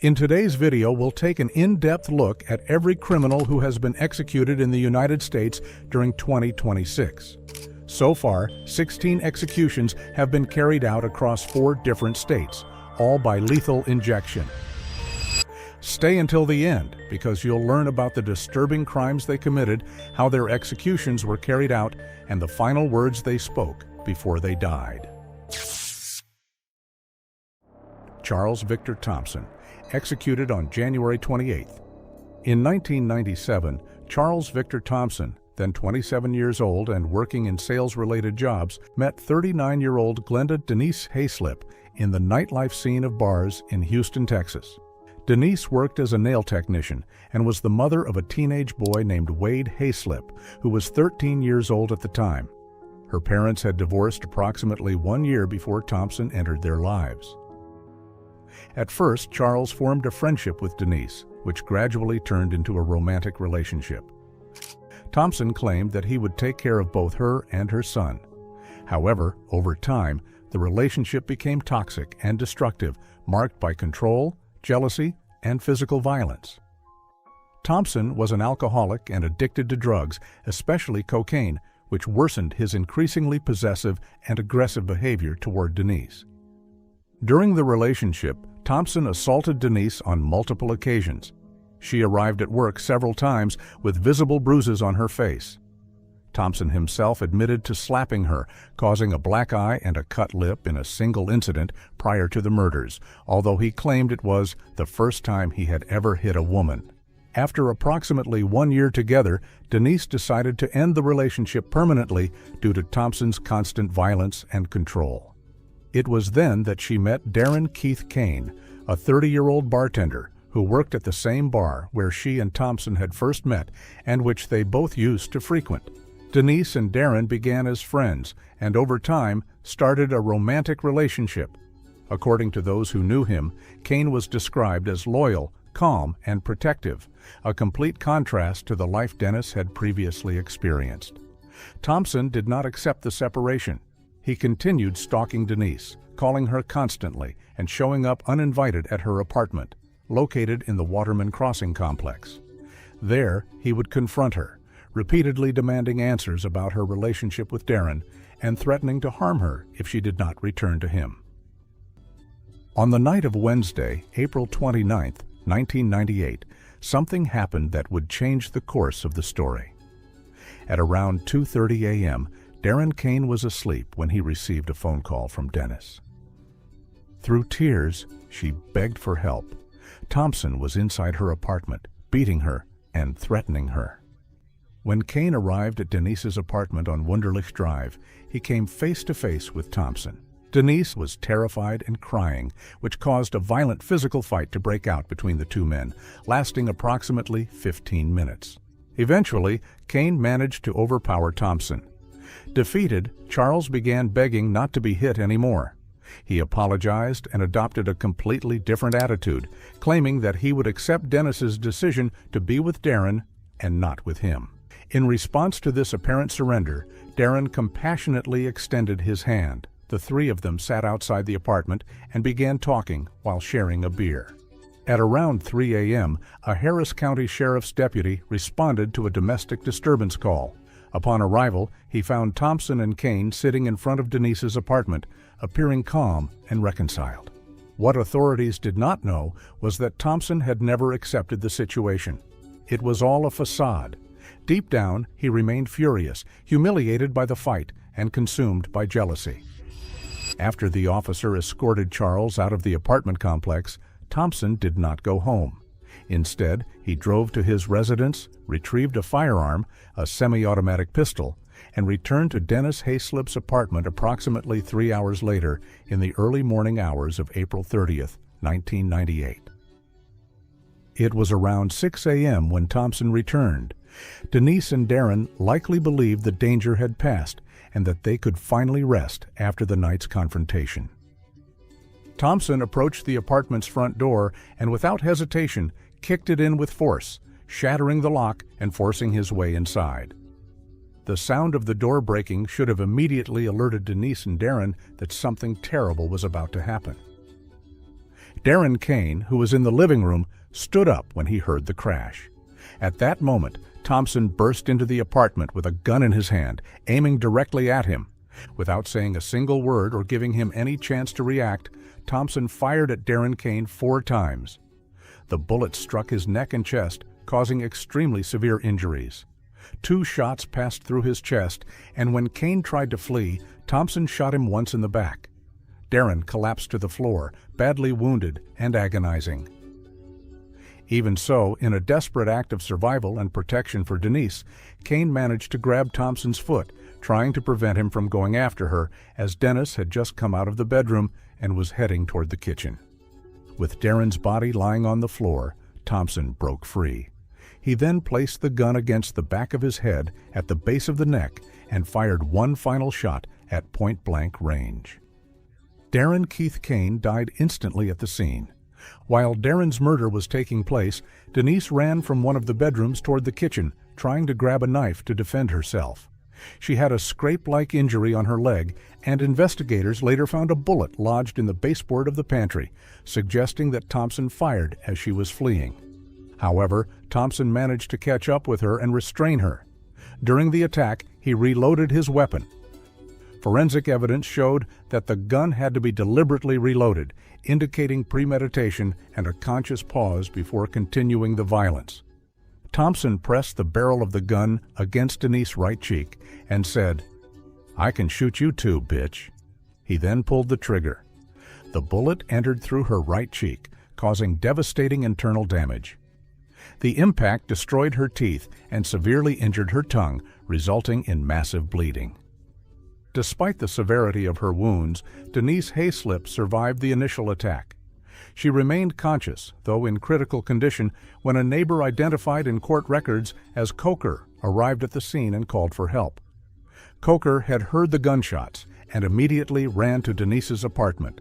In today's video, we'll take an in-depth look at every criminal who has been executed in the United States during 2026. So far, 16 executions have been carried out across 4 different states, all by lethal injection. Stay until the end, because you'll learn about the disturbing crimes they committed, how their executions were carried out, and the final words they spoke before they died. Charles Victor Thompson, executed on January 28th. In 1997, Charles Victor Thompson, then 27 years old and working in sales-related jobs, met 39-year-old Glenda Denise Hayslip in the nightlife scene of bars in Houston, Texas. Denise worked as a nail technician and was the mother of a teenage boy named Wade Hayslip, who was 13 years old at the time. Her parents had divorced approximately 1 year before Thompson entered their lives. At first, Charles formed a friendship with Denise, which gradually turned into a romantic relationship. Thompson claimed that he would take care of both her and her son. However, over time, the relationship became toxic and destructive, marked by control, jealousy, and physical violence. Thompson was an alcoholic and addicted to drugs, especially cocaine, which worsened his increasingly possessive and aggressive behavior toward Denise. During the relationship, Thompson assaulted Denise on multiple occasions. She arrived at work several times with visible bruises on her face. Thompson himself admitted to slapping her, causing a black eye and a cut lip in a single incident prior to the murders, although he claimed it was the first time he had ever hit a woman. After approximately 1 year together, Denise decided to end the relationship permanently due to Thompson's constant violence and control. It was then that she met Darren Keith Kane, a 30-year-old bartender who worked at the same bar where she and Thompson had first met and which they both used to frequent. Denise and Darren began as friends and over time started a romantic relationship. According to those who knew him, Kane was described as loyal, calm, and protective, a complete contrast to the life Dennis had previously experienced. Thompson did not accept the separation. He continued stalking Denise, calling her constantly and showing up uninvited at her apartment, located in the Waterman Crossing complex. There, he would confront her, repeatedly demanding answers about her relationship with Darren and threatening to harm her if she did not return to him. On the night of Wednesday, April 29, 1998, something happened that would change the course of the story. At around 2:30 a.m., Darren Kane was asleep when he received a phone call from Dennis. Through tears, she begged for help. Thompson was inside her apartment, beating her and threatening her. When Kane arrived at Denise's apartment on Wunderlich Drive, he came face to face with Thompson. Denise was terrified and crying, which caused a violent physical fight to break out between the two men, lasting approximately 15 minutes. Eventually, Kane managed to overpower Thompson. Defeated, Charles began begging not to be hit anymore. He apologized and adopted a completely different attitude, claiming that he would accept Dennis's decision to be with Darren and not with him. In response to this apparent surrender, Darren compassionately extended his hand. The three of them sat outside the apartment and began talking while sharing a beer. At around 3 a.m., a Harris County Sheriff's deputy responded to a domestic disturbance call. Upon arrival, he found Thompson and Kane sitting in front of Denise's apartment, appearing calm and reconciled. What authorities did not know was that Thompson had never accepted the situation. It was all a facade. Deep down, he remained furious, humiliated by the fight, and consumed by jealousy. After the officer escorted Charles out of the apartment complex, Thompson did not go home. Instead, he drove to his residence, retrieved a firearm, a semi-automatic pistol, and returned to Dennis Hayslip's apartment approximately 3 hours later in the early morning hours of April 30th, 1998. It was around 6 a.m. when Thompson returned. Denise and Darren likely believed the danger had passed and that they could finally rest after the night's confrontation. Thompson approached the apartment's front door and without hesitation kicked it in with force, shattering the lock and forcing his way inside. The sound of the door breaking should have immediately alerted Denise and Darren that something terrible was about to happen. Darren Kane, who was in the living room, stood up when he heard the crash. At that moment, Thompson burst into the apartment with a gun in his hand, aiming directly at him. Without saying a single word or giving him any chance to react, Thompson fired at Darren Kane 4 times. The bullet struck his neck and chest, causing extremely severe injuries. 2 shots passed through his chest, and when Kane tried to flee, Thompson shot him once in the back. Darren collapsed to the floor, badly wounded and agonizing. Even so, in a desperate act of survival and protection for Denise, Kane managed to grab Thompson's foot, trying to prevent him from going after her, as Dennis had just come out of the bedroom and was heading toward the kitchen. With Darren's body lying on the floor, Thompson broke free. He then placed the gun against the back of his head at the base of the neck and fired one final shot at point-blank range. Darren Keith Kane died instantly at the scene. While Darren's murder was taking place, Denise ran from one of the bedrooms toward the kitchen, trying to grab a knife to defend herself. She had a scrape-like injury on her leg, and investigators later found a bullet lodged in the baseboard of the pantry, suggesting that Thompson fired as she was fleeing. However, Thompson managed to catch up with her and restrain her. During the attack, he reloaded his weapon. Forensic evidence showed that the gun had to be deliberately reloaded, indicating premeditation and a conscious pause before continuing the violence. Thompson pressed the barrel of the gun against Denise's right cheek and said, "I can shoot you too, bitch." He then pulled the trigger. The bullet entered through her right cheek, causing devastating internal damage. The impact destroyed her teeth and severely injured her tongue, resulting in massive bleeding. Despite the severity of her wounds, Denise Hayslip survived the initial attack. She remained conscious, though in critical condition, when a neighbor identified in court records as Coker arrived at the scene and called for help. Coker had heard the gunshots and immediately ran to Denise's apartment.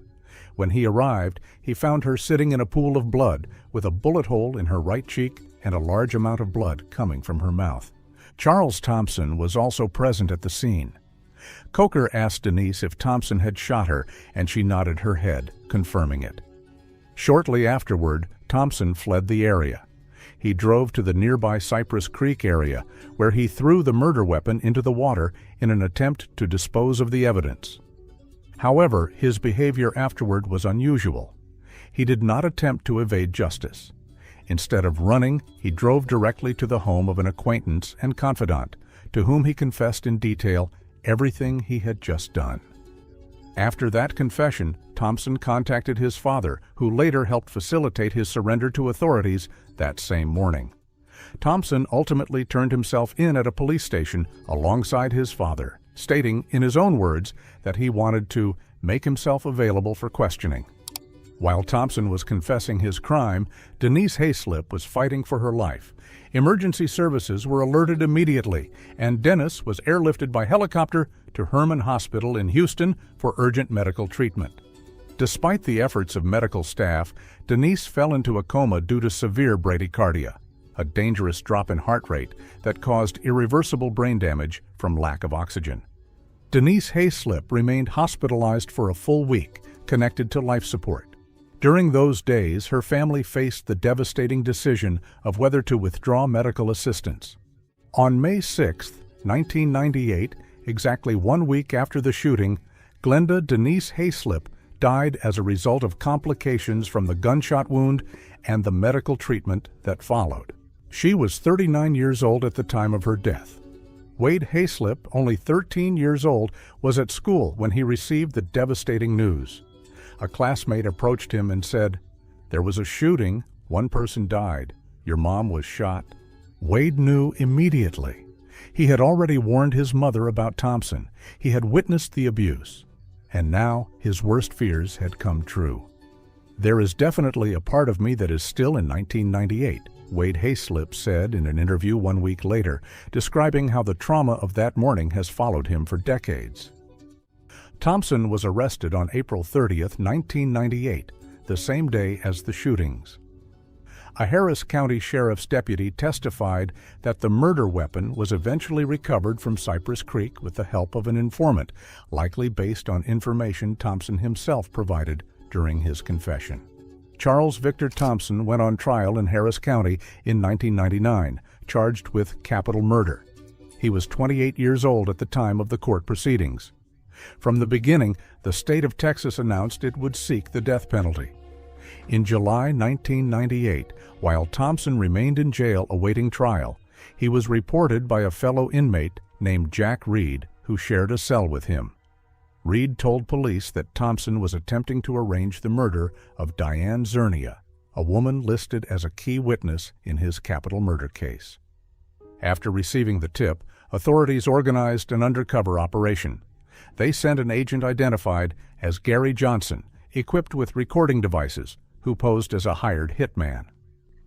When he arrived, he found her sitting in a pool of blood with a bullet hole in her right cheek and a large amount of blood coming from her mouth. Charles Thompson was also present at the scene. Coker asked Denise if Thompson had shot her, and she nodded her head, confirming it. Shortly afterward, Thompson fled the area. He drove to the nearby Cypress Creek area, where he threw the murder weapon into the water in an attempt to dispose of the evidence. However, his behavior afterward was unusual. He did not attempt to evade justice. Instead of running, he drove directly to the home of an acquaintance and confidant, to whom he confessed in detail everything he had just done. After that confession, Thompson contacted his father, who later helped facilitate his surrender to authorities that same morning. Thompson ultimately turned himself in at a police station alongside his father, stating, in his own words, that he wanted to make himself available for questioning. While Thompson was confessing his crime, Denise Hayslip was fighting for her life. Emergency services were alerted immediately, and Dennis was airlifted by helicopter to Herman Hospital in Houston for urgent medical treatment. Despite the efforts of medical staff, Denise fell into a coma due to severe bradycardia, a dangerous drop in heart rate that caused irreversible brain damage from lack of oxygen. Denise Hayslip remained hospitalized for a full week, connected to life support. During those days, her family faced the devastating decision of whether to withdraw medical assistance. On May 6, 1998, exactly 1 week after the shooting, Glenda Denise Hayslip died as a result of complications from the gunshot wound and the medical treatment that followed. She was 39 years old at the time of her death. Wade Hayslip, only 13 years old, was at school when he received the devastating news. A classmate approached him and said, "There was a shooting, 1 person died, your mom was shot." Wade knew immediately. He had already warned his mother about Thompson. He had witnessed the abuse. And now his worst fears had come true. "There is definitely a part of me that is still in 1998, Wade Hayslip said in an interview 1 week later, describing how the trauma of that morning has followed him for decades. Thompson was arrested on April 30, 1998, the same day as the shootings. A Harris County Sheriff's deputy testified that the murder weapon was eventually recovered from Cypress Creek with the help of an informant, likely based on information Thompson himself provided during his confession. Charles Victor Thompson went on trial in Harris County in 1999, charged with capital murder. He was 28 years old at the time of the court proceedings. From the beginning, the state of Texas announced it would seek the death penalty. In July 1998, while Thompson remained in jail awaiting trial, he was reported by a fellow inmate named Jack Reed, who shared a cell with him. Reed told police that Thompson was attempting to arrange the murder of Diane Zernia, a woman listed as a key witness in his capital murder case. After receiving the tip, authorities organized an undercover operation. They sent an agent identified as Gary Johnson, equipped with recording devices, who posed as a hired hitman.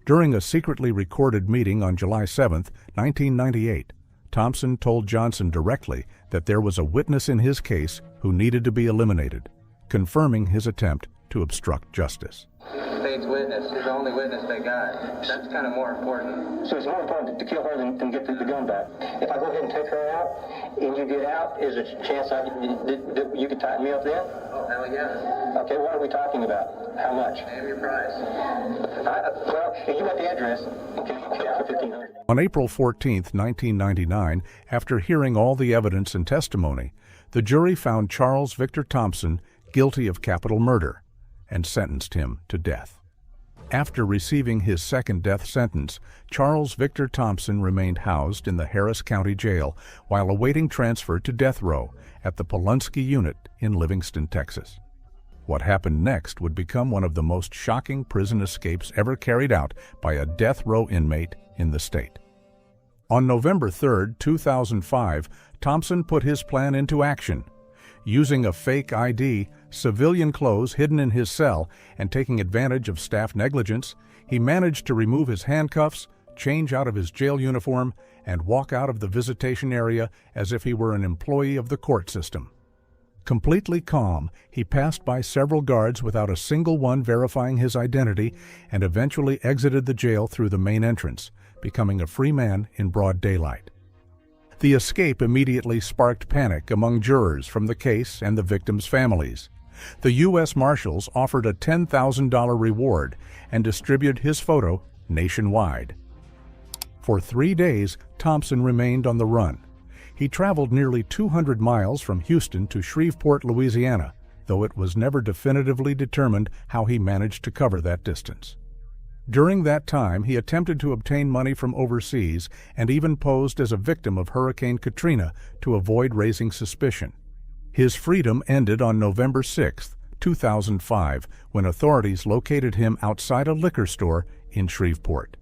During a secretly recorded meeting on July 7, 1998, Thompson told Johnson directly that there was a witness in his case who needed to be eliminated, confirming his attempt to obstruct justice. State's witness is the only witness they got. That's kind of more important. So it's more important to kill her than get the gun back. If I go ahead and take her out and you get out, is there a chance you could tie me up then? Oh, hell yeah. Okay, what are we talking about? How much? Name your price. Well, if you got the address, okay, for $1,500. On April 14, 1999, after hearing all the evidence and testimony, the jury found Charles Victor Thompson guilty of capital murder and sentenced him to death. After receiving his second death sentence, Charles Victor Thompson remained housed in the Harris County Jail while awaiting transfer to death row at the Willacy unit in Livingston, Texas. What happened next would become one of the most shocking prison escapes ever carried out by a death row inmate in the state. On November 3, 2005, Thompson put his plan into action. Using a fake ID, civilian clothes hidden in his cell, and taking advantage of staff negligence, he managed to remove his handcuffs, change out of his jail uniform, and walk out of the visitation area as if he were an employee of the court system. Completely calm, he passed by several guards without a single one verifying his identity and eventually exited the jail through the main entrance, becoming a free man in broad daylight. The escape immediately sparked panic among jurors from the case and the victims' families. The U.S. Marshals offered a $10,000 reward and distributed his photo nationwide. For 3 days, Thompson remained on the run. He traveled nearly 200 miles from Houston to Shreveport, Louisiana, though it was never definitively determined how he managed to cover that distance. During that time, he attempted to obtain money from overseas and even posed as a victim of Hurricane Katrina to avoid raising suspicion. His freedom ended on November 6, 2005, when authorities located him outside a liquor store in Shreveport.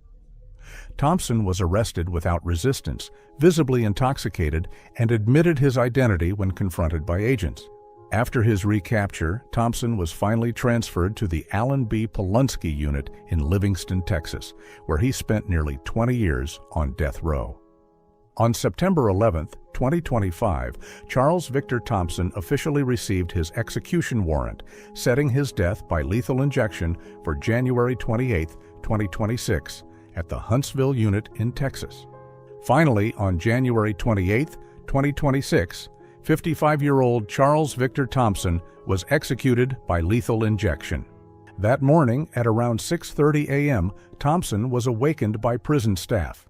Thompson was arrested without resistance, visibly intoxicated, and admitted his identity when confronted by agents. After his recapture, Thompson was finally transferred to the Allen B. Willacy unit in Livingston, Texas, where he spent nearly 20 years on death row. On September 11, 2025, Charles Victor Thompson officially received his execution warrant, setting his death by lethal injection for January 28, 2026, at the Huntsville unit in Texas. Finally, on January 28, 2026, 55-year-old Charles Victor Thompson was executed by lethal injection. That morning, at around 6:30 a.m., Thompson was awakened by prison staff.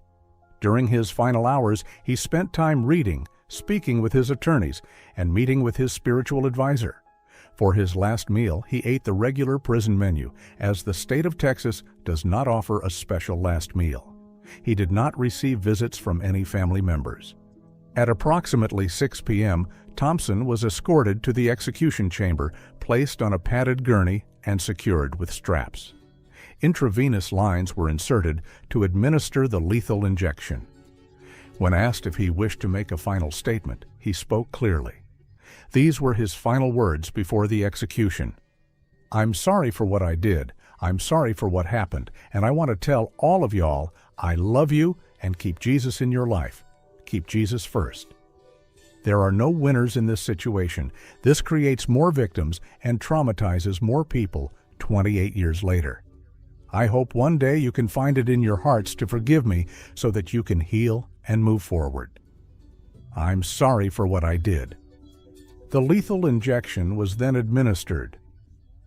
During his final hours, he spent time reading, speaking with his attorneys, and meeting with his spiritual advisor. For his last meal, he ate the regular prison menu, as the state of Texas does not offer a special last meal. He did not receive visits from any family members. At approximately 6 p.m., Thompson was escorted to the execution chamber, placed on a padded gurney, and secured with straps. Intravenous lines were inserted to administer the lethal injection. When asked if he wished to make a final statement, he spoke clearly. These were his final words before the execution. "I'm sorry for what I did. I'm sorry for what happened, and I want to tell all of y'all I love you and keep Jesus in your life. Keep Jesus first." There are no winners in this situation. This creates more victims and traumatizes more people 28 years later. I hope one day you can find it in your hearts to forgive me so that you can heal and move forward. I'm sorry for what I did. The lethal injection was then administered.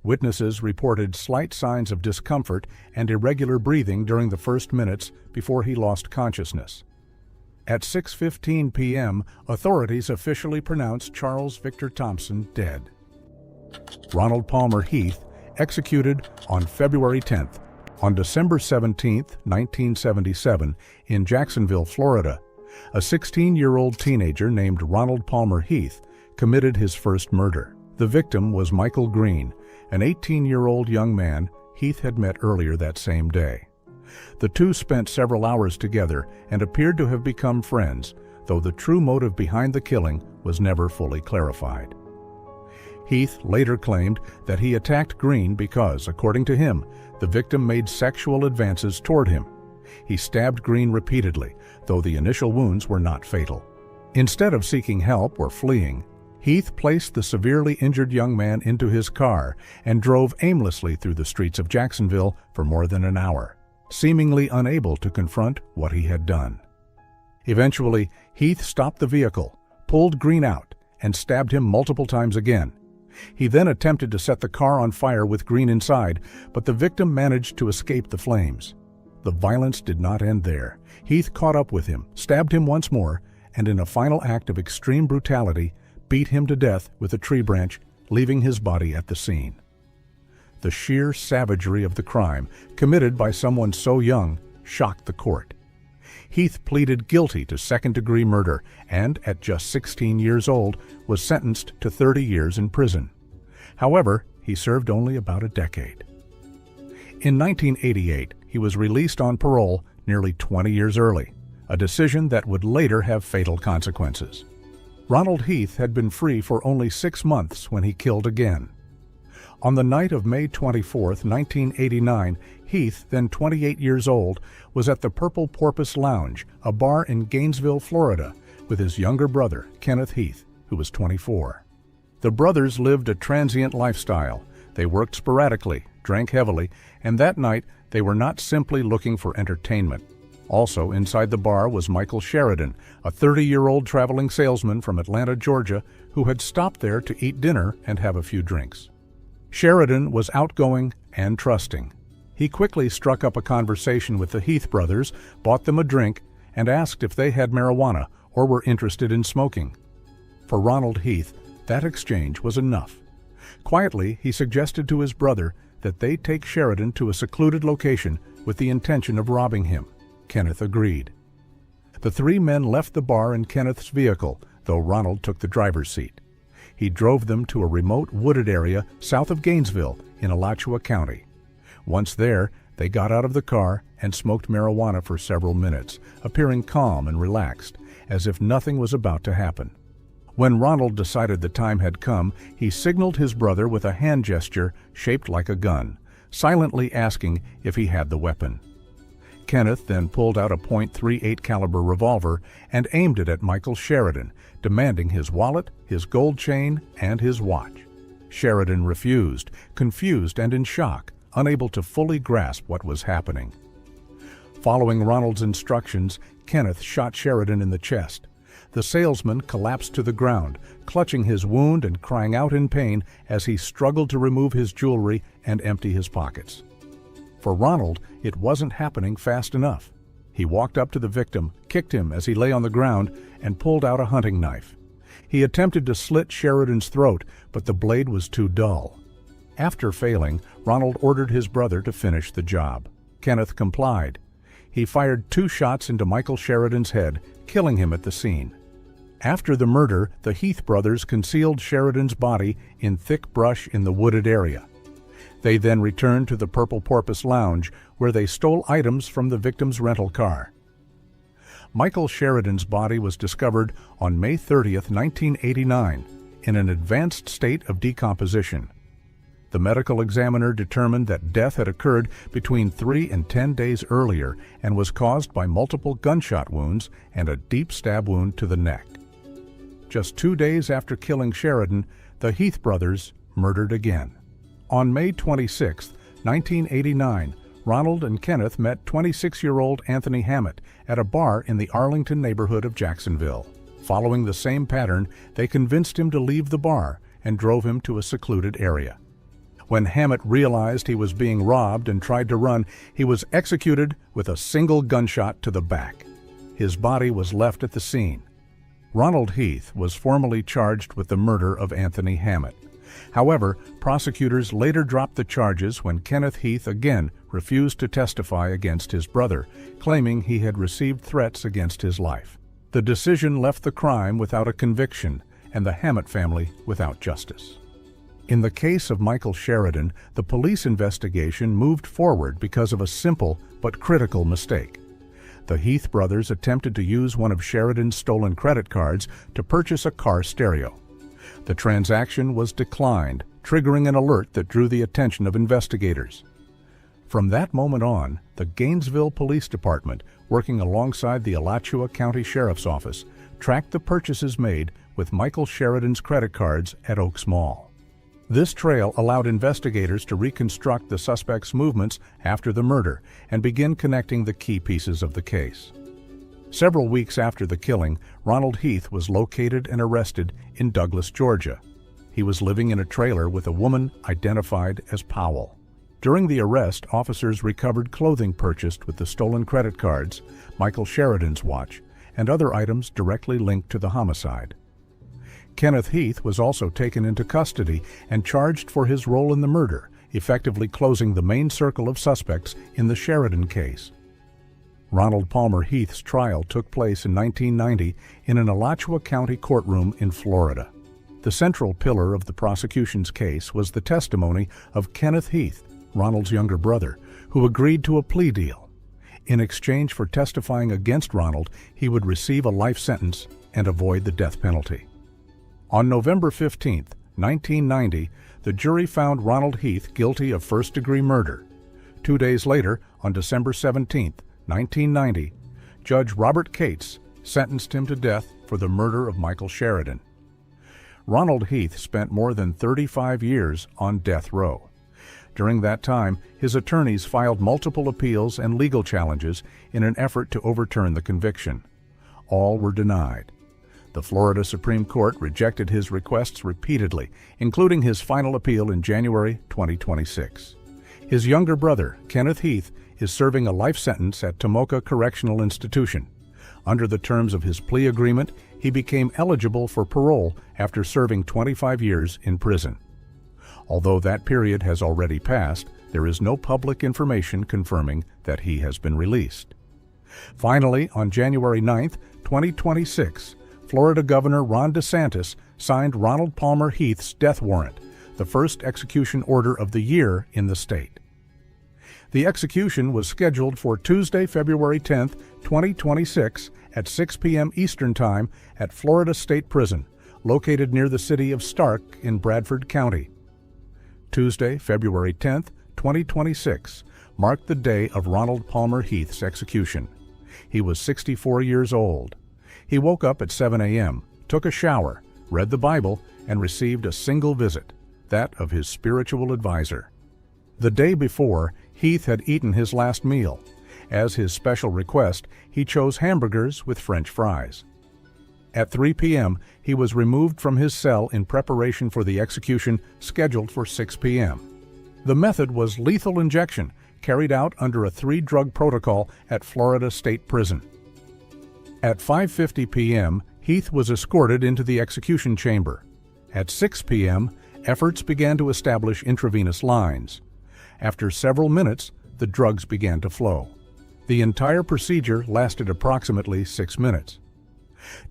Witnesses reported slight signs of discomfort and irregular breathing during the first minutes before he lost consciousness. At 6:15 p.m., authorities officially pronounced Charles Victor Thompson dead. Ronald Palmer Heath, executed on February 10th. On December 17, 1977, in Jacksonville, Florida, a 16-year-old teenager named Ronald Palmer Heath committed his first murder. The victim was Michael Green, an 18-year-old young man Heath had met earlier that same day. The two spent several hours together and appeared to have become friends, though the true motive behind the killing was never fully clarified. Heath later claimed that he attacked Green because, according to him, the victim made sexual advances toward him. He stabbed Green repeatedly, though the initial wounds were not fatal. Instead of seeking help or fleeing, Heath placed the severely injured young man into his car and drove aimlessly through the streets of Jacksonville for more than an hour, seemingly unable to confront what he had done. Eventually, Heath stopped the vehicle, pulled Green out, and stabbed him multiple times again. He then attempted to set the car on fire with Green inside, but the victim managed to escape the flames. The violence did not end there. Heath caught up with him, stabbed him once more, and in a final act of extreme brutality, beat him to death with a tree branch, leaving his body at the scene. The sheer savagery of the crime, committed by someone so young, shocked the court. Heath pleaded guilty to second-degree murder and, at just 16 years old, was sentenced to 30 years in prison. However, he served only about a decade. In 1988, he was released on parole nearly 20 years early, a decision that would later have fatal consequences. Ronald Heath had been free for only 6 months when he killed again. On the night of May 24, 1989, Heath, then 28 years old, was at the Purple Porpoise Lounge, a bar in Gainesville, Florida, with his younger brother, Kenneth Heath, who was 24. The brothers lived a transient lifestyle. They worked sporadically, drank heavily, and that night they were not simply looking for entertainment. Also inside the bar was Michael Sheridan, a 30-year-old traveling salesman from Atlanta, Georgia, who had stopped there to eat dinner and have a few drinks. Sheridan was outgoing and trusting. He quickly struck up a conversation with the Heath brothers, bought them a drink, and asked if they had marijuana or were interested in smoking. For Ronald Heath, that exchange was enough. Quietly, he suggested to his brother that they take Sheridan to a secluded location with the intention of robbing him. Kenneth agreed. The three men left the bar in Kenneth's vehicle, though Ronald took the driver's seat. He drove them to a remote wooded area south of Gainesville in Alachua County. Once there, they got out of the car and smoked marijuana for several minutes, appearing calm and relaxed, as if nothing was about to happen. When Ronald decided the time had come, he signaled his brother with a hand gesture shaped like a gun, silently asking if he had the weapon. Kenneth then pulled out a .38 caliber revolver and aimed it at Michael Sheridan, demanding his wallet, his gold chain, and his watch. Sheridan refused, confused and in shock, unable to fully grasp what was happening. Following Ronald's instructions, Kenneth shot Sheridan in the chest. The salesman collapsed to the ground, clutching his wound and crying out in pain as he struggled to remove his jewelry and empty his pockets. For Ronald, it wasn't happening fast enough. He walked up to the victim, kicked him as he lay on the ground, and pulled out a hunting knife. He attempted to slit Sheridan's throat, but the blade was too dull. After failing, Ronald ordered his brother to finish the job. Kenneth complied. He fired 2 shots into Michael Sheridan's head, killing him at the scene. After the murder, the Heath brothers concealed Sheridan's body in thick brush in the wooded area. They then returned to the Purple Porpoise Lounge, where they stole items from the victim's rental car. Michael Sheridan's body was discovered on May 30, 1989, in an advanced state of decomposition. The medical examiner determined that death had occurred between 3 and 10 days earlier and was caused by multiple gunshot wounds and a deep stab wound to the neck. Just 2 days after killing Sheridan, the Heath brothers murdered again. On May 26, 1989, Ronald and Kenneth met 26-year-old Anthony Hammett at a bar in the Arlington neighborhood of Jacksonville. Following the same pattern, they convinced him to leave the bar and drove him to a secluded area. When Hammett realized he was being robbed and tried to run, he was executed with a single gunshot to the back. His body was left at the scene. Ronald Heath was formally charged with the murder of Anthony Hammett. However, prosecutors later dropped the charges when Kenneth Heath again refused to testify against his brother, claiming he had received threats against his life. The decision left the crime without a conviction and the Hammett family without justice. In the case of Michael Sheridan, the police investigation moved forward because of a simple but critical mistake. The Heath brothers attempted to use one of Sheridan's stolen credit cards to purchase a car stereo. The transaction was declined, triggering an alert that drew the attention of investigators. From that moment on, the Gainesville Police Department, working alongside the Alachua County Sheriff's Office, tracked the purchases made with Michael Sheridan's credit cards at Oaks Mall. This trail allowed investigators to reconstruct the suspect's movements after the murder and begin connecting the key pieces of the case. Several weeks after the killing, Ronald Heath was located and arrested in Douglas, Georgia. He was living in a trailer with a woman identified as Powell. During the arrest, officers recovered clothing purchased with the stolen credit cards, Michael Sheridan's watch, and other items directly linked to the homicide. Kenneth Heath was also taken into custody and charged for his role in the murder, effectively closing the main circle of suspects in the Sheridan case. Ronald Palmer Heath's trial took place in 1990 in an Alachua County courtroom in Florida. The central pillar of the prosecution's case was the testimony of Kenneth Heath, Ronald's younger brother, who agreed to a plea deal. In exchange for testifying against Ronald, he would receive a life sentence and avoid the death penalty. On November 15, 1990, the jury found Ronald Heath guilty of first-degree murder. 2 days later, on December 17, 1990, Judge Robert Cates sentenced him to death for the murder of Michael Sheridan. Ronald Heath spent more than 35 years on death row. During that time, his attorneys filed multiple appeals and legal challenges in an effort to overturn the conviction. All were denied. The Florida Supreme Court rejected his requests repeatedly, including his final appeal in January 2026. His younger brother, Kenneth Heath, is serving a life sentence at Tomoka Correctional Institution. Under the terms of his plea agreement, he became eligible for parole after serving 25 years in prison. Although that period has already passed, there is no public information confirming that he has been released. Finally, on January 9, 2026, Florida Governor Ron DeSantis signed Ronald Palmer Heath's death warrant, the first execution order of the year in the state. The execution was scheduled for Tuesday, February 10, 2026 at 6 p.m. Eastern Time at Florida State Prison, located near the city of Stark in Bradford County. Tuesday, February 10, 2026, marked the day of Ronald Palmer Heath's execution. He was 64 years old. He woke up at 7 a.m., took a shower, read the Bible, and received a single visit, that of his spiritual advisor. The day before, Heath had eaten his last meal. As his special request, he chose hamburgers with French fries. At 3 p.m., he was removed from his cell in preparation for the execution scheduled for 6 p.m. The method was lethal injection, carried out under a 3-drug protocol at Florida State Prison. At 5:50 p.m., Heath was escorted into the execution chamber. At 6 p.m., efforts began to establish intravenous lines. After several minutes, the drugs began to flow. The entire procedure lasted approximately 6 minutes.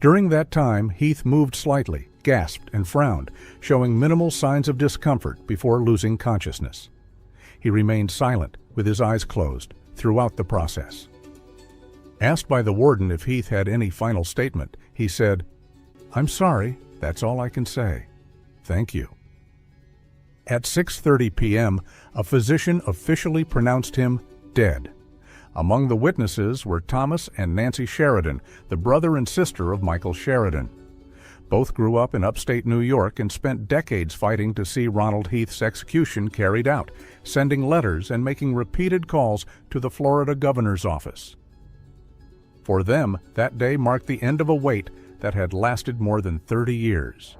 During that time, Heath moved slightly, gasped, and frowned, showing minimal signs of discomfort before losing consciousness. He remained silent, with his eyes closed, throughout the process. Asked by the warden if Heath had any final statement, he said, "I'm sorry, that's all I can say. Thank you." At 6:30 p.m., a physician officially pronounced him dead. Among the witnesses were Thomas and Nancy Sheridan, the brother and sister of Michael Sheridan. Both grew up in upstate New York and spent decades fighting to see Ronald Heath's execution carried out, sending letters and making repeated calls to the Florida governor's office. For them, that day marked the end of a wait that had lasted more than 30 years.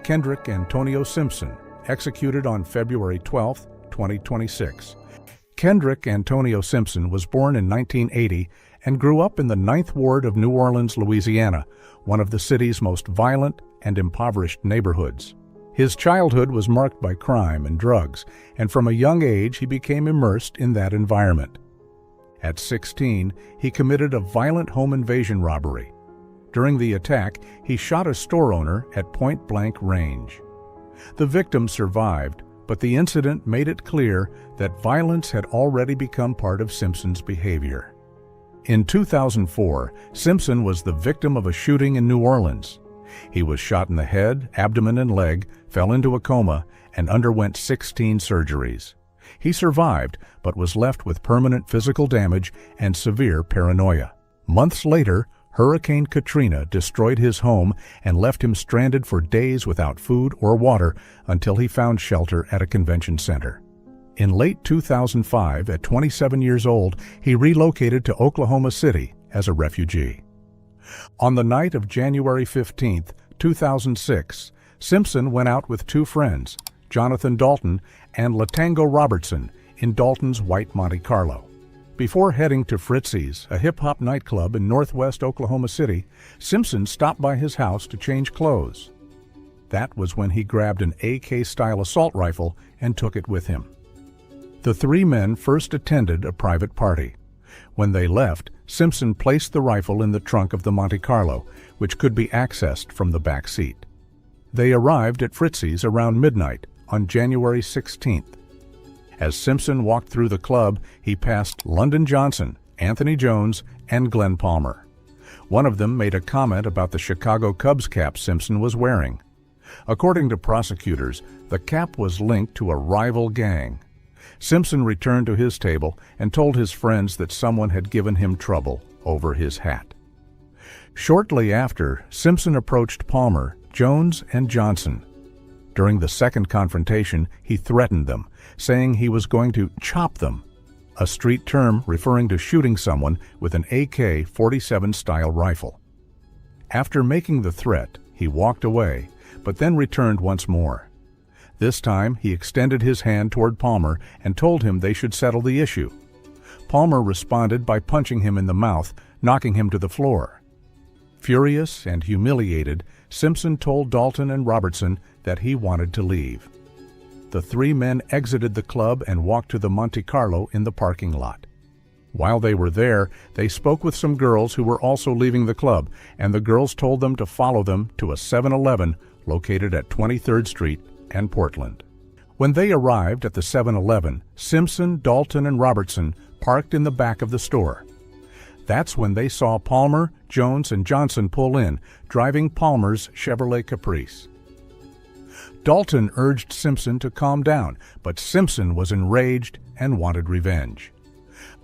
Kendrick Antonio Simpson, executed on February 12, 2026. Kendrick Antonio Simpson was born in 1980 and grew up in the 9th Ward of New Orleans, Louisiana, one of the city's most violent and impoverished neighborhoods. His childhood was marked by crime and drugs, and from a young age he became immersed in that environment. At 16, he committed a violent home invasion robbery. During the attack, he shot a store owner at point-blank range. The victim survived, but the incident made it clear that violence had already become part of Simpson's behavior. In 2004, Simpson was the victim of a shooting in New Orleans. He was shot in the head, abdomen, and leg, fell into a coma, and underwent 16 surgeries. He survived, but was left with permanent physical damage and severe paranoia. Months later, Hurricane Katrina destroyed his home and left him stranded for days without food or water until he found shelter at a convention center. In late 2005, at 27 years old, he relocated to Oklahoma City as a refugee. On the night of January 15, 2006, Simpson went out with two friends, Jonathan Dalton and Latango Robertson, in Dalton's white Monte Carlo. Before heading to Fritzy's, a hip-hop nightclub in northwest Oklahoma City, Simpson stopped by his house to change clothes. That was when he grabbed an AK-style assault rifle and took it with him. The three men first attended a private party. When they left, Simpson placed the rifle in the trunk of the Monte Carlo, which could be accessed from the back seat. They arrived at Fritzy's around midnight on January 16th. As Simpson walked through the club, he passed London Johnson, Anthony Jones, and Glenn Palmer. One of them made a comment about the Chicago Cubs cap Simpson was wearing. According to prosecutors, the cap was linked to a rival gang. Simpson returned to his table and told his friends that someone had given him trouble over his hat. Shortly after, Simpson approached Palmer, Jones, and Johnson. During the second confrontation, he threatened them, saying he was going to chop them, a street term referring to shooting someone with an AK-47 style rifle. After making the threat, he walked away, but then returned once more. This time, he extended his hand toward Palmer and told him they should settle the issue. Palmer responded by punching him in the mouth, knocking him to the floor. Furious and humiliated, Simpson told Dalton and Robertson that he wanted to leave. The three men exited the club and walked to the Monte Carlo in the parking lot. While they were there, they spoke with some girls who were also leaving the club, and the girls told them to follow them to a 7-Eleven located at 23rd Street and Portland. When they arrived at the 7-Eleven, Simpson, Dalton, and Robertson parked in the back of the store. That's when they saw Palmer, Jones, and Johnson pull in, driving Palmer's Chevrolet Caprice. Dalton urged Simpson to calm down, but Simpson was enraged and wanted revenge.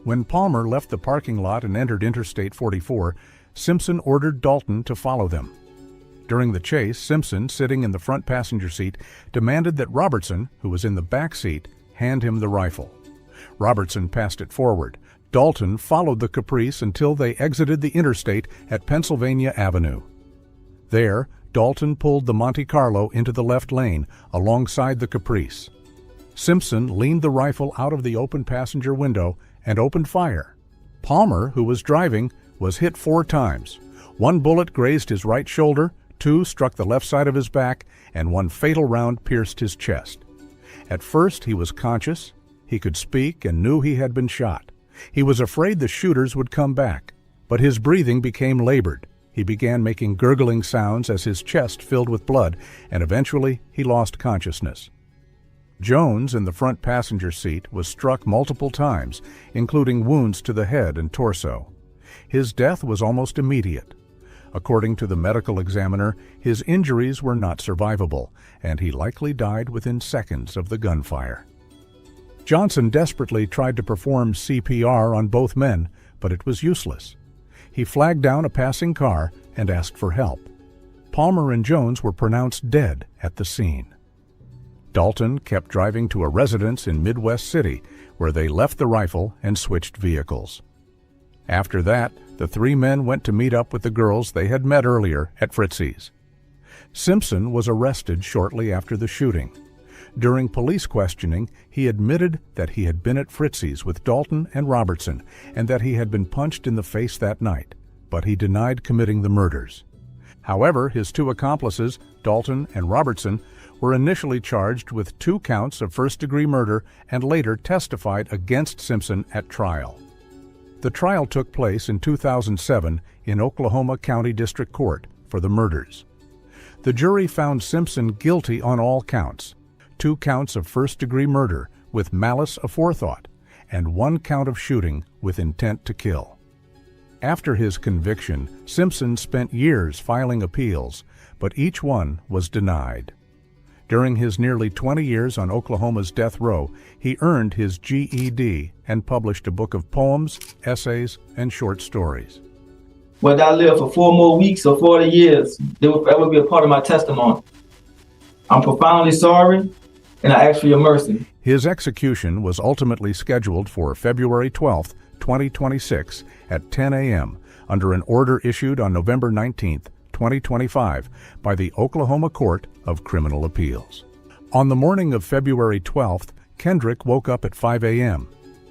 When Palmer left the parking lot and entered Interstate 44, Simpson ordered Dalton to follow them. During the chase, Simpson, sitting in the front passenger seat, demanded that Robertson, who was in the back seat, hand him the rifle. Robertson passed it forward. Dalton followed the Caprice until they exited the interstate at Pennsylvania Avenue. There, Dalton pulled the Monte Carlo into the left lane alongside the Caprice. Simpson leaned the rifle out of the open passenger window and opened fire. Palmer, who was driving, was hit 4 times. 1 bullet grazed his right shoulder, 2 struck the left side of his back, and 1 fatal round pierced his chest. At first, he was conscious. He could speak and knew he had been shot. He was afraid the shooters would come back, but his breathing became labored. He began making gurgling sounds as his chest filled with blood, and eventually he lost consciousness. Jones, in the front passenger seat, was struck multiple times, including wounds to the head and torso. His death was almost immediate. According to the medical examiner, his injuries were not survivable, and he likely died within seconds of the gunfire. Johnson desperately tried to perform CPR on both men, but it was useless. He flagged down a passing car and asked for help. Palmer and Jones were pronounced dead at the scene. Dalton kept driving to a residence in Midwest City, where they left the rifle and switched vehicles. After that, the 3 men went to meet up with the girls they had met earlier at Fritzy's. Simpson was arrested shortly after the shooting. During police questioning, he admitted that he had been at Fritzy's with Dalton and Robertson and that he had been punched in the face that night, but he denied committing the murders. However, his two accomplices, Dalton and Robertson, were initially charged with 2 counts of first-degree murder and later testified against Simpson at trial. The trial took place in 2007 in Oklahoma County District Court for the murders. The jury found Simpson guilty on all counts, 2 counts of first-degree murder with malice aforethought, and 1 count of shooting with intent to kill. After his conviction, Simpson spent years filing appeals, but each one was denied. During his nearly 20 years on Oklahoma's death row, he earned his GED and published a book of poems, essays, and short stories. Whether I live for 4 more weeks or 40 years, that would be a part of my testimony. I'm profoundly sorry, and I ask for your mercy. His execution was ultimately scheduled for February 12, 2026 at 10 a.m. under an order issued on November 19, 2025 by the Oklahoma Court of Criminal Appeals. On the morning of February 12th, Kendrick woke up at 5 a.m.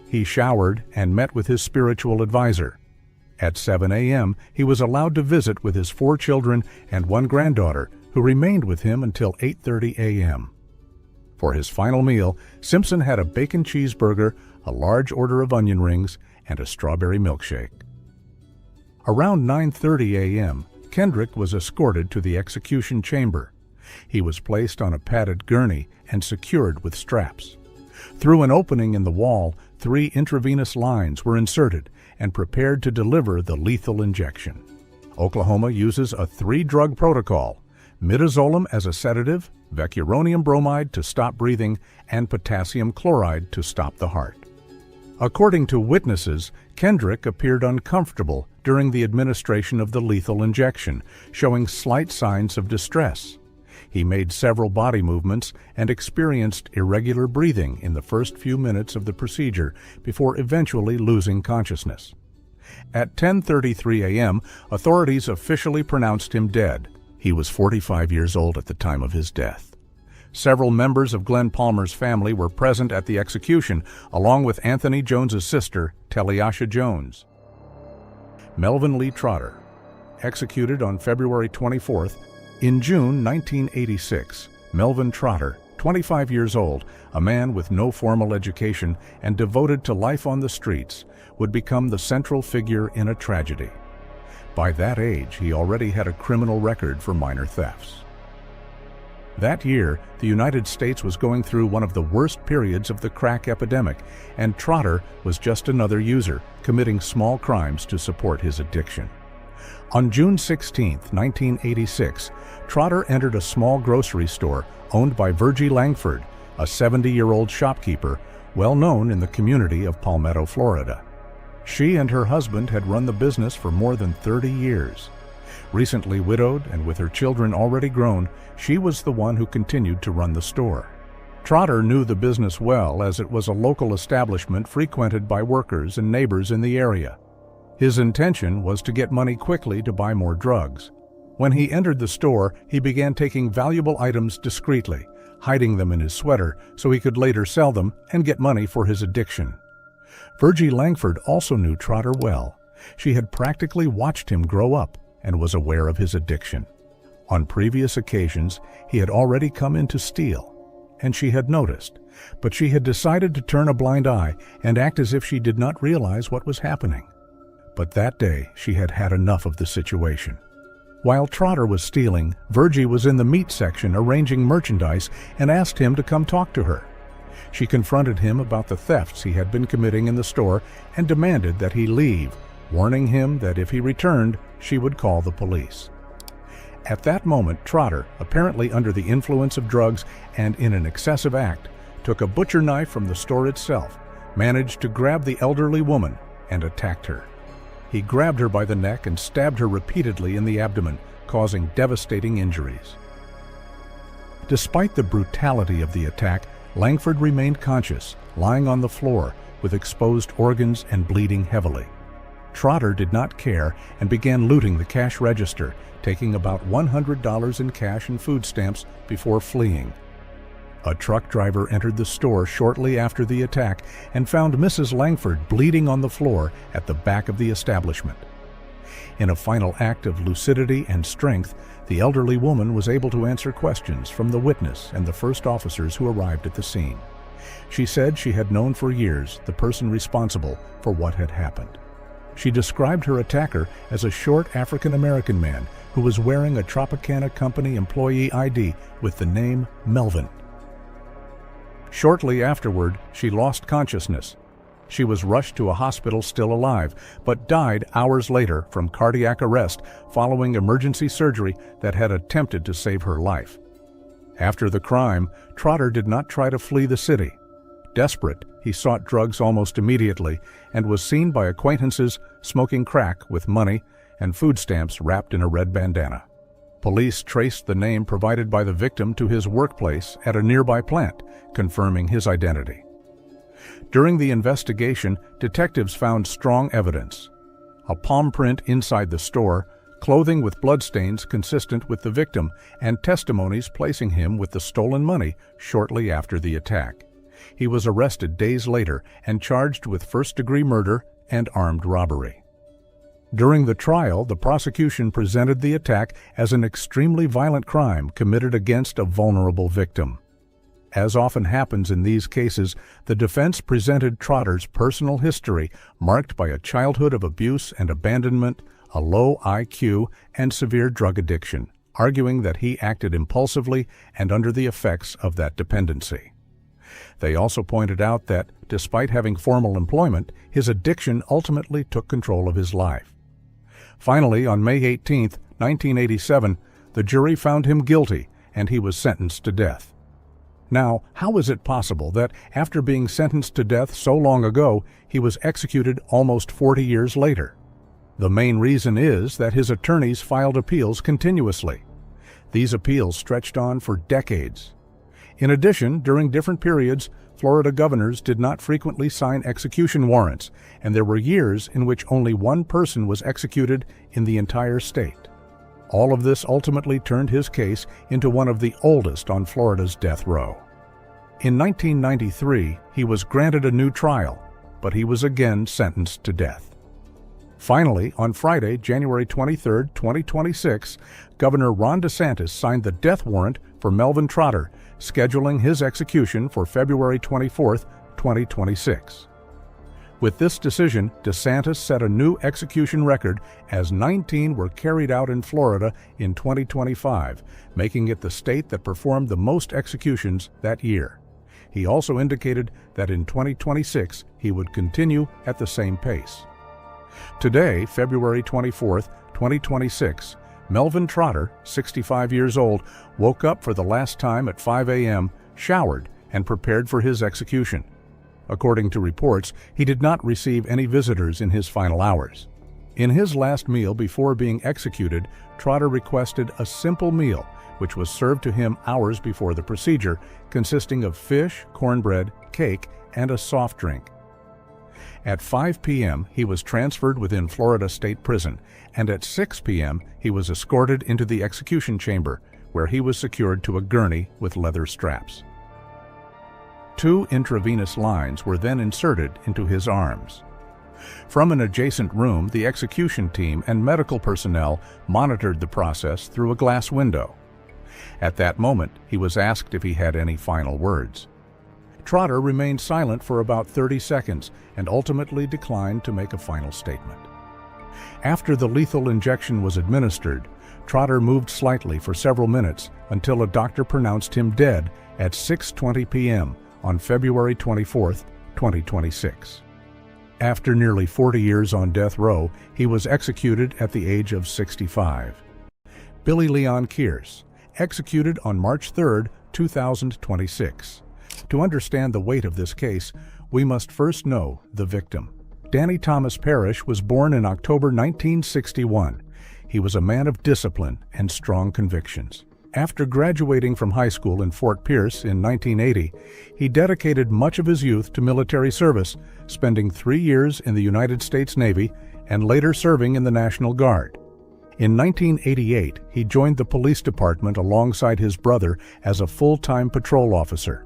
He showered and met with his spiritual advisor. At 7 a.m., he was allowed to visit with his 4 children and 1 granddaughter, who remained with him until 8:30 a.m. For his final meal, Simpson had a bacon cheeseburger, a large order of onion rings, and a strawberry milkshake. Around 9:30 a.m., Kendrick was escorted to the execution chamber. He was placed on a padded gurney and secured with straps. Through an opening in the wall, 3 intravenous lines were inserted and prepared to deliver the lethal injection. Oklahoma uses a 3-drug protocol: midazolam as a sedative, vecuronium bromide to stop breathing, and potassium chloride to stop the heart. According to witnesses, Kendrick appeared uncomfortable during the administration of the lethal injection, showing slight signs of distress. He made several body movements and experienced irregular breathing in the first few minutes of the procedure before eventually losing consciousness. At 10:33 a.m., authorities officially pronounced him dead. He was 45 years old at the time of his death. Several members of Glenn Palmer's family were present at the execution, along with Anthony Jones's sister, Taliasha Jones. Melvin Lee Trotter, executed on February 24th. In June 1986, Melvin Trotter, 25 years old, a man with no formal education and devoted to life on the streets, would become the central figure in a tragedy. By that age, he already had a criminal record for minor thefts. That year, the United States was going through one of the worst periods of the crack epidemic, and Trotter was just another user, committing small crimes to support his addiction. On June 16, 1986, Trotter entered a small grocery store owned by Virgie Langford, a 70-year-old shopkeeper well known in the community of Palmetto, Florida. She and her husband had run the business for more than 30 years. Recently widowed and with her children already grown, she was the one who continued to run the store. Trotter knew the business well, as it was a local establishment frequented by workers and neighbors in the area. His intention was to get money quickly to buy more drugs. When he entered the store, he began taking valuable items discreetly, hiding them in his sweater so he could later sell them and get money for his addiction. Virgie Langford also knew Trotter well. She had practically watched him grow up and was aware of his addiction. On previous occasions, he had already come in to steal, and she had noticed, but she had decided to turn a blind eye and act as if she did not realize what was happening. But that day, she had had enough of the situation. While Trotter was stealing, Virgie was in the meat section arranging merchandise and asked him to come talk to her. She confronted him about the thefts he had been committing in the store and demanded that he leave, warning him that if he returned, she would call the police. At that moment, Trotter, apparently under the influence of drugs and in an excessive act, took a butcher knife from the store itself, managed to grab the elderly woman, and attacked her. He grabbed her by the neck and stabbed her repeatedly in the abdomen, causing devastating injuries. Despite the brutality of the attack, Langford remained conscious, lying on the floor with exposed organs and bleeding heavily. Trotter did not care and began looting the cash register, taking about $100 in cash and food stamps before fleeing. A truck driver entered the store shortly after the attack and found Mrs. Langford bleeding on the floor at the back of the establishment. In a final act of lucidity and strength, the elderly woman was able to answer questions from the witness and the first officers who arrived at the scene. She said she had known for years the person responsible for what had happened. She described her attacker as a short African-American man who was wearing a Tropicana Company employee ID with the name Melvin. Shortly afterward, she lost consciousness. She was rushed to a hospital still alive, but died hours later from cardiac arrest following emergency surgery that had attempted to save her life. After the crime, Trotter did not try to flee the city. Desperate, he sought drugs almost immediately and was seen by acquaintances smoking crack with money and food stamps wrapped in a red bandana. Police traced the name provided by the victim to his workplace at a nearby plant, confirming his identity. During the investigation, detectives found strong evidence: a palm print inside the store, clothing with bloodstains consistent with the victim, and testimonies placing him with the stolen money shortly after the attack. He was arrested days later and charged with first-degree murder and armed robbery. During the trial, the prosecution presented the attack as an extremely violent crime committed against a vulnerable victim. As often happens in these cases, the defense presented Trotter's personal history marked by a childhood of abuse and abandonment, a low IQ, and severe drug addiction, arguing that he acted impulsively and under the effects of that dependency. They also pointed out that, despite having formal employment, his addiction ultimately took control of his life. Finally, on May 18, 1987, the jury found him guilty and he was sentenced to death. Now, how is it possible that, after being sentenced to death so long ago, he was executed almost 40 years later? The main reason is that his attorneys filed appeals continuously. These appeals stretched on for decades. In addition, during different periods, Florida governors did not frequently sign execution warrants, and there were years in which only one person was executed in the entire state. All of this ultimately turned his case into one of the oldest on Florida's death row. In 1993, he was granted a new trial, but he was again sentenced to death. Finally, on Friday, January 23, 2026, Governor Ron DeSantis signed the death warrant for Melvin Trotter, scheduling his execution for February 24, 2026. With this decision, DeSantis set a new execution record as 19 were carried out in Florida in 2025, making it the state that performed the most executions that year. He also indicated that in 2026 he would continue at the same pace. Today, February 24, 2026, Melvin Trotter, 65 years old, woke up for the last time at 5 a.m., showered, and prepared for his execution. According to reports, he did not receive any visitors in his final hours. In his last meal before being executed, Trotter requested a simple meal, which was served to him hours before the procedure, consisting of fish, cornbread, cake, and a soft drink. At 5 p.m., he was transferred within Florida State Prison, and at 6 p.m., he was escorted into the execution chamber, where he was secured to a gurney with leather straps. 2 intravenous lines were then inserted into his arms. From an adjacent room, the execution team and medical personnel monitored the process through a glass window. At that moment, he was asked if he had any final words. Trotter remained silent for about 30 seconds and ultimately declined to make a final statement. After the lethal injection was administered, Trotter moved slightly for several minutes until a doctor pronounced him dead at 6:20 p.m. on February 24, 2026. After nearly 40 years on death row, he was executed at the age of 65. Billy Leon Kearse, executed on March 3, 2026. To understand the weight of this case, we must first know the victim. Danny Thomas Parrish was born in October 1961. He was a man of discipline and strong convictions. After graduating from high school in Fort Pierce in 1980, he dedicated much of his youth to military service, spending 3 years in the United States Navy and later serving in the National Guard. In 1988, he joined the police department alongside his brother as a full-time patrol officer.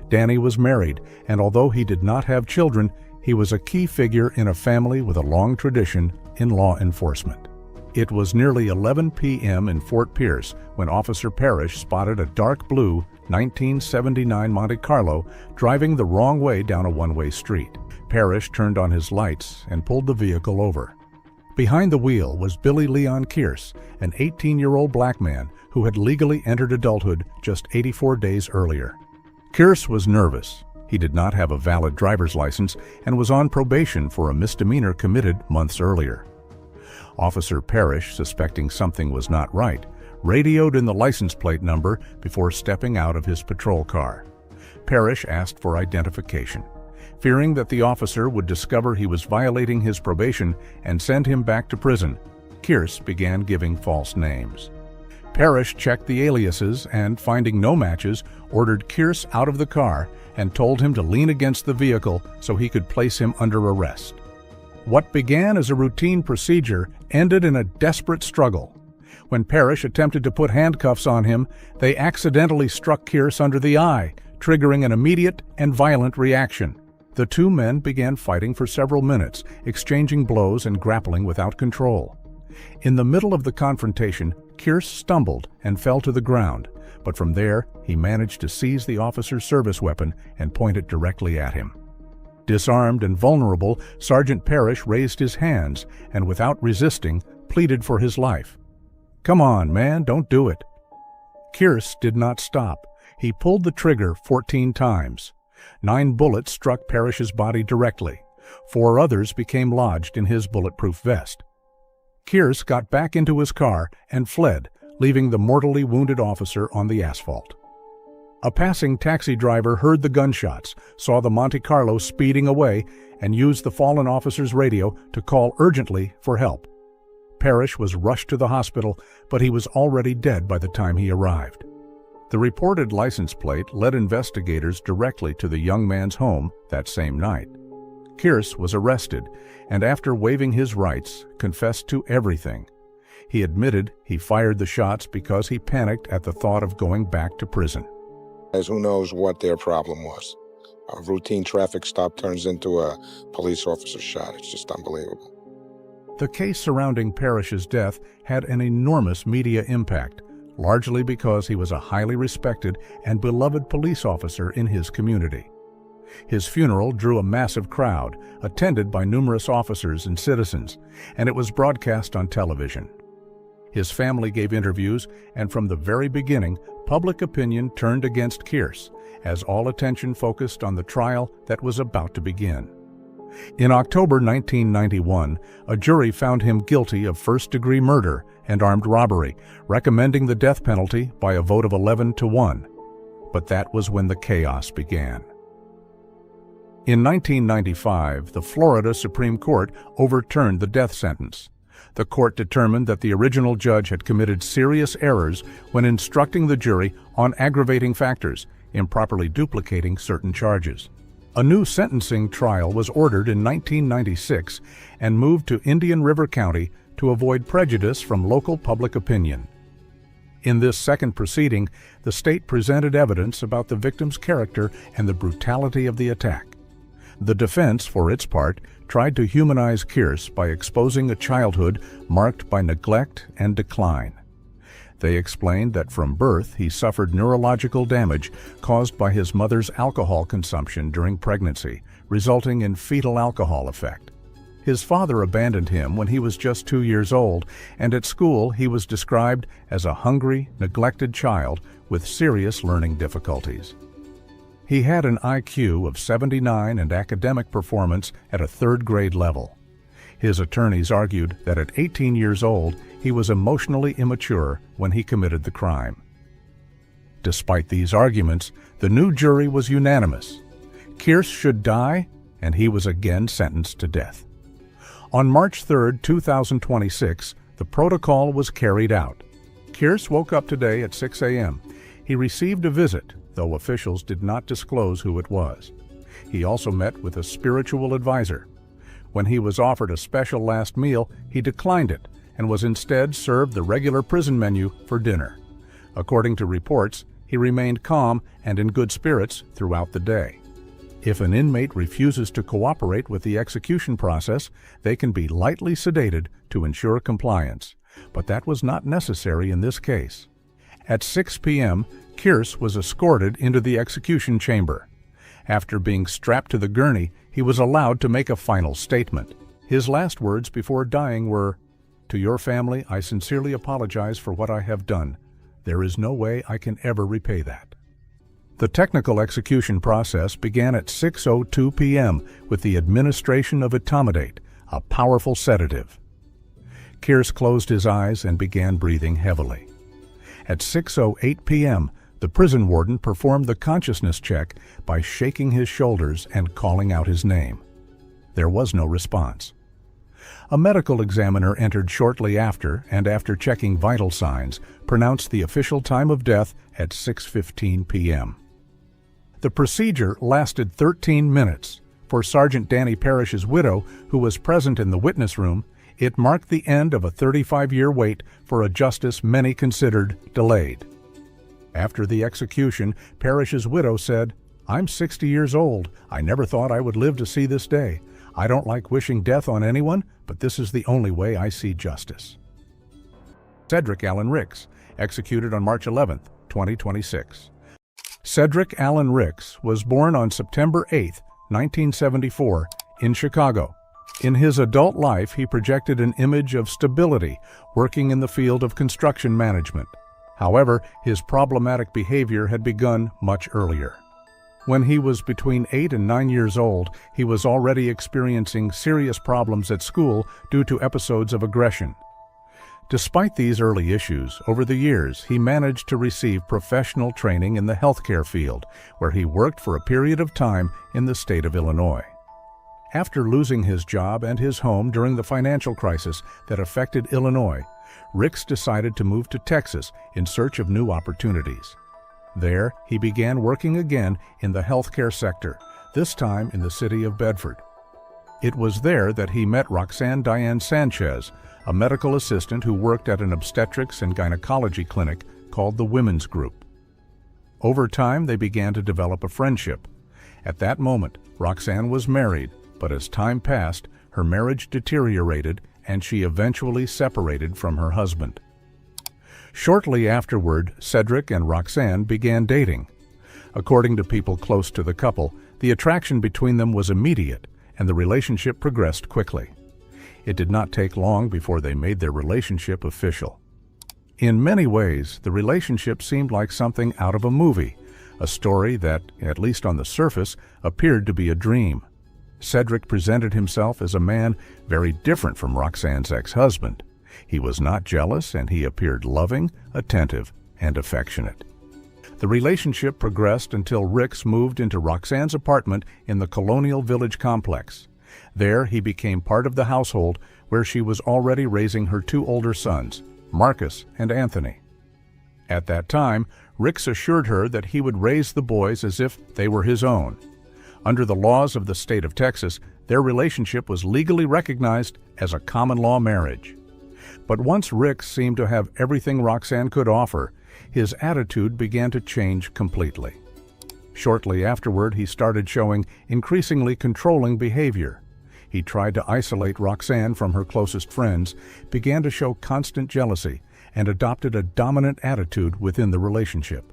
Danny was married, and although he did not have children, he was a key figure in a family with a long tradition in law enforcement. It was nearly 11 p.m. in Fort Pierce when Officer Parrish spotted a dark blue 1979 Monte Carlo driving the wrong way down a one-way street. Parrish turned on his lights and pulled the vehicle over. Behind the wheel was Billy Leon Kearse, an 18-year-old black man who had legally entered adulthood just 84 days earlier. Kearse was nervous. He did not have a valid driver's license and was on probation for a misdemeanor committed months earlier. Officer Parrish, suspecting something was not right, radioed in the license plate number before stepping out of his patrol car. Parrish asked for identification. Fearing that the officer would discover he was violating his probation and send him back to prison, Kearse began giving false names. Parrish checked the aliases and, finding no matches, ordered Kearse out of the car and told him to lean against the vehicle so he could place him under arrest. What began as a routine procedure ended in a desperate struggle. When Parrish attempted to put handcuffs on him, they accidentally struck Kearse under the eye, triggering an immediate and violent reaction. The two men began fighting for several minutes, exchanging blows and grappling without control. In the middle of the confrontation, Kearse stumbled and fell to the ground, but from there he managed to seize the officer's service weapon and point it directly at him. Disarmed and vulnerable, Sergeant Parrish raised his hands and, without resisting, pleaded for his life. "Come on, man, don't do it." Kearse did not stop. He pulled the trigger 14 times. 9 bullets struck Parrish's body directly. 4 others became lodged in his bulletproof vest. Kearse got back into his car and fled, leaving the mortally wounded officer on the asphalt. A passing taxi driver heard the gunshots, saw the Monte Carlo speeding away, and used the fallen officer's radio to call urgently for help. Parrish was rushed to the hospital, but he was already dead by the time he arrived. The reported license plate led investigators directly to the young man's home that same night. Kearse was arrested, and after waiving his rights, confessed to everything. He admitted he fired the shots because he panicked at the thought of going back to prison. As who knows what their problem was. A routine traffic stop turns into a police officer shot. It's just unbelievable. The case surrounding Parrish's death had an enormous media impact, largely because he was a highly respected and beloved police officer in his community. His funeral drew a massive crowd, attended by numerous officers and citizens, and it was broadcast on television. His family gave interviews, and from the very beginning, public opinion turned against Kearse, as all attention focused on the trial that was about to begin. In October 1991, a jury found him guilty of first-degree murder and armed robbery, recommending the death penalty by a vote of 11-1. But that was when the chaos began. In 1995, the Florida Supreme Court overturned the death sentence. The court determined that the original judge had committed serious errors when instructing the jury on aggravating factors, improperly duplicating certain charges. A new sentencing trial was ordered in 1996 and moved to Indian River County to avoid prejudice from local public opinion. In this second proceeding, the state presented evidence about the victim's character and the brutality of the attack. The defense, for its part, tried to humanize Kearse by exposing a childhood marked by neglect and decline. They explained that from birth he suffered neurological damage caused by his mother's alcohol consumption during pregnancy, resulting in fetal alcohol effect. His father abandoned him when he was just 2 years old, and at school he was described as a hungry, neglected child with serious learning difficulties. He had an IQ of 79 and academic performance at a third-grade level. His attorneys argued that at 18 years old, he was emotionally immature when he committed the crime. Despite these arguments, the new jury was unanimous. Kearse should die, and he was again sentenced to death. On March 3, 2026, the protocol was carried out. Kearse woke up today at 6 a.m. He received a visit, though officials did not disclose who it was. He also met with a spiritual advisor. When he was offered a special last meal, he declined it and was instead served the regular prison menu for dinner. According to reports, he remained calm and in good spirits throughout the day. If an inmate refuses to cooperate with the execution process, they can be lightly sedated to ensure compliance, but that was not necessary in this case. At 6 p.m., Kearse was escorted into the execution chamber. After being strapped to the gurney, he was allowed to make a final statement. His last words before dying were, "To your family, I sincerely apologize for what I have done. There is no way I can ever repay that." The technical execution process began at 6:02 p.m. with the administration of etomidate, a powerful sedative. Kearse closed his eyes and began breathing heavily. At 6:08 p.m., the prison warden performed the consciousness check by shaking his shoulders and calling out his name. There was no response. A medical examiner entered shortly after, and after checking vital signs, pronounced the official time of death at 6:15 p.m. The procedure lasted 13 minutes. For Sergeant Danny Parrish's widow, who was present in the witness room, it marked the end of a 35-year wait for a justice many considered delayed. After the execution, Parrish's widow said, "I'm 60 years old. I never thought I would live to see this day. I don't like wishing death on anyone, but this is the only way I see justice." Cedric Allen Ricks, executed on March 11, 2026. Cedric Allen Ricks was born on September 8, 1974, in Chicago. In his adult life, he projected an image of stability, working in the field of construction management. However, his problematic behavior had begun much earlier. When he was between 8 and 9 years old, he was already experiencing serious problems at school due to episodes of aggression. Despite these early issues, over the years, he managed to receive professional training in the healthcare field, where he worked for a period of time in the state of Illinois. After losing his job and his home during the financial crisis that affected Illinois, Ricks decided to move to Texas in search of new opportunities. There, he began working again in the healthcare sector, this time in the city of Bedford. It was there that he met Roxanne Diane Sanchez, a medical assistant who worked at an obstetrics and gynecology clinic called the Women's Group. Over time, they began to develop a friendship. At that moment, Roxanne was married, but as time passed, her marriage deteriorated and she eventually separated from her husband. Shortly afterward, Cedric and Roxanne began dating. According to people close to the couple, the attraction between them was immediate and the relationship progressed quickly. It did not take long before they made their relationship official. In many ways, the relationship seemed like something out of a movie, a story that, at least on the surface, appeared to be a dream. Cedric presented himself as a man very different from Roxanne's ex-husband. He was not jealous, and he appeared loving, attentive, and affectionate. The relationship progressed until Ricks moved into Roxanne's apartment in the Colonial Village complex. There, he became part of the household where she was already raising her two older sons, Marcus and Anthony. At that time, Ricks assured her that he would raise the boys as if they were his own. Under the laws of the state of Texas, their relationship was legally recognized as a common-law marriage. But once Ricks seemed to have everything Roxanne could offer, his attitude began to change completely. Shortly afterward, he started showing increasingly controlling behavior. He tried to isolate Roxanne from her closest friends, began to show constant jealousy, and adopted a dominant attitude within the relationship.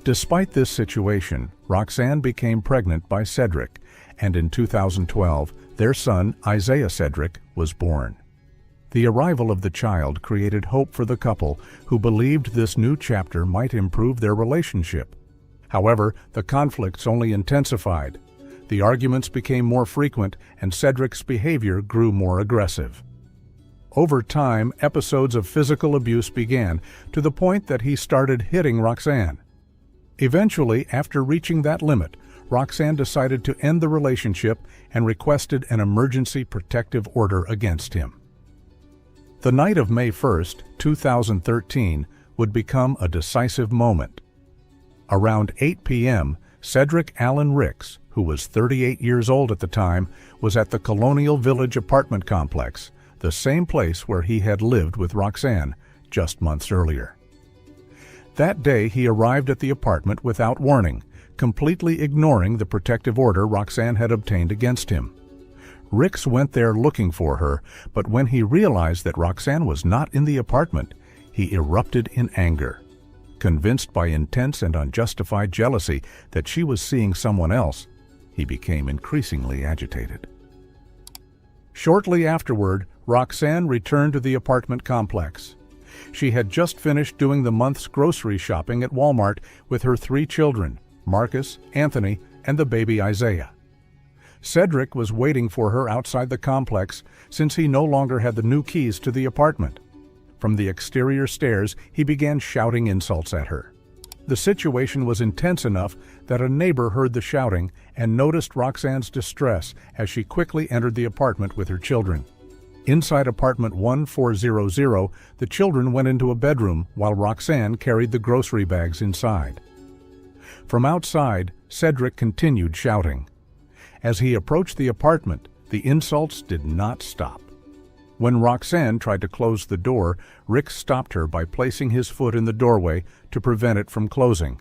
Despite this situation, Roxanne became pregnant by Cedric, and in 2012, their son, Isaiah Cedric, was born. The arrival of the child created hope for the couple, who believed this new chapter might improve their relationship. However, the conflicts only intensified. The arguments became more frequent, and Cedric's behavior grew more aggressive. Over time, episodes of physical abuse began, to the point that he started hitting Roxanne. Eventually, after reaching that limit, Roxanne decided to end the relationship and requested an emergency protective order against him. The night of May 1st, 2013, would become a decisive moment. Around 8 p.m., Cedric Allen Ricks, who was 38 years old at the time, was at the Colonial Village apartment complex, the same place where he had lived with Roxanne just months earlier. That day he arrived at the apartment without warning, completely ignoring the protective order Roxanne had obtained against him. Ricks went there looking for her, but when he realized that Roxanne was not in the apartment, he erupted in anger. Convinced by intense and unjustified jealousy that she was seeing someone else, he became increasingly agitated. Shortly afterward, Roxanne returned to the apartment complex. She had just finished doing the month's grocery shopping at Walmart with her 3 children, Marcus, Anthony, and the baby Isaiah. Cedric was waiting for her outside the complex since he no longer had the new keys to the apartment. From the exterior stairs, he began shouting insults at her. The situation was intense enough that a neighbor heard the shouting and noticed Roxanne's distress as she quickly entered the apartment with her children. Inside apartment 1400, the children went into a bedroom while Roxanne carried the grocery bags inside. From outside, Cedric continued shouting. As he approached the apartment, the insults did not stop. When Roxanne tried to close the door, Rick stopped her by placing his foot in the doorway to prevent it from closing.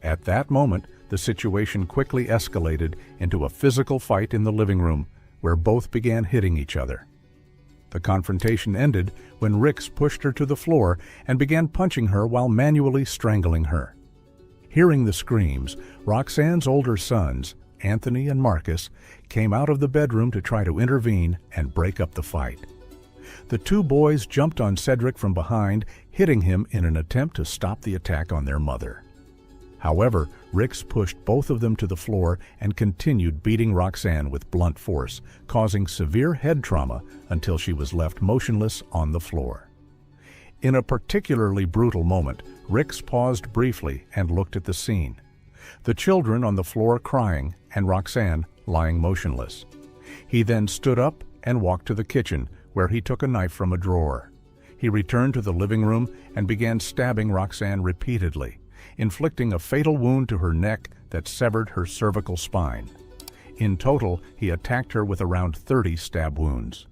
At that moment, the situation quickly escalated into a physical fight in the living room, where both began hitting each other. The confrontation ended when Ricks pushed her to the floor and began punching her while manually strangling her. Hearing the screams, Roxanne's older sons, Anthony and Marcus, came out of the bedroom to try to intervene and break up the fight. The 2 boys jumped on Cedric from behind, hitting him in an attempt to stop the attack on their mother. However, Ricks pushed both of them to the floor and continued beating Roxanne with blunt force, causing severe head trauma until she was left motionless on the floor. In a particularly brutal moment, Ricks paused briefly and looked at the scene. The children on the floor crying and Roxanne lying motionless. He then stood up and walked to the kitchen, where he took a knife from a drawer. He returned to the living room and began stabbing Roxanne repeatedly, inflicting a fatal wound to her neck that severed her cervical spine. In total, he attacked her with around 30 stab wounds.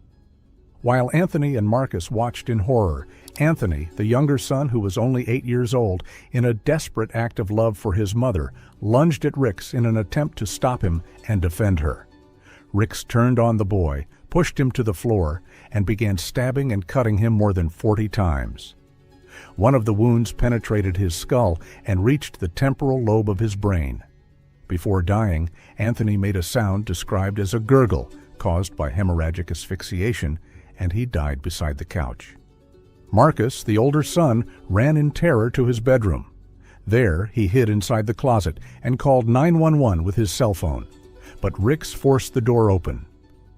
While Anthony and Marcus watched in horror, Anthony, the younger son who was only 8 years old, in a desperate act of love for his mother, lunged at Ricks in an attempt to stop him and defend her. Ricks turned on the boy, pushed him to the floor, and began stabbing and cutting him more than 40 times. One of the wounds penetrated his skull and reached the temporal lobe of his brain. Before dying, Anthony made a sound described as a gurgle caused by hemorrhagic asphyxiation, and he died beside the couch. Marcus, the older son, ran in terror to his bedroom. There, he hid inside the closet and called 911 with his cell phone. But Ricks forced the door open.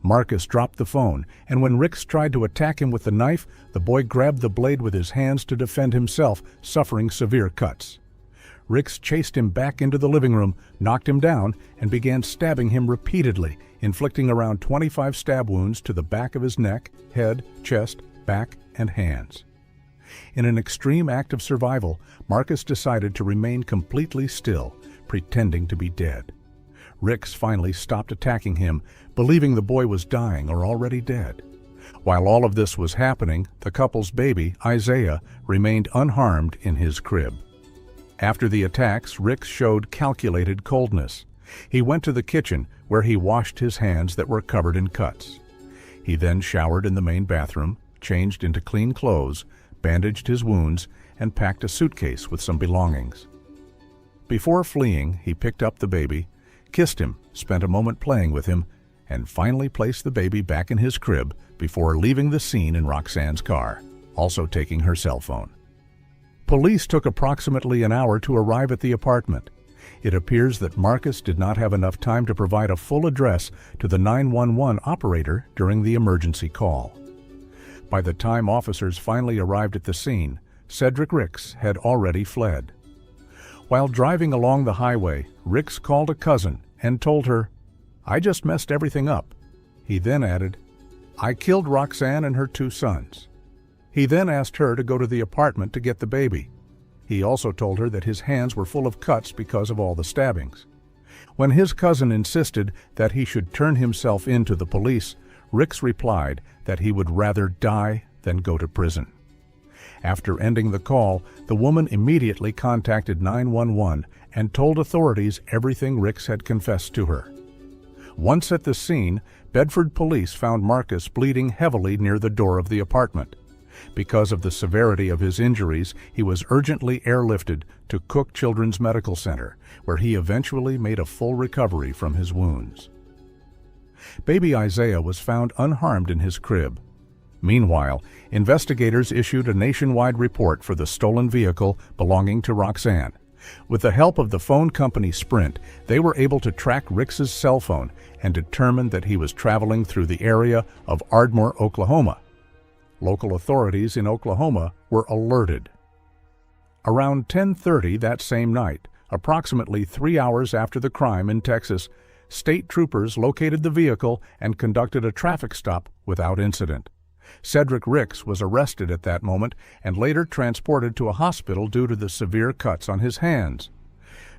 Marcus dropped the phone, and when Ricks tried to attack him with the knife, the boy grabbed the blade with his hands to defend himself, suffering severe cuts. Ricks chased him back into the living room, knocked him down, and began stabbing him repeatedly, inflicting around 25 stab wounds to the back of his neck, head, chest, back, and hands. In an extreme act of survival, Marcus decided to remain completely still, pretending to be dead. Ricks finally stopped attacking him, believing the boy was dying or already dead. While all of this was happening, the couple's baby, Isaiah, remained unharmed in his crib. After the attacks, Ricks showed calculated coldness. He went to the kitchen, where he washed his hands that were covered in cuts. He then showered in the main bathroom, changed into clean clothes, bandaged his wounds, and packed a suitcase with some belongings. Before fleeing, he picked up the baby, kissed him, spent a moment playing with him, and finally placed the baby back in his crib before leaving the scene in Roxanne's car, also taking her cell phone. Police took approximately an hour to arrive at the apartment. It appears that Marcus did not have enough time to provide a full address to the 911 operator during the emergency call. By the time officers finally arrived at the scene, Cedric Ricks had already fled. While driving along the highway, Ricks called a cousin and told her, "I just messed everything up." He then added, "I killed Roxanne and her 2 sons." He then asked her to go to the apartment to get the baby. He also told her that his hands were full of cuts because of all the stabbings. When his cousin insisted that he should turn himself in to the police, Ricks replied that he would rather die than go to prison. After ending the call, the woman immediately contacted 911 and told authorities everything Ricks had confessed to her. Once at the scene, Bedford police found Marcus bleeding heavily near the door of the apartment. Because of the severity of his injuries, he was urgently airlifted to Cook Children's Medical Center, where he eventually made a full recovery from his wounds. Baby Isaiah was found unharmed in his crib. Meanwhile, investigators issued a nationwide report for the stolen vehicle belonging to Roxanne. With the help of the phone company Sprint, they were able to track Ricks's cell phone and determined that he was traveling through the area of Ardmore, Oklahoma. Local authorities in Oklahoma were alerted. Around 10:30 that same night, approximately 3 hours after the crime in Texas, state troopers located the vehicle and conducted a traffic stop without incident. Cedric Ricks was arrested at that moment and later transported to a hospital due to the severe cuts on his hands.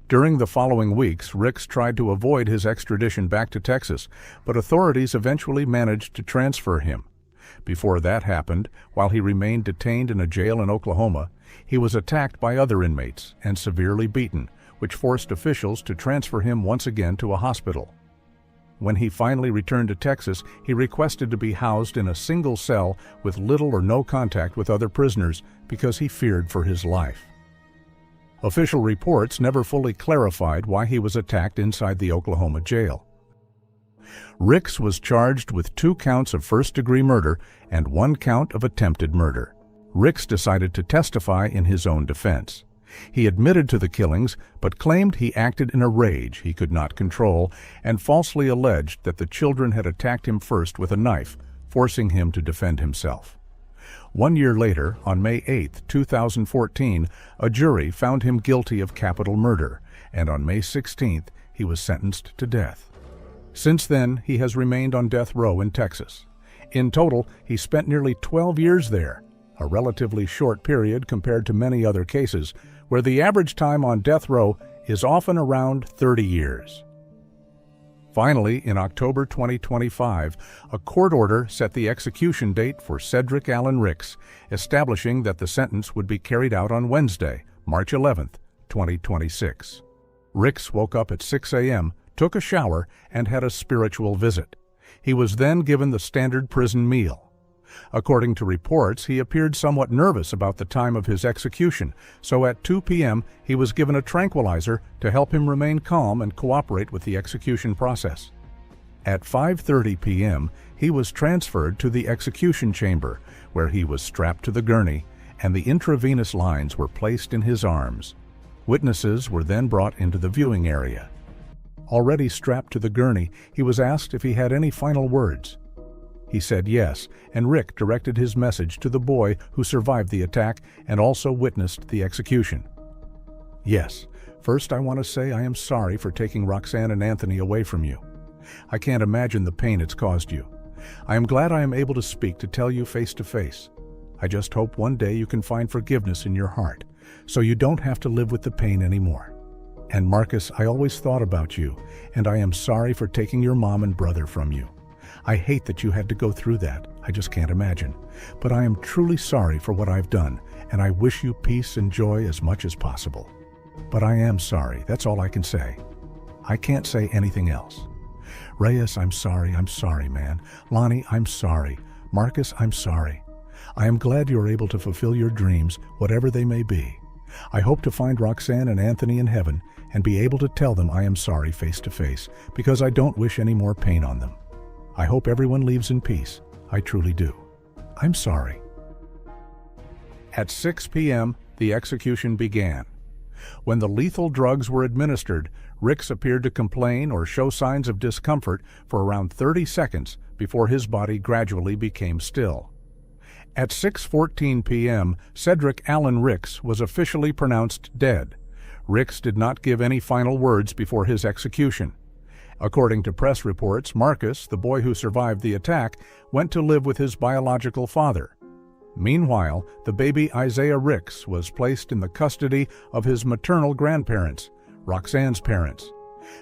During the following weeks, Ricks tried to avoid his extradition back to Texas, but authorities eventually managed to transfer him. Before that happened, while he remained detained in a jail in Oklahoma, he was attacked by other inmates and severely beaten, which forced officials to transfer him once again to a hospital. When he finally returned to Texas, he requested to be housed in a single cell with little or no contact with other prisoners because he feared for his life. Official reports never fully clarified why he was attacked inside the Oklahoma jail. Ricks was charged with 2 counts of first-degree murder and 1 count of attempted murder. Ricks decided to testify in his own defense. He admitted to the killings, but claimed he acted in a rage he could not control and falsely alleged that the children had attacked him first with a knife, forcing him to defend himself. 1 year later, on May 8, 2014, a jury found him guilty of capital murder, and on May 16th, he was sentenced to death. Since then, he has remained on death row in Texas. In total, he spent nearly 12 years there, a relatively short period compared to many other cases, where the average time on death row is often around 30 years. Finally, in October 2025, a court order set the execution date for Cedric Allen Ricks, establishing that the sentence would be carried out on Wednesday, March 11, 2026. Ricks woke up at 6 a.m., took a shower, and had a spiritual visit. He was then given the standard prison meal. According to reports, he appeared somewhat nervous about the time of his execution, so at 2 p.m. he was given a tranquilizer to help him remain calm and cooperate with the execution process. At 5:30 p.m., he was transferred to the execution chamber, where he was strapped to the gurney, and the intravenous lines were placed in his arms. Witnesses were then brought into the viewing area. Already strapped to the gurney, he was asked if he had any final words. He said yes, and Rick directed his message to the boy who survived the attack and also witnessed the execution. Yes, first I want to say I am sorry for taking Roxanne and Anthony away from you. I can't imagine the pain it's caused you. I am glad I am able to speak to tell you face to face. I just hope one day you can find forgiveness in your heart, so you don't have to live with the pain anymore. And Marcus, I always thought about you, and I am sorry for taking your mom and brother from you. I hate that you had to go through that. I just can't imagine. But I am truly sorry for what I've done, and I wish you peace and joy as much as possible. But I am sorry. That's all I can say. I can't say anything else. Reyes, I'm sorry, man. Lonnie, I'm sorry. Marcus, I'm sorry. I am glad you're able to fulfill your dreams, whatever they may be. I hope to find Roxanne and Anthony in heaven and be able to tell them I am sorry face to face, because I don't wish any more pain on them. I hope everyone leaves in peace. I truly do. I'm sorry. At 6 p.m., the execution began. When the lethal drugs were administered, Ricks appeared to complain or show signs of discomfort for around 30 seconds before his body gradually became still. At 6:14 p.m., Cedric Allen Ricks was officially pronounced dead. Ricks did not give any final words before his execution. According to press reports, Marcus, the boy who survived the attack, went to live with his biological father. Meanwhile, the baby Isaiah Ricks was placed in the custody of his maternal grandparents, Roxanne's parents.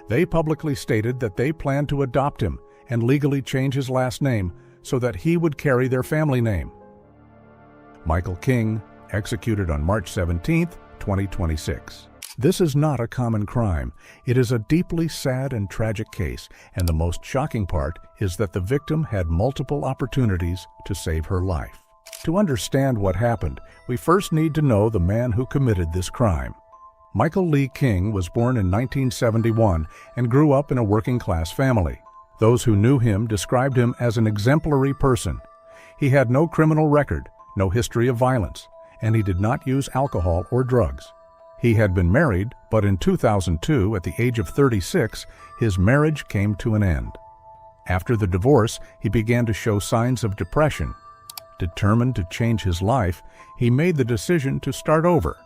They publicly stated that they planned to adopt him and legally change his last name so that he would carry their family name. Michael King, executed on March 17, 2026. This is not a common crime. It is a deeply sad and tragic case, and the most shocking part is that the victim had multiple opportunities to save her life. To understand what happened, we first need to know the man who committed this crime. Michael Lee King was born in 1971 and grew up in a working-class family. Those who knew him described him as an exemplary person. He had no criminal record, no history of violence, and he did not use alcohol or drugs. He had been married, but in 2002, at the age of 36, his marriage came to an end. After the divorce, he began to show signs of depression. Determined to change his life, he made the decision to start over.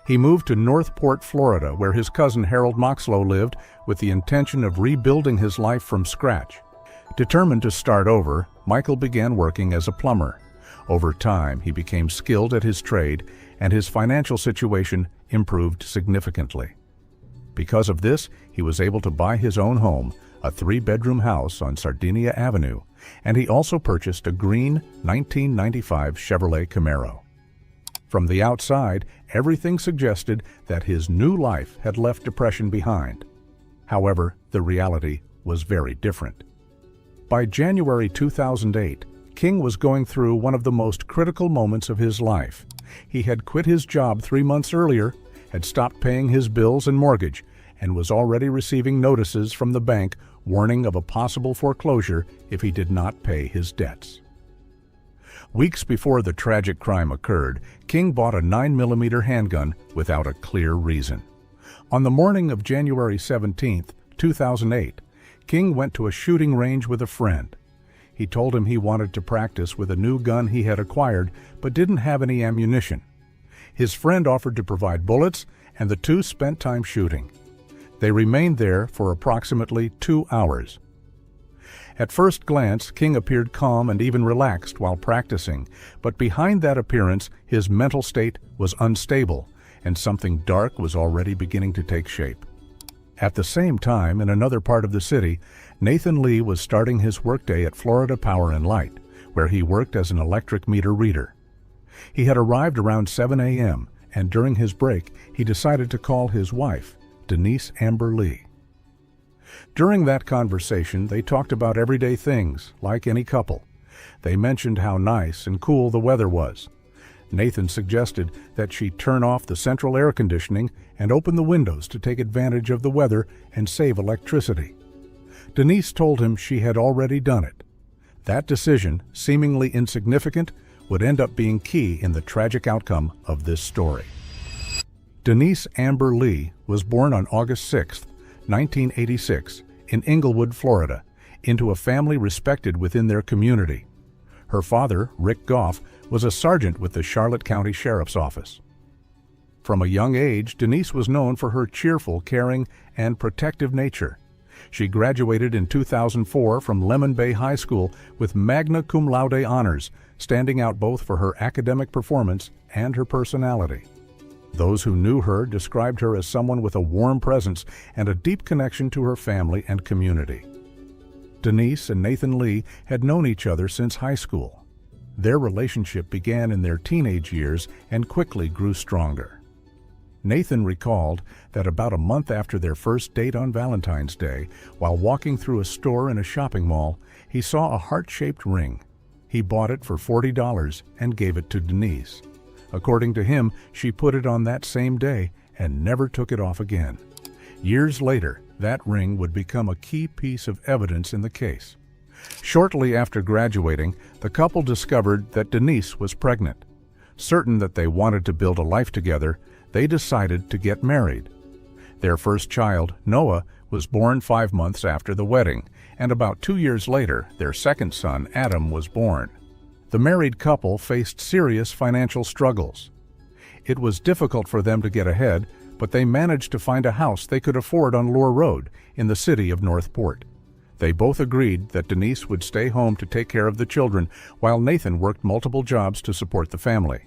He moved to Northport, Florida, where his cousin Harold Moxlow lived, with the intention of rebuilding his life from scratch. Determined to start over, Michael began working as a plumber. Over time, he became skilled at his trade, and his financial situation improved significantly. Because of this, he was able to buy his own home, a 3-bedroom house on Sardinia Avenue, and he also purchased a green 1995 Chevrolet Camaro. From the outside, everything suggested that his new life had left depression behind. However, the reality was very different. By January 2008, King was going through one of the most critical moments of his life. He had quit his job 3 months earlier, had stopped paying his bills and mortgage, and was already receiving notices from the bank warning of a possible foreclosure if he did not pay his debts. Weeks before the tragic crime occurred, King bought a 9mm handgun without a clear reason. On the morning of January 17, 2008, King went to a shooting range with a friend. He told him he wanted to practice with a new gun he had acquired but didn't have any ammunition. His friend offered to provide bullets, and the two spent time shooting. They remained there for approximately 2 hours. At first glance, King appeared calm and even relaxed while practicing, but behind that appearance, his mental state was unstable, and something dark was already beginning to take shape. At the same time, in another part of the city, Nathan Lee was starting his workday at Florida Power and Light, where he worked as an electric meter reader. He had arrived around 7 a.m., and during his break, he decided to call his wife, Denise Amber Lee. During that conversation, they talked about everyday things, like any couple. They mentioned how nice and cool the weather was. Nathan suggested that she turn off the central air conditioning and open the windows to take advantage of the weather and save electricity. Denise told him she had already done it. That decision, seemingly insignificant, would end up being key in the tragic outcome of this story. Denise Amber Lee was born on August 6, 1986, in Inglewood, Florida, into a family respected within their community. Her father, Rick Goff, was a sergeant with the Charlotte County Sheriff's Office. From a young age, Denise was known for her cheerful, caring, and protective nature. She graduated in 2004 from Lemon Bay High School with magna cum laude honors, standing out both for her academic performance and her personality. Those who knew her described her as someone with a warm presence and a deep connection to her family and community. Denise and Nathan Lee had known each other since high school. Their relationship began in their teenage years and quickly grew stronger. Nathan recalled that about a month after their first date on Valentine's Day, while walking through a store in a shopping mall, he saw a heart-shaped ring. He bought it for $40 and gave it to Denise. According to him, she put it on that same day and never took it off again. Years later, that ring would become a key piece of evidence in the case. Shortly after graduating, the couple discovered that Denise was pregnant. Certain that they wanted to build a life together, they decided to get married. Their first child, Noah, was born 5 months after the wedding, and about 2 years later, their second son, Adam, was born. The married couple faced serious financial struggles. It was difficult for them to get ahead, but they managed to find a house they could afford on Lure Road in the city of Northport. They both agreed that Denise would stay home to take care of the children, while Nathan worked multiple jobs to support the family.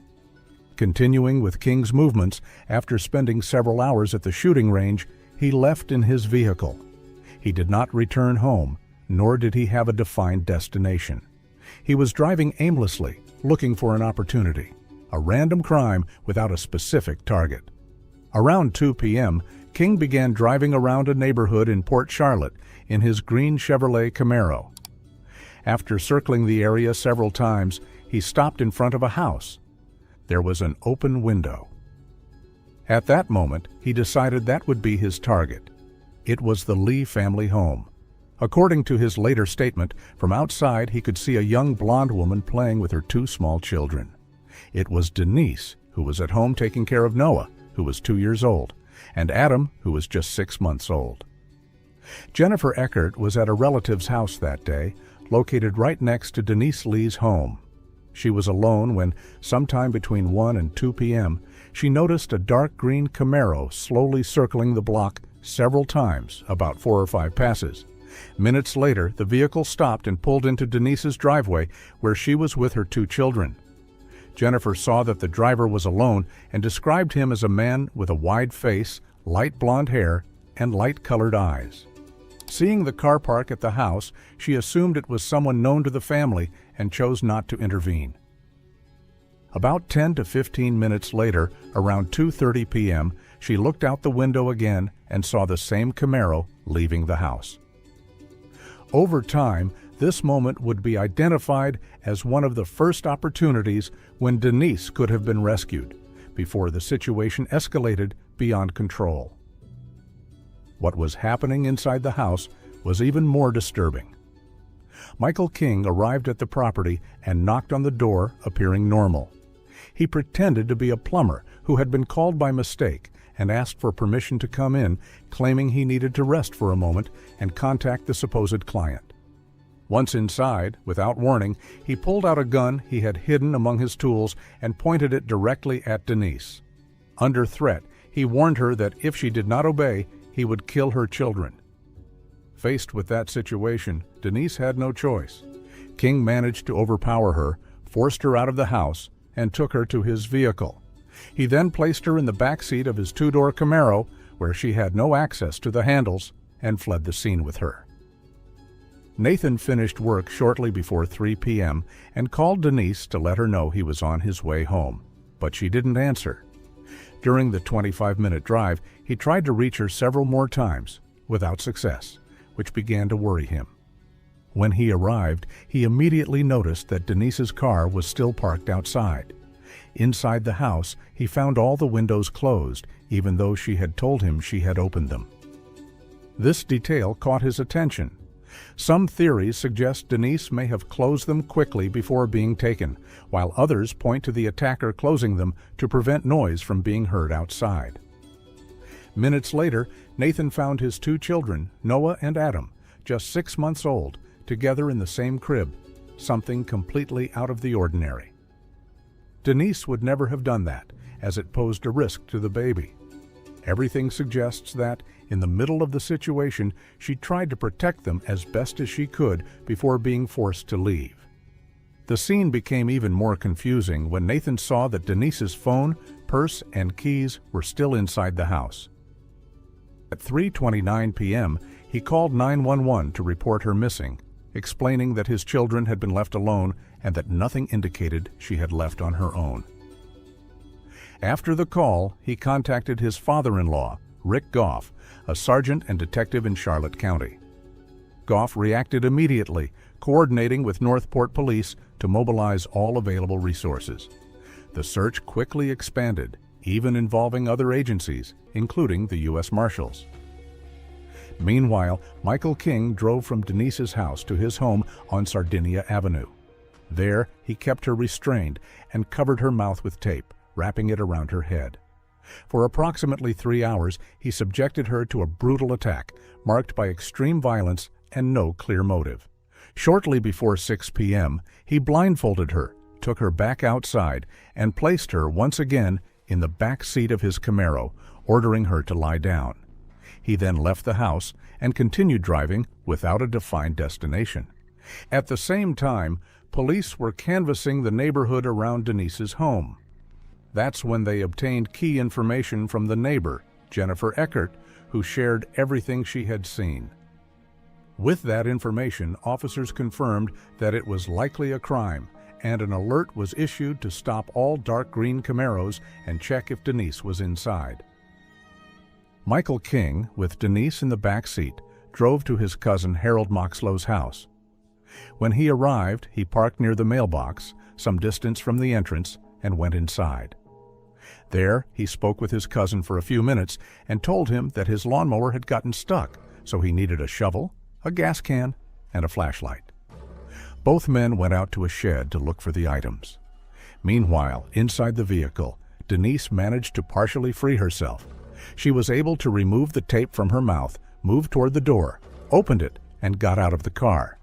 Continuing with King's movements, after spending several hours at the shooting range, he left in his vehicle. He did not return home, nor did he have a defined destination. He was driving aimlessly, looking for an opportunity, a random crime without a specific target. Around 2 p.m., King began driving around a neighborhood in Port Charlotte in his green Chevrolet Camaro. After circling the area several times, he stopped in front of a house. There was an open window. At that moment, he decided that would be his target. It was the Lee family home. According to his later statement, from outside he could see a young blonde woman playing with her 2 small children. It was Denise, who was at home taking care of Noah, who was 2 years old, and Adam, who was just 6 months old. Jennifer Eckert was at a relative's house that day, located right next to Denise Lee's home. She was alone when, sometime between 1 and 2 p.m., she noticed a dark green Camaro slowly circling the block several times, about 4 or 5 passes. Minutes later, the vehicle stopped and pulled into Denise's driveway, where she was with her 2 children. Jennifer saw that the driver was alone and described him as a man with a wide face, light blonde hair, and light-colored eyes. Seeing the car park at the house, she assumed it was someone known to the family and chose not to intervene. About 10 to 15 minutes later, around 2:30 p.m., she looked out the window again and saw the same Camaro leaving the house. Over time, this moment would be identified as one of the first opportunities when Denise could have been rescued, before the situation escalated beyond control. What was happening inside the house was even more disturbing. Michael King arrived at the property and knocked on the door, appearing normal. He pretended to be a plumber who had been called by mistake and asked for permission to come in, claiming he needed to rest for a moment and contact the supposed client. Once inside, without warning, he pulled out a gun he had hidden among his tools and pointed it directly at Denise. Under threat, he warned her that if she did not obey, he would kill her children. Faced with that situation, Denise had no choice. King managed to overpower her, forced her out of the house, and took her to his vehicle. He then placed her in the back seat of his 2-door Camaro, where she had no access to the handles, and fled the scene with her. Nathan finished work shortly before 3 p.m. and called Denise to let her know he was on his way home, but she didn't answer. During the 25-minute drive, he tried to reach her several more times, without success, which began to worry him. When he arrived, he immediately noticed that Denise's car was still parked outside. Inside the house, he found all the windows closed, even though she had told him she had opened them. This detail caught his attention. Some theories suggest Denise may have closed them quickly before being taken, while others point to the attacker closing them to prevent noise from being heard outside. Minutes later, Nathan found his 2 children, Noah and Adam, just 6 months old, together in the same crib, something completely out of the ordinary. Denise would never have done that, as it posed a risk to the baby. Everything suggests that, in the middle of the situation, she tried to protect them as best as she could before being forced to leave. The scene became even more confusing when Nathan saw that Denise's phone, purse, and keys were still inside the house. At 3:29 p.m., he called 911 to report her missing, explaining that his children had been left alone and that nothing indicated she had left on her own. After the call, he contacted his father-in-law, Rick Goff, a sergeant and detective in Charlotte County. Goff reacted immediately, coordinating with Northport Police to mobilize all available resources. The search quickly expanded, even involving other agencies, including the U.S. Marshals. Meanwhile, Michael King drove from Denise's house to his home on Sardinia Avenue. There, he kept her restrained and covered her mouth with tape, wrapping it around her head. For approximately 3 hours, he subjected her to a brutal attack, marked by extreme violence and no clear motive. Shortly before 6 p.m., he blindfolded her, took her back outside, and placed her once again in the back seat of his Camaro, ordering her to lie down. He then left the house and continued driving without a defined destination. At the same time, police were canvassing the neighborhood around Denise's home. That's when they obtained key information from the neighbor, Jennifer Eckert, who shared everything she had seen. With that information, officers confirmed that it was likely a crime, and an alert was issued to stop all dark green Camaros and check if Denise was inside. Michael King, with Denise in the back seat, drove to his cousin Harold Moxlow's house. When he arrived, he parked near the mailbox, some distance from the entrance, and went inside. There, he spoke with his cousin for a few minutes and told him that his lawnmower had gotten stuck, so he needed a shovel, a gas can, and a flashlight. Both men went out to a shed to look for the items. Meanwhile, inside the vehicle, Denise managed to partially free herself. She was able to remove the tape from her mouth, moved toward the door, opened it, and got out of the car.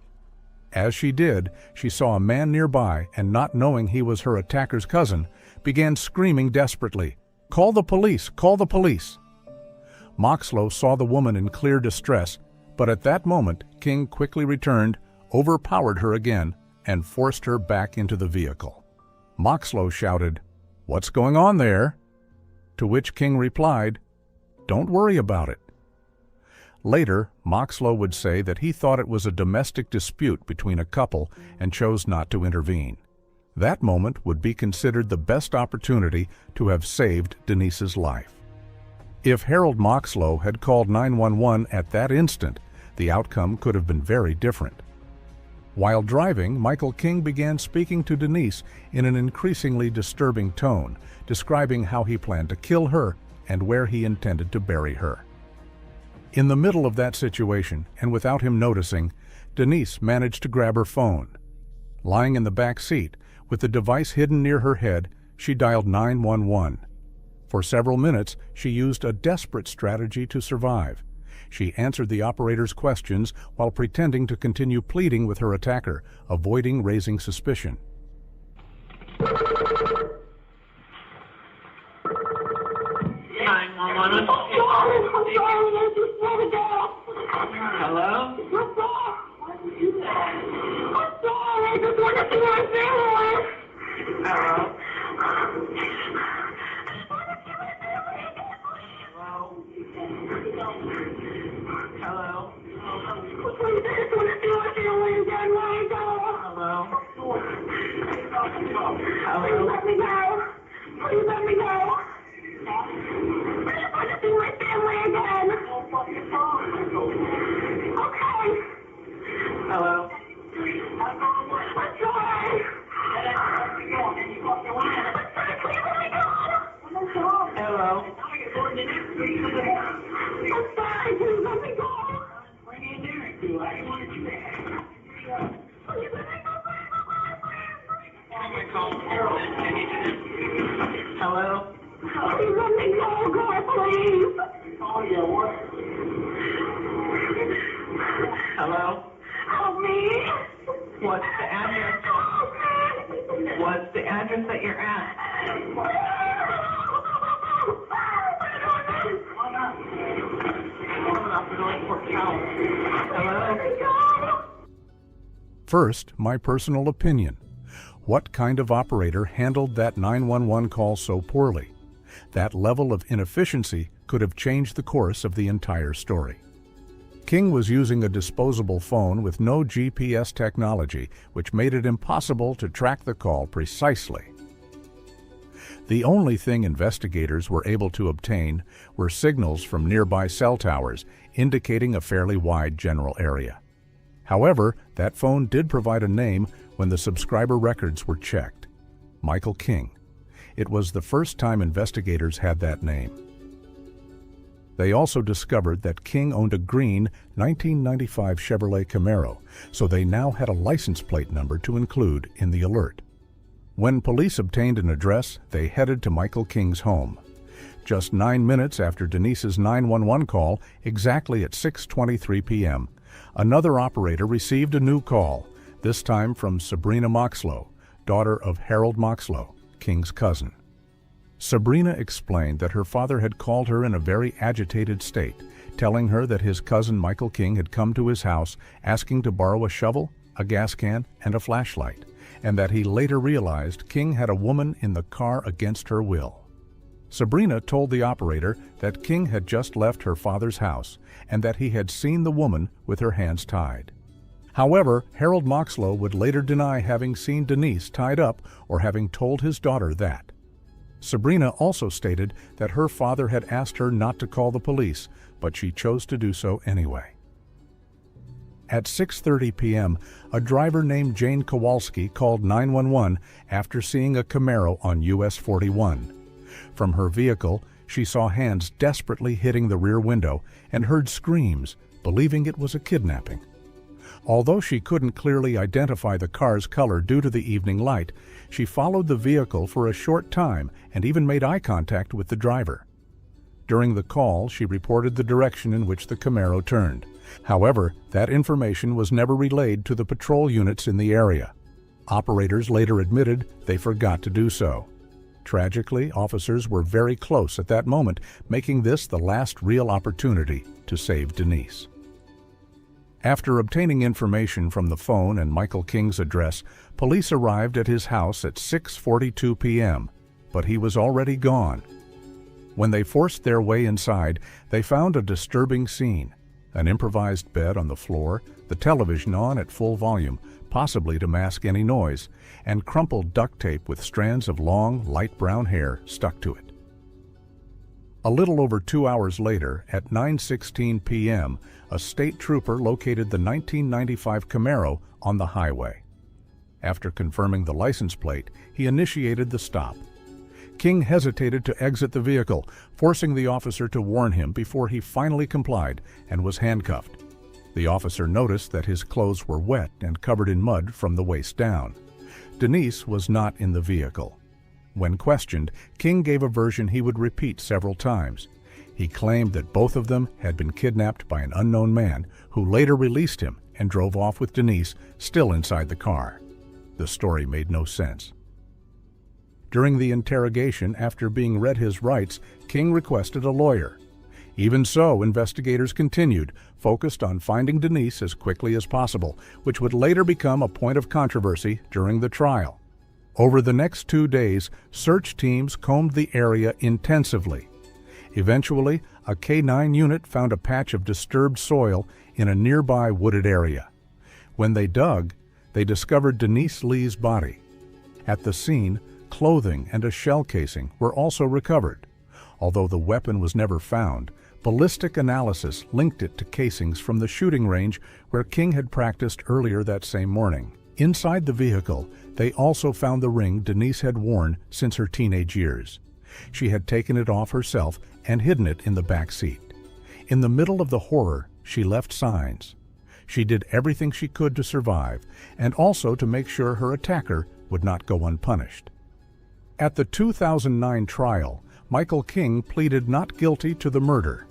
As she did, she saw a man nearby and, not knowing he was her attacker's cousin, began screaming desperately, "Call the police! Call the police!" Moxlow saw the woman in clear distress, but at that moment, King quickly returned, overpowered her again, and forced her back into the vehicle. Moxlow shouted, "What's going on there?" To which King replied, "Don't worry about it." Later, Moxlow would say that he thought it was a domestic dispute between a couple and chose not to intervene. That moment would be considered the best opportunity to have saved Denise's life. If Harold Moxlow had called 911 at that instant, the outcome could have been very different. While driving, Michael King began speaking to Denise in an increasingly disturbing tone, describing how he planned to kill her and where he intended to bury her. In the middle of that situation, and without him noticing, Denise managed to grab her phone. Lying in the back seat, with the device hidden near her head, she dialed 911. For several minutes, she used a desperate strategy to survive. She answered the operator's questions while pretending to continue pleading with her attacker, avoiding raising suspicion. Hello? First, my personal opinion. What kind of operator handled that 911 call so poorly? That level of inefficiency could have changed the course of the entire story. King was using a disposable phone with no GPS technology, which made it impossible to track the call precisely. The only thing investigators were able to obtain were signals from nearby cell towers, indicating a fairly wide general area. However, that phone did provide a name when the subscriber records were checked: Michael King. It was the first time investigators had that name. They also discovered that King owned a green 1995 Chevrolet Camaro, so they now had a license plate number to include in the alert. When police obtained an address, they headed to Michael King's home. Just 9 minutes after Denise's 911 call, exactly at 6:23 p.m., another operator received a new call, this time from Sabrina Moxlow, daughter of Harold Moxlow, King's cousin. Sabrina explained that her father had called her in a very agitated state, telling her that his cousin Michael King had come to his house asking to borrow a shovel, a gas can, and a flashlight, and that he later realized King had a woman in the car against her will. Sabrina told the operator that King had just left her father's house and that he had seen the woman with her hands tied. However, Harold Moxlow would later deny having seen Denise tied up or having told his daughter that. Sabrina also stated that her father had asked her not to call the police, but she chose to do so anyway. At 6:30 p.m., a driver named Jane Kowalski called 911 after seeing a Camaro on US 41. From her vehicle, she saw hands desperately hitting the rear window and heard screams, believing it was a kidnapping. Although she couldn't clearly identify the car's color due to the evening light, she followed the vehicle for a short time and even made eye contact with the driver. During the call, she reported the direction in which the Camaro turned. However, that information was never relayed to the patrol units in the area. Operators later admitted they forgot to do so. Tragically, officers were very close at that moment, making this the last real opportunity to save Denise. After obtaining information from the phone and Michael King's address, police arrived at his house at 6:42 p.m., but he was already gone. When they forced their way inside, they found a disturbing scene: an improvised bed on the floor, the television on at full volume, possibly to mask any noise, and crumpled duct tape with strands of long, light brown hair stuck to it. A little over 2 hours later, at 9:16 p.m., a state trooper located the 1995 Camaro on the highway. After confirming the license plate, he initiated the stop. King hesitated to exit the vehicle, forcing the officer to warn him before he finally complied and was handcuffed. The officer noticed that his clothes were wet and covered in mud from the waist down. Denise was not in the vehicle. When questioned, King gave a version he would repeat several times. He claimed that both of them had been kidnapped by an unknown man who later released him and drove off with Denise still inside the car. The story made no sense. During the interrogation, after being read his rights, King requested a lawyer. Even so, investigators continued, focused on finding Denise as quickly as possible, which would later become a point of controversy during the trial. Over the next 2 days, search teams combed the area intensively. Eventually, a K-9 unit found a patch of disturbed soil in a nearby wooded area. When they dug, they discovered Denise Lee's body. At the scene, clothing and a shell casing were also recovered. Although the weapon was never found, ballistic analysis linked it to casings from the shooting range where King had practiced earlier that same morning. Inside the vehicle, they also found the ring Denise had worn since her teenage years. She had taken it off herself and hidden it in the back seat. In the middle of the horror, she left signs. She did everything she could to survive, and also to make sure her attacker would not go unpunished. At the 2009 trial, Michael King pleaded not guilty to the murder.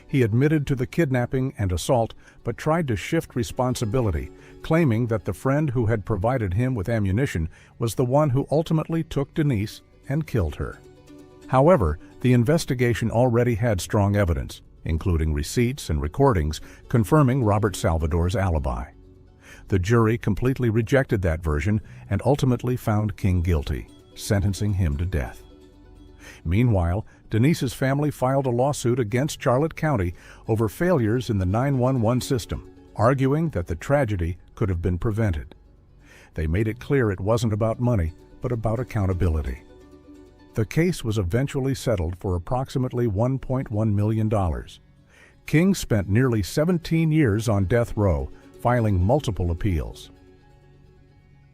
He admitted to the kidnapping and assault, but tried to shift responsibility, claiming that the friend who had provided him with ammunition was the one who ultimately took Denise and killed her. However, the investigation already had strong evidence, including receipts and recordings confirming Robert Salvador's alibi. The jury completely rejected that version and ultimately found King guilty, sentencing him to death. Meanwhile, Denise's family filed a lawsuit against Charlotte County over failures in the 911 system, arguing that the tragedy could have been prevented. They made it clear it wasn't about money, but about accountability. The case was eventually settled for approximately $1.1 million. King spent nearly 17 years on death row, filing multiple appeals.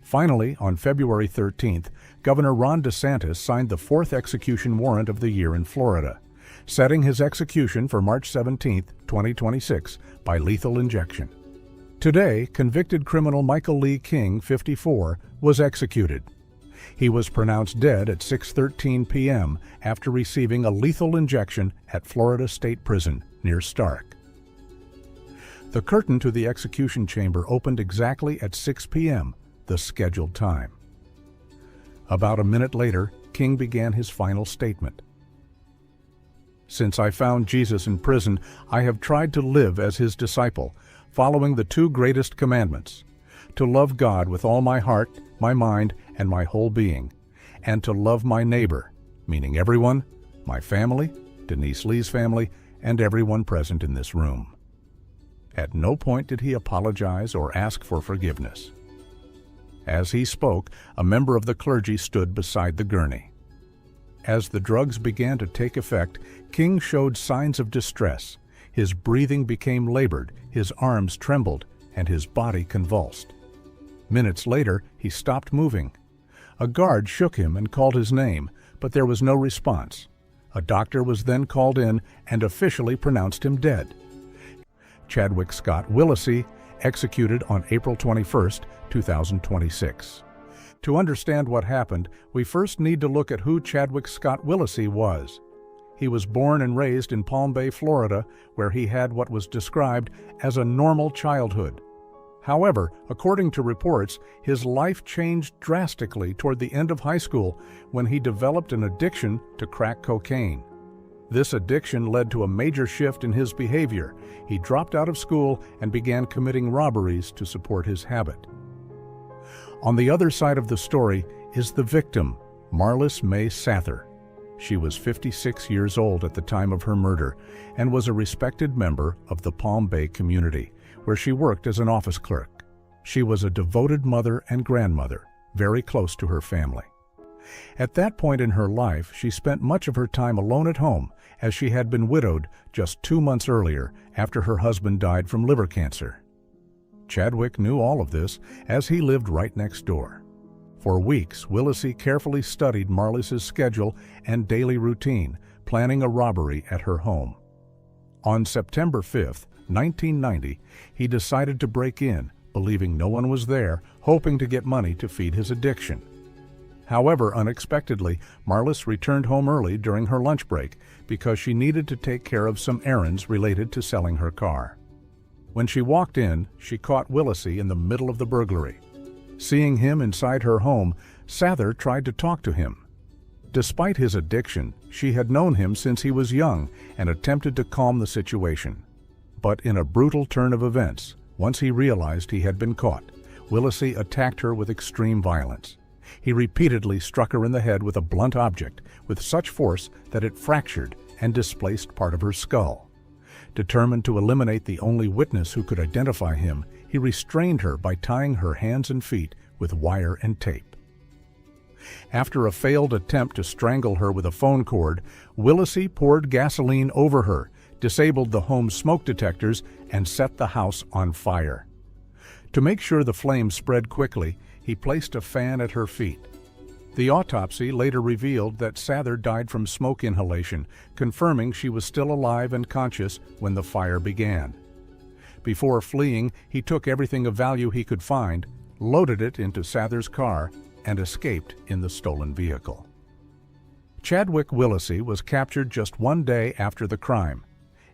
Finally, on February 13th, Governor Ron DeSantis signed the 4th execution warrant of the year in Florida, setting his execution for March 17, 2026, by lethal injection. Today, convicted criminal Michael Lee King, 54, was executed. He was pronounced dead at 6:13 p.m. after receiving a lethal injection at Florida State Prison near Stark. The curtain to the execution chamber opened exactly at 6 p.m., the scheduled time. About a minute later, King began his final statement. "Since I found Jesus in prison, I have tried to live as his disciple, following the 2 greatest commandments: to love God with all my heart, my mind, and my whole being, and to love my neighbor, meaning everyone, my family, Denise Lee's family, and everyone present in this room. At no point did he apologize or ask for forgiveness. As he spoke, a member of the clergy stood beside the gurney. As the drugs began to take effect, King showed signs of distress. His breathing became labored, his arms trembled, and his body convulsed. Minutes later, he stopped moving. A guard shook him and called his name, but there was no response. A doctor was then called in and officially pronounced him dead. Chadwick Scott Willacy, executed on April 21, 2026. To understand what happened, we first need to look at who Chadwick Scott Willacy was. He was born and raised in Palm Bay, Florida, where he had what was described as a normal childhood. However, according to reports, his life changed drastically toward the end of high school when he developed an addiction to crack cocaine. This addiction led to a major shift in his behavior. He dropped out of school and began committing robberies to support his habit. On the other side of the story is the victim, Marlis May Sather. She was 56 years old at the time of her murder and was a respected member of the Palm Bay community, where she worked as an office clerk. She was a devoted mother and grandmother, very close to her family. At that point in her life, she spent much of her time alone at home, as she had been widowed just 2 months earlier after her husband died from liver cancer. Chadwick knew all of this, as he lived right next door. For weeks, Willacy carefully studied Marlis's schedule and daily routine, planning a robbery at her home. On September 5, 1990, he decided to break in, believing no one was there, hoping to get money to feed his addiction. However, unexpectedly, Marlis returned home early during her lunch break because she needed to take care of some errands related to selling her car. When she walked in, she caught Willacy in the middle of the burglary. Seeing him inside her home, Sather tried to talk to him. Despite his addiction, she had known him since he was young and attempted to calm the situation. But in a brutal turn of events, once he realized he had been caught, Willacy attacked her with extreme violence. He repeatedly struck her in the head with a blunt object with such force that it fractured and displaced part of her skull. Determined to eliminate the only witness who could identify him, he restrained her by tying her hands and feet with wire and tape. After a failed attempt to strangle her with a phone cord, Willacy poured gasoline over her, disabled the home's smoke detectors, and set the house on fire. To make sure the flames spread quickly, he placed a fan at her feet. The autopsy later revealed that Sather died from smoke inhalation, confirming she was still alive and conscious when the fire began. Before fleeing, he took everything of value he could find, loaded it into Sather's car, and escaped in the stolen vehicle. Chadwick Willacy was captured just 1 day after the crime.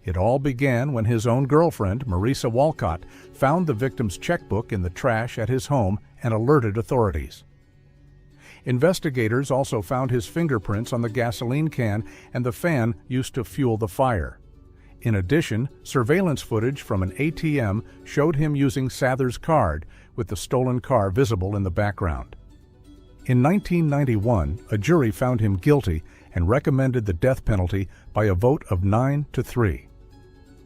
It all began when his own girlfriend, Marisa Walcott, found the victim's checkbook in the trash at his home and alerted authorities. Investigators also found his fingerprints on the gasoline can and the fan used to fuel the fire. In addition, surveillance footage from an ATM showed him using Sather's card, with the stolen car visible in the background. In 1991, a jury found him guilty and recommended the death penalty by a vote of 9-3.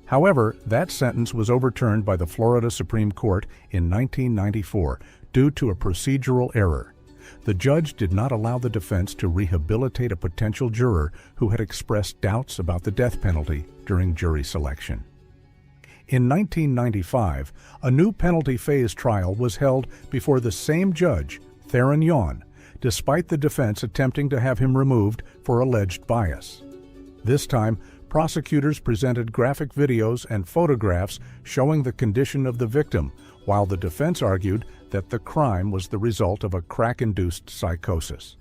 However, that sentence was overturned by the Florida Supreme Court in 1994 due to a procedural error. The judge did not allow the defense to rehabilitate a potential juror who had expressed doubts about the death penalty during jury selection. In 1995, a new penalty phase trial was held before the same judge, Theron Yawn, despite the defense attempting to have him removed for alleged bias. This time, prosecutors presented graphic videos and photographs showing the condition of the victim, while the defense argued that the crime was the result of a crack-induced psychosis.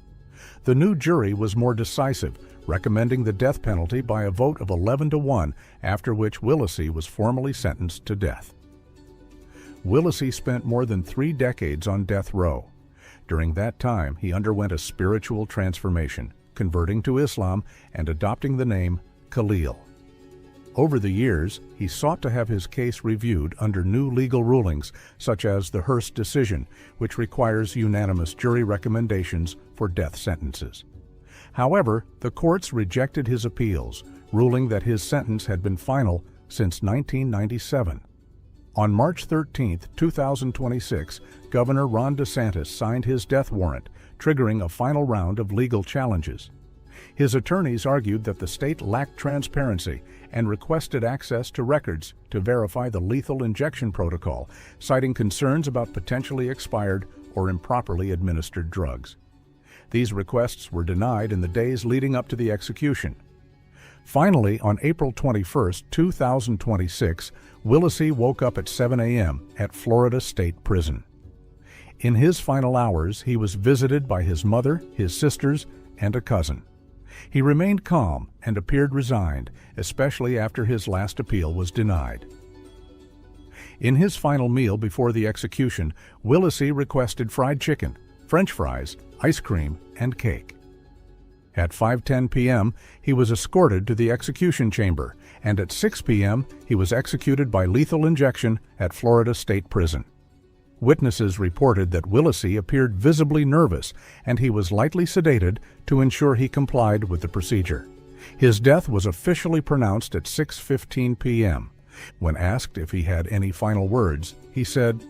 The new jury was more decisive, recommending the death penalty by a vote of 11-1, after which Willacy was formally sentenced to death. Willacy spent more than 3 decades on death row. During that time, he underwent a spiritual transformation, converting to Islam and adopting the name Khalil. Over the years, he sought to have his case reviewed under new legal rulings, such as the Hearst decision, which requires unanimous jury recommendations for death sentences. However, the courts rejected his appeals, ruling that his sentence had been final since 1997. On March 13, 2026, Governor Ron DeSantis signed his death warrant, triggering a final round of legal challenges. His attorneys argued that the state lacked transparency and requested access to records to verify the lethal injection protocol, citing concerns about potentially expired or improperly administered drugs. These requests were denied in the days leading up to the execution. Finally, on April 21, 2026, Willacy woke up at 7 a.m. at Florida State Prison. In his final hours, he was visited by his mother, his sisters, and a cousin. He remained calm and appeared resigned, especially after his last appeal was denied. In his final meal before the execution, Willacy requested fried chicken, French fries, ice cream, and cake. At 5:10 p.m., he was escorted to the execution chamber, and at 6 p.m., he was executed by lethal injection at Florida State Prison. Witnesses reported that Willacy appeared visibly nervous, and he was lightly sedated to ensure he complied with the procedure. His death was officially pronounced at 6:15 p.m. When asked if he had any final words, he said,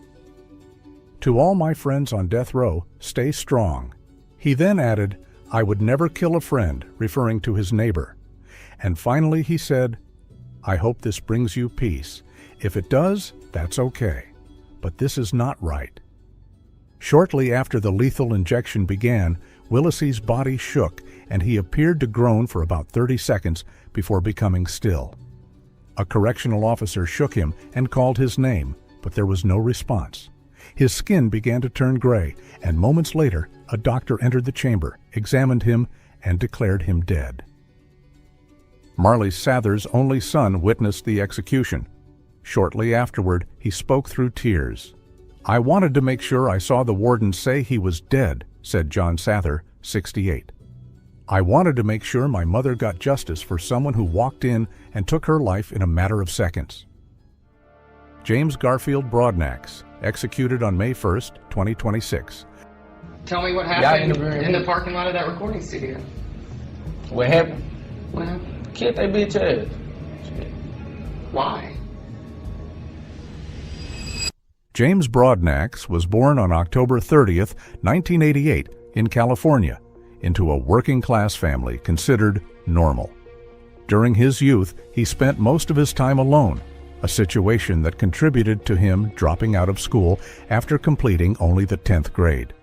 "To all my friends on death row, stay strong." He then added, "I would never kill a friend," referring to his neighbor. And finally he said, "I hope this brings you peace. If it does, that's okay. But this is not right." Shortly after the lethal injection began, Willacy's body shook and he appeared to groan for about 30 seconds before becoming still. A correctional officer shook him and called his name, but there was no response. His skin began to turn gray, and moments later, a doctor entered the chamber, examined him, and declared him dead. Marley Sather's only son witnessed the execution. Shortly afterward, he spoke through tears. "I wanted to make sure I saw the warden say he was dead," said John Sather, 68. "I wanted to make sure my mother got justice for someone who walked in and took her life in a matter of seconds." James Garfield Broadnax, executed on May 1st, 2026. Tell me what happened in the parking lot of that recording studio. What happened? What happened? Killed that bitch ass. Why? James Broadnax was born on October 30th, 1988, in California, into a working-class family considered normal. During his youth, he spent most of his time alone, a situation that contributed to him dropping out of school after completing only the 10th grade.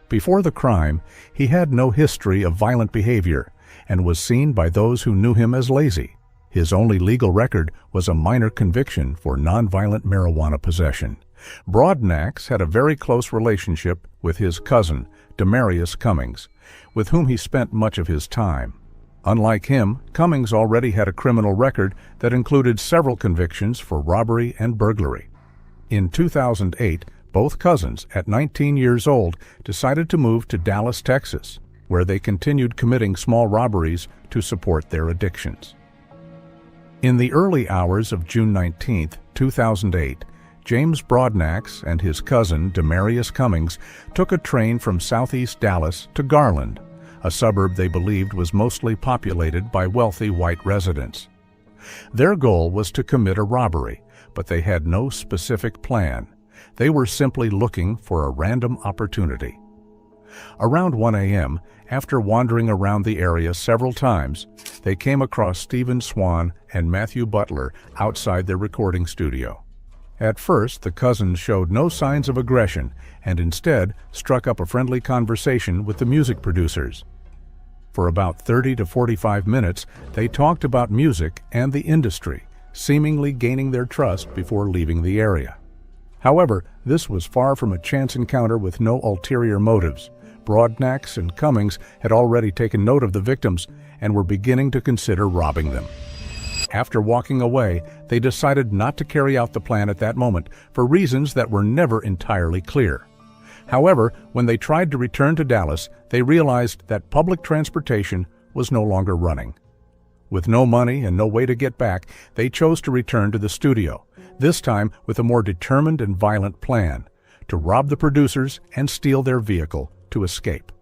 Before the crime, he had no history of violent behavior and was seen by those who knew him as lazy. His only legal record was a minor conviction for nonviolent marijuana possession. Broadnax had a very close relationship with his cousin, Demarius Cummings, with whom he spent much of his time. Unlike him, Cummings already had a criminal record that included several convictions for robbery and burglary. In 2008, both cousins, at 19 years old, decided to move to Dallas, Texas, where they continued committing small robberies to support their addictions. In the early hours of June 19, 2008, James Broadnax and his cousin, Demarius Cummings, took a train from southeast Dallas to Garland, a suburb they believed was mostly populated by wealthy white residents. Their goal was to commit a robbery, but they had no specific plan. They were simply looking for a random opportunity. Around 1 a.m., after wandering around the area several times, they came across Stephen Swan and Matthew Butler outside their recording studio. At first, the cousins showed no signs of aggression and instead struck up a friendly conversation with the music producers. For about 30 to 45 minutes, they talked about music and the industry, seemingly gaining their trust before leaving the area. However, this was far from a chance encounter with no ulterior motives. Broadnax and Cummings had already taken note of the victims and were beginning to consider robbing them. After walking away, they decided not to carry out the plan at that moment for reasons that were never entirely clear. However, when they tried to return to Dallas, they realized that public transportation was no longer running. With no money and no way to get back, they chose to return to the studio, this time with a more determined and violent plan, to rob the producers and steal their vehicle to escape.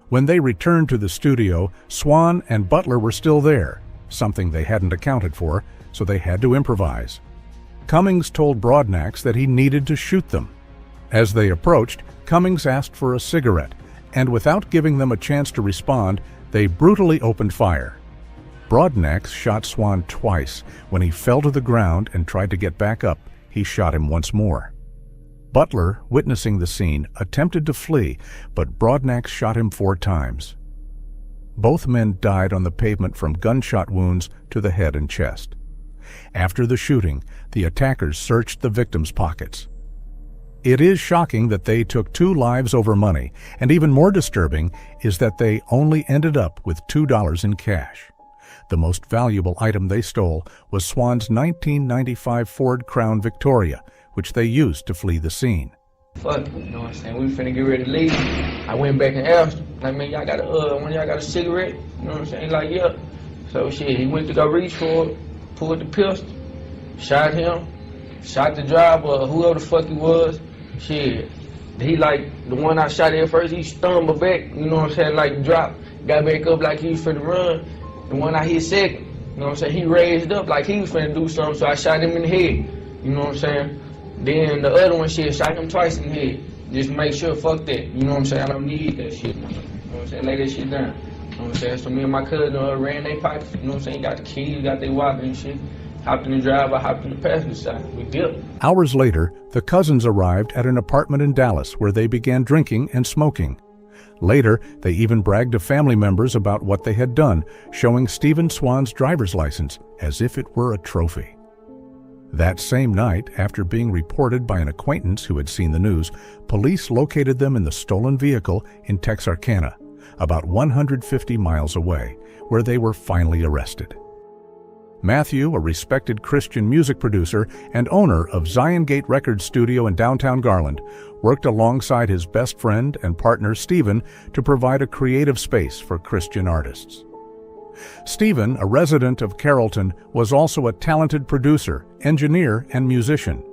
When they returned to the studio, Swan and Butler were still there, something they hadn't accounted for, so they had to improvise. Cummings told Broadnax that he needed to shoot them. As they approached, Cummings asked for a cigarette, and without giving them a chance to respond, they brutally opened fire. Broadnax shot Swan twice. When he fell to the ground and tried to get back up, he shot him once more. Butler, witnessing the scene, attempted to flee, but Broadnax shot him 4 times. Both men died on the pavement from gunshot wounds to the head and chest. After the shooting, the attackers searched the victims' pockets. It is shocking that they took 2 lives over money, and even more disturbing is that they only ended up with $2 in cash. The most valuable item they stole was Swan's 1995 Ford Crown Victoria, which they used to flee the scene. Fuck, you know what I'm saying? We finna get ready to leave. I went back and asked him, like, man, y'all got one of y'all got a cigarette? You know what I'm saying? Like, yeah. So shit, he went to go reach for it, pulled the pistol, shot him, shot the driver, or whoever the fuck he was. Shit, he like, the one I shot at first, he stumbled back, you know what I'm saying, like dropped, got back up like he was finna run. The one I hit second, you know what I'm saying, he raised up like he was finna do something, so I shot him in the head, you know what I'm saying. Then the other one, shit, shot him twice in the head. Just make sure, fuck that, you know what I'm saying, I don't need that shit, you know what I'm saying, lay that shit down. You know what I'm saying, so me and my cousin ran their pockets, you know what I'm saying, got the keys, got their wallet and shit. Hopped in the driver, hopped in the passenger side. We dipped. Hours later, the cousins arrived at an apartment in Dallas where they began drinking and smoking. Later, they even bragged to family members about what they had done, showing Stephen Swan's driver's license as if it were a trophy. That same night, after being reported by an acquaintance who had seen the news, police located them in the stolen vehicle in Texarkana, about 150 miles away, where they were finally arrested. Matthew, a respected Christian music producer and owner of Zion Gate Records Studio in downtown Garland, worked alongside his best friend and partner Stephen to provide a creative space for Christian artists. Stephen, a resident of Carrollton, was also a talented producer, engineer, and musician.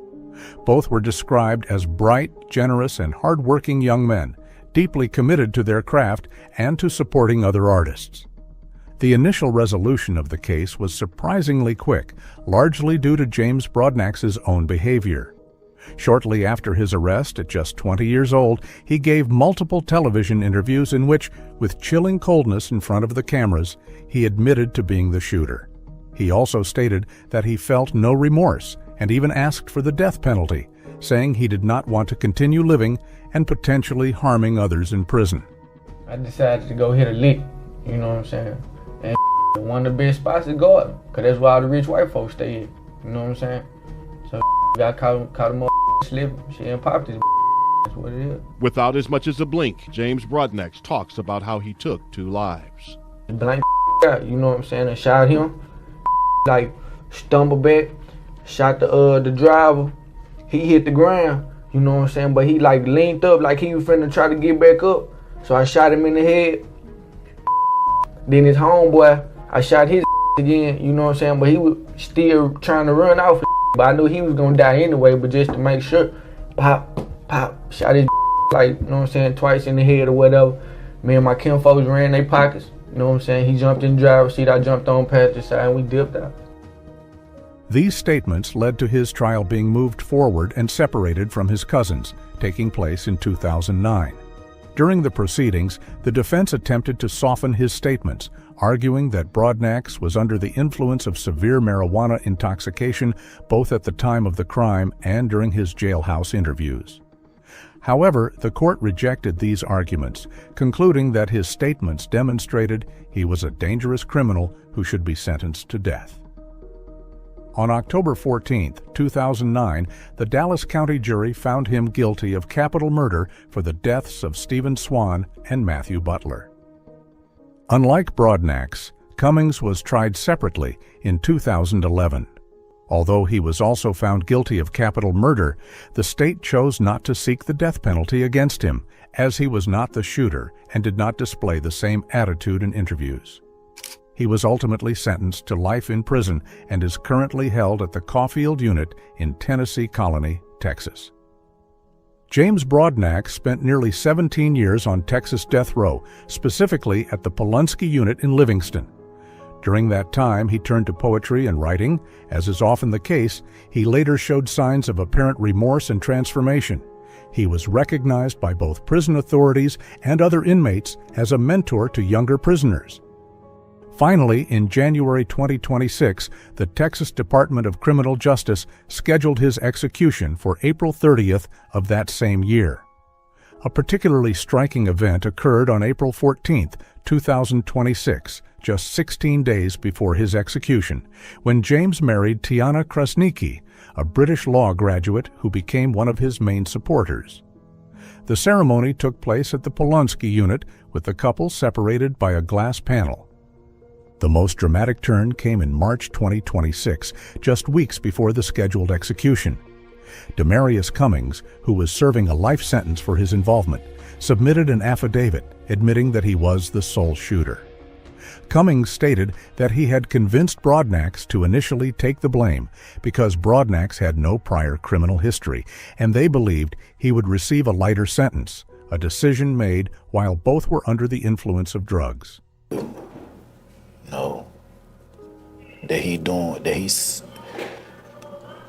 Both were described as bright, generous, and hard-working young men, deeply committed to their craft and to supporting other artists. The initial resolution of the case was surprisingly quick, largely due to James Broadnax's own behavior. Shortly after his arrest, at just 20 years old, he gave multiple television interviews in which, with chilling coldness in front of the cameras, he admitted to being the shooter. He also stated that he felt no remorse and even asked for the death penalty, saying he did not want to continue living and potentially harming others in prison. I decided to go hit a lick, you know what I'm saying? And one of the best spots is Garden, because that's where all the rich white folks stay in, you know what I'm saying? So I caught him slipping, she ain't popped his that's what it is. Without as much as a blink, James Broadnax talks about how he took 2 lives. Blank out, you know what I'm saying, and shot him, like stumbled back, shot the driver, he hit the ground, you know what I'm saying, but he like leaned up like he was finna try to get back up, so I shot him in the head. Then his homeboy, I shot his again, you know what I'm saying, but he was still trying to run off, but I knew he was gonna die anyway, but just to make sure, pop, shot his like, you know what I'm saying, twice in the head or whatever. Me and my kinfolks ran their pockets, you know what I'm saying, he jumped in the driver's seat, I jumped on passenger side, and we dipped out. These statements led to his trial being moved forward and separated from his cousins, taking place in 2009. During the proceedings, the defense attempted to soften his statements, arguing that Broadnax was under the influence of severe marijuana intoxication both at the time of the crime and during his jailhouse interviews. However, the court rejected these arguments, concluding that his statements demonstrated he was a dangerous criminal who should be sentenced to death. On October 14, 2009, the Dallas County jury found him guilty of capital murder for the deaths of Stephen Swan and Matthew Butler. Unlike Broadnax, Cummings was tried separately in 2011. Although he was also found guilty of capital murder, the state chose not to seek the death penalty against him, as he was not the shooter and did not display the same attitude in interviews. He was ultimately sentenced to life in prison and is currently held at the Caulfield Unit in Tennessee Colony, Texas. James Broadnax spent nearly 17 years on Texas death row, specifically at the Willacy unit in Livingston. During that time, he turned to poetry and writing. As is often the case, he later showed signs of apparent remorse and transformation. He was recognized by both prison authorities and other inmates as a mentor to younger prisoners. Finally, in January 2026, the Texas Department of Criminal Justice scheduled his execution for April 30th of that same year. A particularly striking event occurred on April 14th, 2026, just 16 days before his execution, when James married Tiana Krasnicki, a British law graduate who became one of his main supporters. The ceremony took place at the Willacy unit, with the couple separated by a glass panel. The most dramatic turn came in March 2026, just weeks before the scheduled execution. Demarius Cummings, who was serving a life sentence for his involvement, submitted an affidavit admitting that he was the sole shooter. Cummings stated that he had convinced Broadnax to initially take the blame because Broadnax had no prior criminal history, and they believed he would receive a lighter sentence, a decision made while both were under the influence of drugs. No,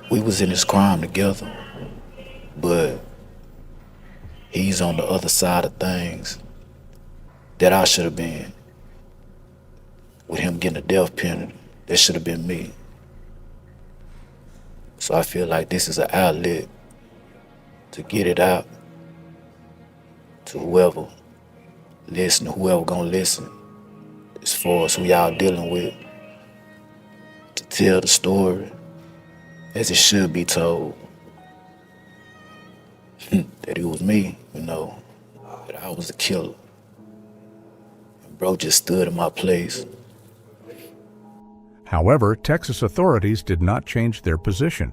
we was in this crime together, but he's on the other side of things that I should have been. With him getting a death penalty, that should have been me. So I feel like this is an outlet to get it out to whoever gonna listen, as far as who y'all dealing with, to tell the story as it should be told. That it was me, that I was the killer. And bro just stood in my place. However, Texas authorities did not change their position.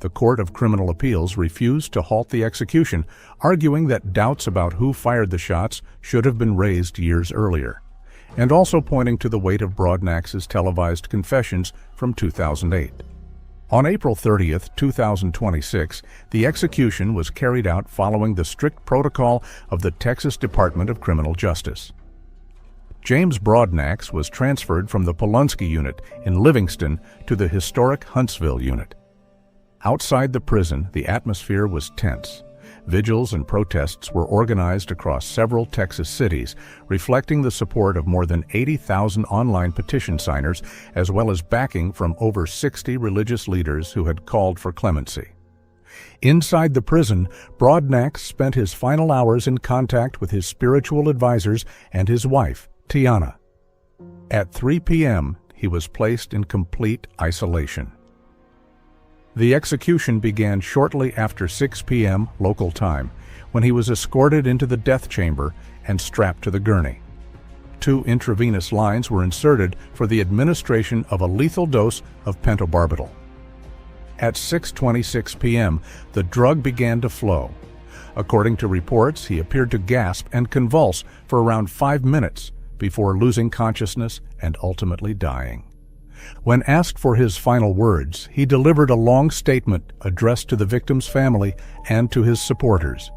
The Court of Criminal Appeals refused to halt the execution, arguing that doubts about who fired the shots should have been raised years earlier, and also pointing to the weight of Broadnax's televised confessions from 2008. On April 30th, 2026, the execution was carried out following the strict protocol of the Texas Department of Criminal Justice. James Broadnax was transferred from the Willacy unit in Livingston to the historic Huntsville unit. Outside the prison, the atmosphere was tense. Vigils and protests were organized across several Texas cities, reflecting the support of more than 80,000 online petition signers, as well as backing from over 60 religious leaders who had called for clemency. Inside the prison, Broadnax spent his final hours in contact with his spiritual advisors and his wife, Tiana. At 3 p.m., he was placed in complete isolation. The execution began shortly after 6 p.m. local time, when he was escorted into the death chamber and strapped to the gurney. 2 intravenous lines were inserted for the administration of a lethal dose of pentobarbital. At 6:26 p.m., the drug began to flow. According to reports, he appeared to gasp and convulse for around 5 minutes before losing consciousness and ultimately dying. When asked for his final words, he delivered a long statement addressed to the victim's family and to his supporters.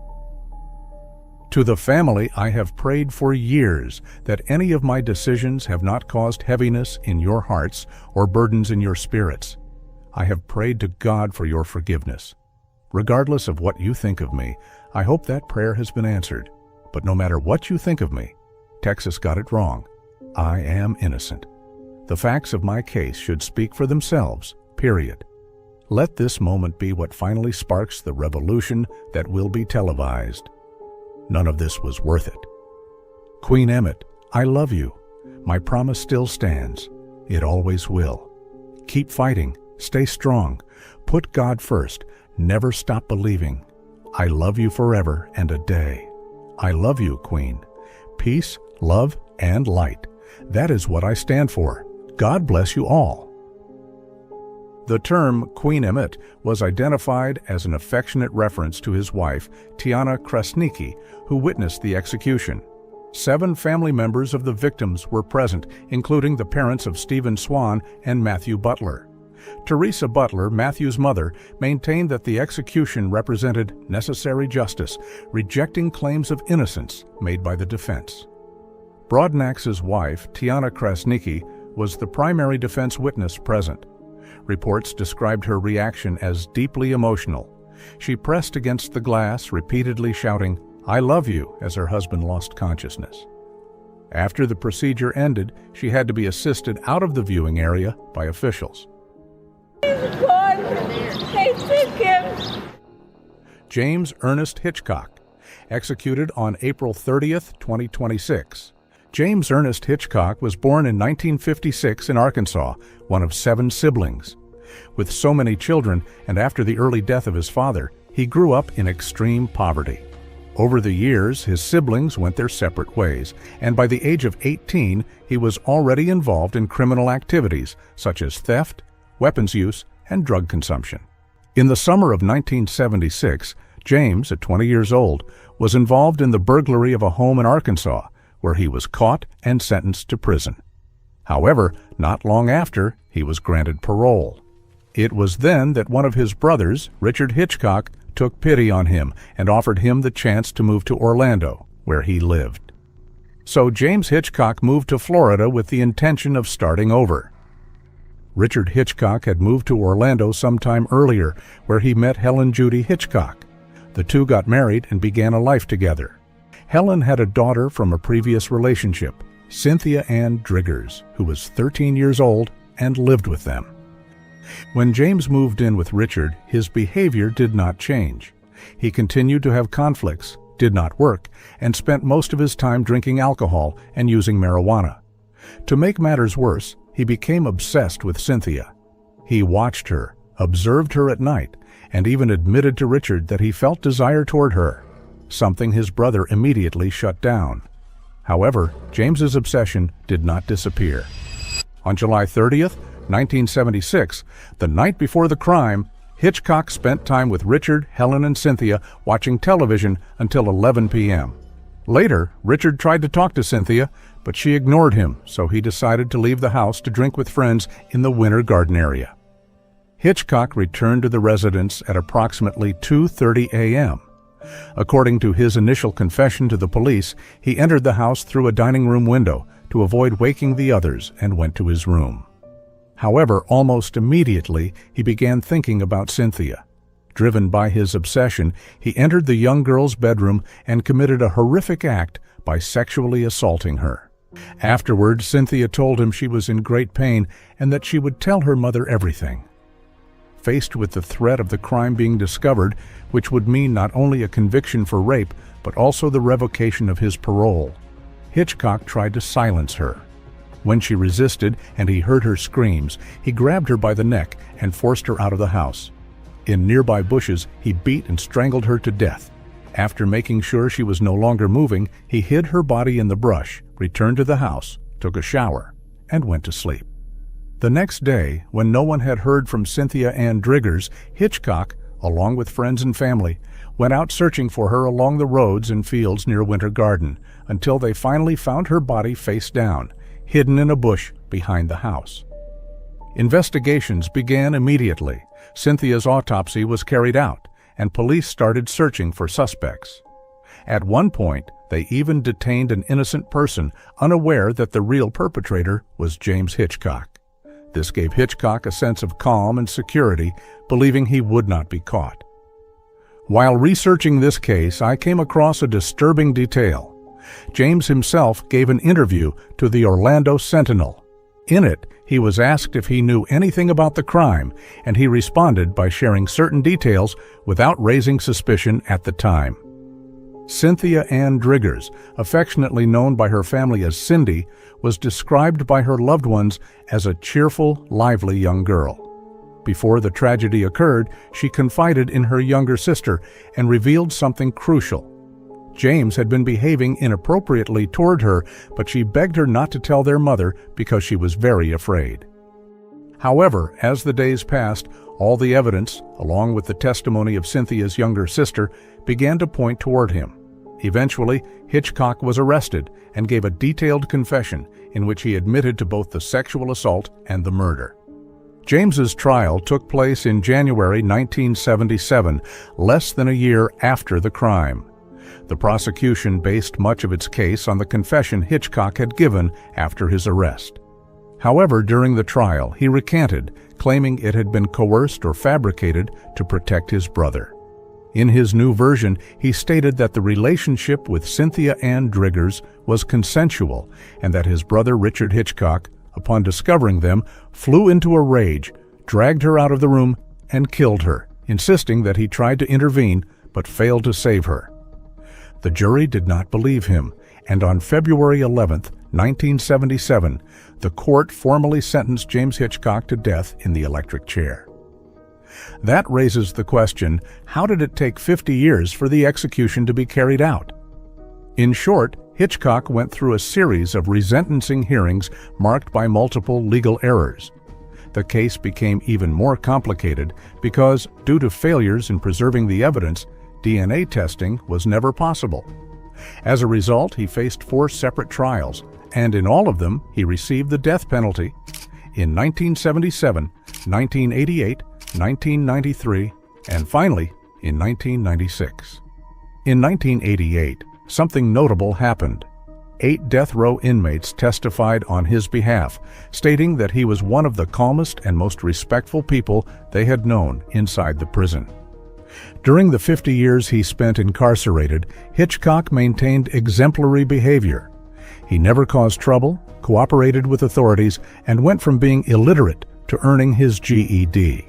To the family, I have prayed for years that any of my decisions have not caused heaviness in your hearts or burdens in your spirits. I have prayed to God for your forgiveness. Regardless of what you think of me, I hope that prayer has been answered. But no matter what you think of me, Texas got it wrong. I am innocent. The facts of my case should speak for themselves, period. Let this moment be what finally sparks the revolution that will be televised. None of this was worth it. Queen Emmett, I love you. My promise still stands. It always will. Keep fighting. Stay strong. Put God first. Never stop believing. I love you forever and a day. I love you, Queen. Peace, love, and light. That is what I stand for. God bless you all. The term Queen Emmett was identified as an affectionate reference to his wife, Tiana Krasnicki, who witnessed the execution. 7 family members of the victims were present, including the parents of Stephen Swan and Matthew Butler. Teresa Butler, Matthew's mother, maintained that the execution represented necessary justice, rejecting claims of innocence made by the defense. Broadnax's wife, Tiana Krasnicki, was the primary defense witness present. Reports described her reaction as deeply emotional. She pressed against the glass, repeatedly shouting, "I love you," as her husband lost consciousness. After the procedure ended, she had to be assisted out of the viewing area by officials. He's gone. They took him. James Ernest Hitchcock, executed on April 30th, 2026. James Ernest Hitchcock was born in 1956 in Arkansas, one of 7 siblings. With so many children, and after the early death of his father, he grew up in extreme poverty. Over the years, his siblings went their separate ways, and by the age of 18, he was already involved in criminal activities such as theft, weapons use, and drug consumption. In the summer of 1976, James, at 20 years old, was involved in the burglary of a home in Arkansas, where he was caught and sentenced to prison. However, not long after, he was granted parole. It was then that one of his brothers, Richard Hitchcock, took pity on him and offered him the chance to move to Orlando, where he lived. So James Hitchcock moved to Florida with the intention of starting over. Richard Hitchcock had moved to Orlando sometime earlier, where he met Helen Judy Hitchcock. The two got married and began a life together. Helen had a daughter from a previous relationship, Cynthia Ann Driggers, who was 13 years old and lived with them. When James moved in with Richard, his behavior did not change. He continued to have conflicts, did not work, and spent most of his time drinking alcohol and using marijuana. To make matters worse, he became obsessed with Cynthia. He watched her, observed her at night, and even admitted to Richard that he felt desire toward her, something his brother immediately shut down. However, James's obsession did not disappear. On July 30th, 1976, the night before the crime, Hitchcock spent time with Richard, Helen, and Cynthia watching television until 11 p.m. Later, Richard tried to talk to Cynthia, but she ignored him, so he decided to leave the house to drink with friends in the Winter Garden area. Hitchcock returned to the residence at approximately 2:30 a.m. According to his initial confession to the police, he entered the house through a dining room window to avoid waking the others and went to his room. However, almost immediately, he began thinking about Cynthia. Driven by his obsession, he entered the young girl's bedroom and committed a horrific act by sexually assaulting her. Afterward, Cynthia told him she was in great pain and that she would tell her mother everything. Faced with the threat of the crime being discovered, which would mean not only a conviction for rape, but also the revocation of his parole, Hitchcock tried to silence her. When she resisted and he heard her screams, he grabbed her by the neck and forced her out of the house. In nearby bushes, he beat and strangled her to death. After making sure she was no longer moving, he hid her body in the brush, returned to the house, took a shower, and went to sleep. The next day, when no one had heard from Cynthia Ann Driggers, Hitchcock, along with friends and family, went out searching for her along the roads and fields near Winter Garden, until they finally found her body face down, hidden in a bush behind the house. Investigations began immediately. Cynthia's autopsy was carried out, and police started searching for suspects. At one point, they even detained an innocent person, unaware that the real perpetrator was James Hitchcock. This gave Hitchcock a sense of calm and security, believing he would not be caught. While researching this case, I came across a disturbing detail. James himself gave an interview to the Orlando Sentinel. In it, he was asked if he knew anything about the crime, and he responded by sharing certain details without raising suspicion at the time. Cynthia Ann Driggers, affectionately known by her family as Cindy, was described by her loved ones as a cheerful, lively young girl. Before the tragedy occurred, she confided in her younger sister and revealed something crucial. James had been behaving inappropriately toward her, but she begged her not to tell their mother because she was very afraid. However, as the days passed, all the evidence, along with the testimony of Cynthia's younger sister, began to point toward him. Eventually, Hitchcock was arrested and gave a detailed confession in which he admitted to both the sexual assault and the murder. James's trial took place in January 1977, less than a year after the crime. The prosecution based much of its case on the confession Hitchcock had given after his arrest. However, during the trial, he recanted, claiming it had been coerced or fabricated to protect his brother. In his new version, he stated that the relationship with Cynthia Ann Driggers was consensual and that his brother Richard Hitchcock, upon discovering them, flew into a rage, dragged her out of the room, and killed her, insisting that he tried to intervene but failed to save her. The jury did not believe him, and on February 11, 1977, the court formally sentenced James Hitchcock to death in the electric chair. That raises the question, how did it take 50 years for the execution to be carried out? In short, Hitchcock went through a series of resentencing hearings marked by multiple legal errors. The case became even more complicated because, due to failures in preserving the evidence, DNA testing was never possible. As a result, he faced 4 separate trials, and in all of them, he received the death penalty in 1977, 1988, 1993, and finally, in 1996. In 1988, something notable happened. 8 death row inmates testified on his behalf, stating that he was one of the calmest and most respectful people they had known inside the prison. During the 50 years he spent incarcerated, Hitchcock maintained exemplary behavior. He never caused trouble, cooperated with authorities, and went from being illiterate to earning his GED.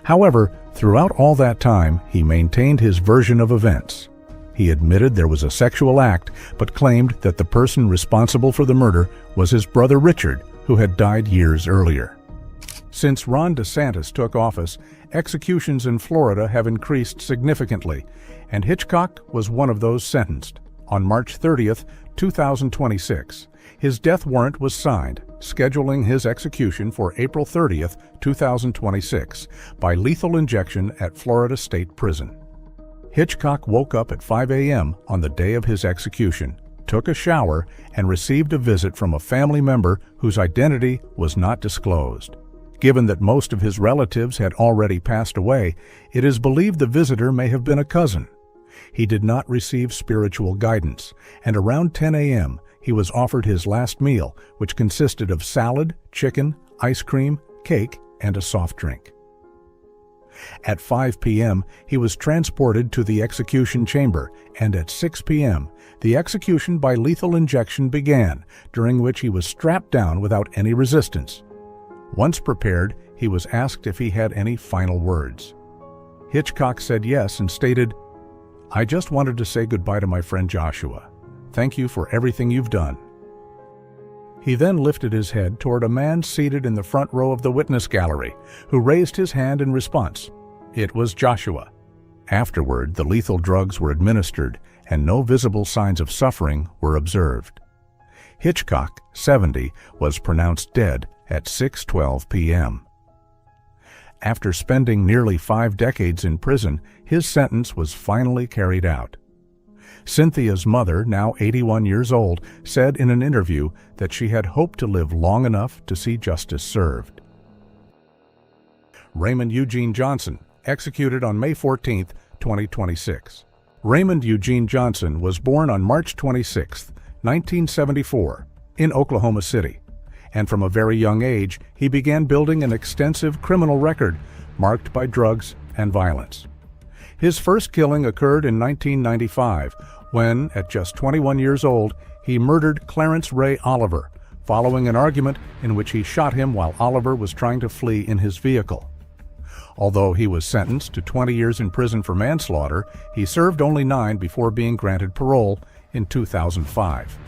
However, throughout all that time, he maintained his version of events. He admitted there was a sexual act, but claimed that the person responsible for the murder was his brother Richard, who had died years earlier. Since Ron DeSantis took office, executions in Florida have increased significantly, and Hitchcock was one of those sentenced. On March 30th, 2026, his death warrant was signed, scheduling his execution for April 30th, 2026, by lethal injection at Florida State Prison. Hitchcock woke up at 5 a.m. on the day of his execution, took a shower, and received a visit from a family member whose identity was not disclosed. Given that most of his relatives had already passed away, it is believed the visitor may have been a cousin. He did not receive spiritual guidance, and around 10 a.m., he was offered his last meal, which consisted of salad, chicken, ice cream, cake, and a soft drink. At 5 p.m., he was transported to the execution chamber, and at 6 p.m., the execution by lethal injection began, during which he was strapped down without any resistance. Once prepared, he was asked if he had any final words. Hitchcock said yes and stated, "I just wanted to say goodbye to my friend Joshua. Thank you for everything you've done." He then lifted his head toward a man seated in the front row of the witness gallery, who raised his hand in response. It was Joshua. Afterward, the lethal drugs were administered, and no visible signs of suffering were observed. Hitchcock, 70, was pronounced dead at 6:12 p.m. After spending nearly 5 decades in prison, his sentence was finally carried out. Cynthia's mother, now 81 years old, said in an interview that she had hoped to live long enough to see justice served. Raymond Eugene Johnson, executed on May 14, 2026. Raymond Eugene Johnson was born on March 26, 1974, in Oklahoma City, and from a very young age, he began building an extensive criminal record marked by drugs and violence. His first killing occurred in 1995, when, at just 21 years old, he murdered Clarence Ray Oliver, following an argument in which he shot him while Oliver was trying to flee in his vehicle. Although he was sentenced to 20 years in prison for manslaughter, he served only 9 before being granted parole in 2005.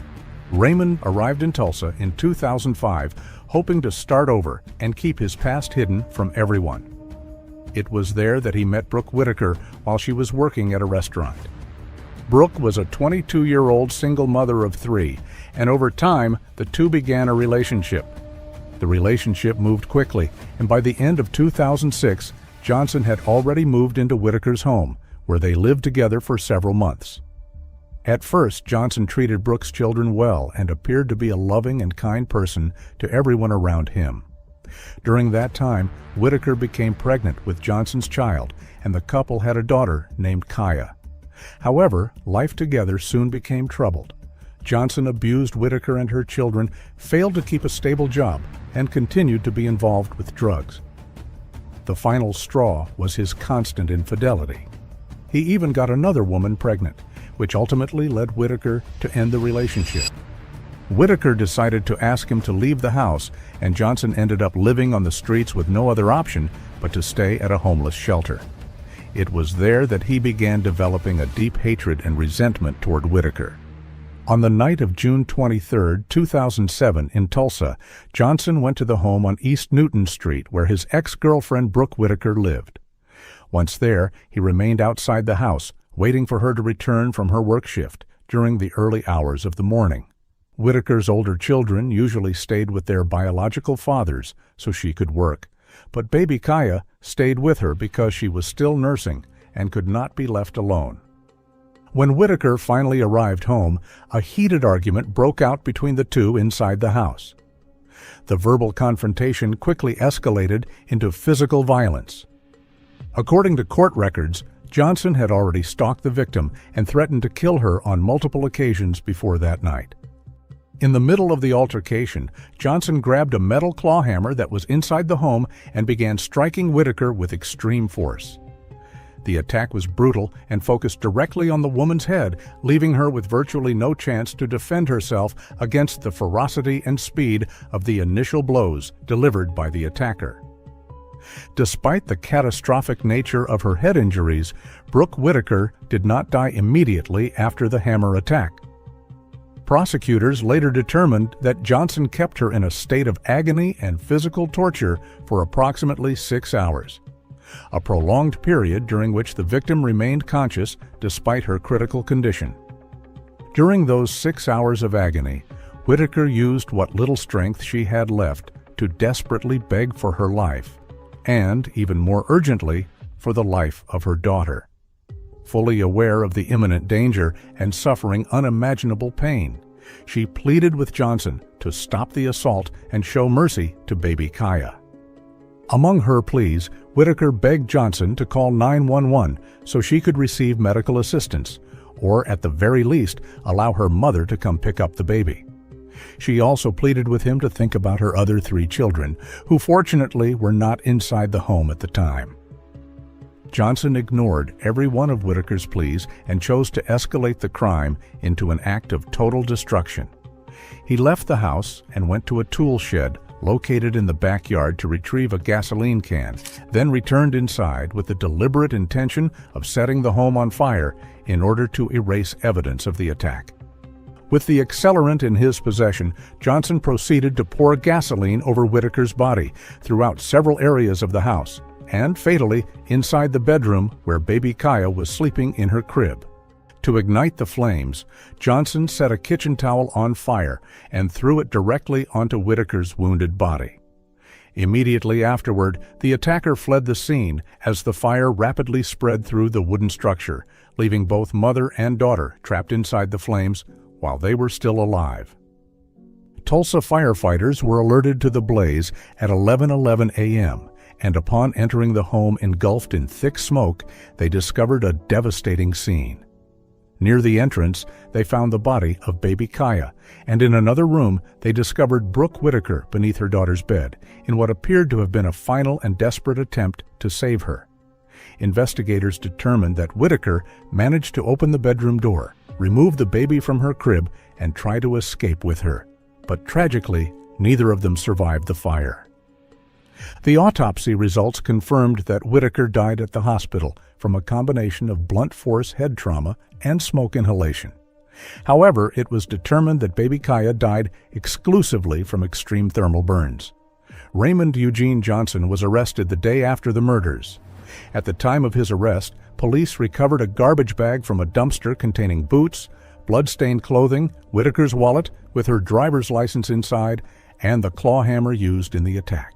Raymond arrived in Tulsa in 2005, hoping to start over and keep his past hidden from everyone. It was there that he met Brooke Whitaker while she was working at a restaurant. Brooke was a 22-year-old single mother of 3, and over time, the two began a relationship. The relationship moved quickly, and by the end of 2006, Johnson had already moved into Whitaker's home, where they lived together for several months. At first, Johnson treated Brooke's children well and appeared to be a loving and kind person to everyone around him. During that time, Whitaker became pregnant with Johnson's child, and the couple had a daughter named Kaya. However, life together soon became troubled. Johnson abused Whitaker and her children, failed to keep a stable job, and continued to be involved with drugs. The final straw was his constant infidelity. He even got another woman pregnant, which ultimately led Whitaker to end the relationship. Whitaker decided to ask him to leave the house, and Johnson ended up living on the streets with no other option but to stay at a homeless shelter. It was there that he began developing a deep hatred and resentment toward Whitaker. On the night of June 23, 2007, in Tulsa, Johnson went to the home on East Newton Street where his ex-girlfriend Brooke Whitaker lived. Once there, he remained outside the house, waiting for her to return from her work shift during the early hours of the morning. Whitaker's older children usually stayed with their biological fathers so she could work, but baby Kaya stayed with her because she was still nursing and could not be left alone. When Whitaker finally arrived home, a heated argument broke out between the two inside the house. The verbal confrontation quickly escalated into physical violence. According to court records, Johnson had already stalked the victim and threatened to kill her on multiple occasions before that night. In the middle of the altercation, Johnson grabbed a metal claw hammer that was inside the home and began striking Whitaker with extreme force. The attack was brutal and focused directly on the woman's head, leaving her with virtually no chance to defend herself against the ferocity and speed of the initial blows delivered by the attacker. Despite the catastrophic nature of her head injuries, Brooke Whitaker did not die immediately after the hammer attack. Prosecutors later determined that Johnson kept her in a state of agony and physical torture for approximately 6 hours, a prolonged period during which the victim remained conscious despite her critical condition. During those 6 hours of agony, Whitaker used what little strength she had left to desperately beg for her life, and, even more urgently, for the life of her daughter. Fully aware of the imminent danger and suffering unimaginable pain, she pleaded with Johnson to stop the assault and show mercy to baby Kaya. Among her pleas, Whitaker begged Johnson to call 911 so she could receive medical assistance, or at the very least, allow her mother to come pick up the baby. She also pleaded with him to think about her other 3 children, who fortunately were not inside the home at the time. Johnson ignored every one of Whitaker's pleas and chose to escalate the crime into an act of total destruction. He left the house and went to a tool shed located in the backyard to retrieve a gasoline can, then returned inside with the deliberate intention of setting the home on fire in order to erase evidence of the attack. With the accelerant in his possession, Johnson proceeded to pour gasoline over Whitaker's body throughout several areas of the house, and fatally inside the bedroom where baby Kaya was sleeping in her crib. To ignite the flames, Johnson set a kitchen towel on fire and threw it directly onto Whitaker's wounded body. Immediately afterward, the attacker fled the scene as the fire rapidly spread through the wooden structure, leaving both mother and daughter trapped inside the flames while they were still alive. Tulsa firefighters were alerted to the blaze at 11:11 a.m., and upon entering the home engulfed in thick smoke, they discovered a devastating scene. Near the entrance, they found the body of baby Kaya, and in another room, they discovered Brooke Whitaker beneath her daughter's bed, in what appeared to have been a final and desperate attempt to save her. Investigators determined that Whitaker managed to open the bedroom door, remove the baby from her crib, and try to escape with her. But tragically, neither of them survived the fire. The autopsy results confirmed that Whitaker died at the hospital from a combination of blunt force head trauma and smoke inhalation. However, it was determined that baby Kaya died exclusively from extreme thermal burns. Raymond Eugene Johnson was arrested the day after the murders. At the time of his arrest, police recovered a garbage bag from a dumpster containing boots, blood-stained clothing, Whitaker's wallet with her driver's license inside, and the claw hammer used in the attack.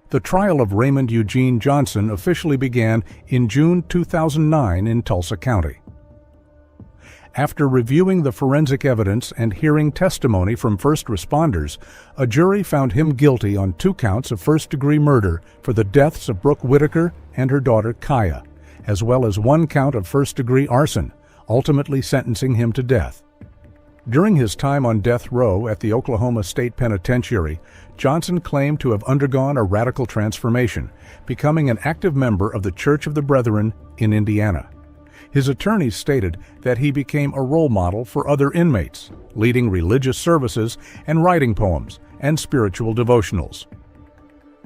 The trial of Raymond Eugene Johnson officially began in June 2009 in Tulsa County. After reviewing the forensic evidence and hearing testimony from first responders, a jury found him guilty on 2 counts of first-degree murder for the deaths of Brooke Whitaker and her daughter Kaya, as well as 1 count of first-degree arson, ultimately sentencing him to death. During his time on death row at the Oklahoma State Penitentiary, Johnson claimed to have undergone a radical transformation, becoming an active member of the Church of the Brethren in Indiana. His attorneys stated that he became a role model for other inmates, leading religious services and writing poems and spiritual devotionals.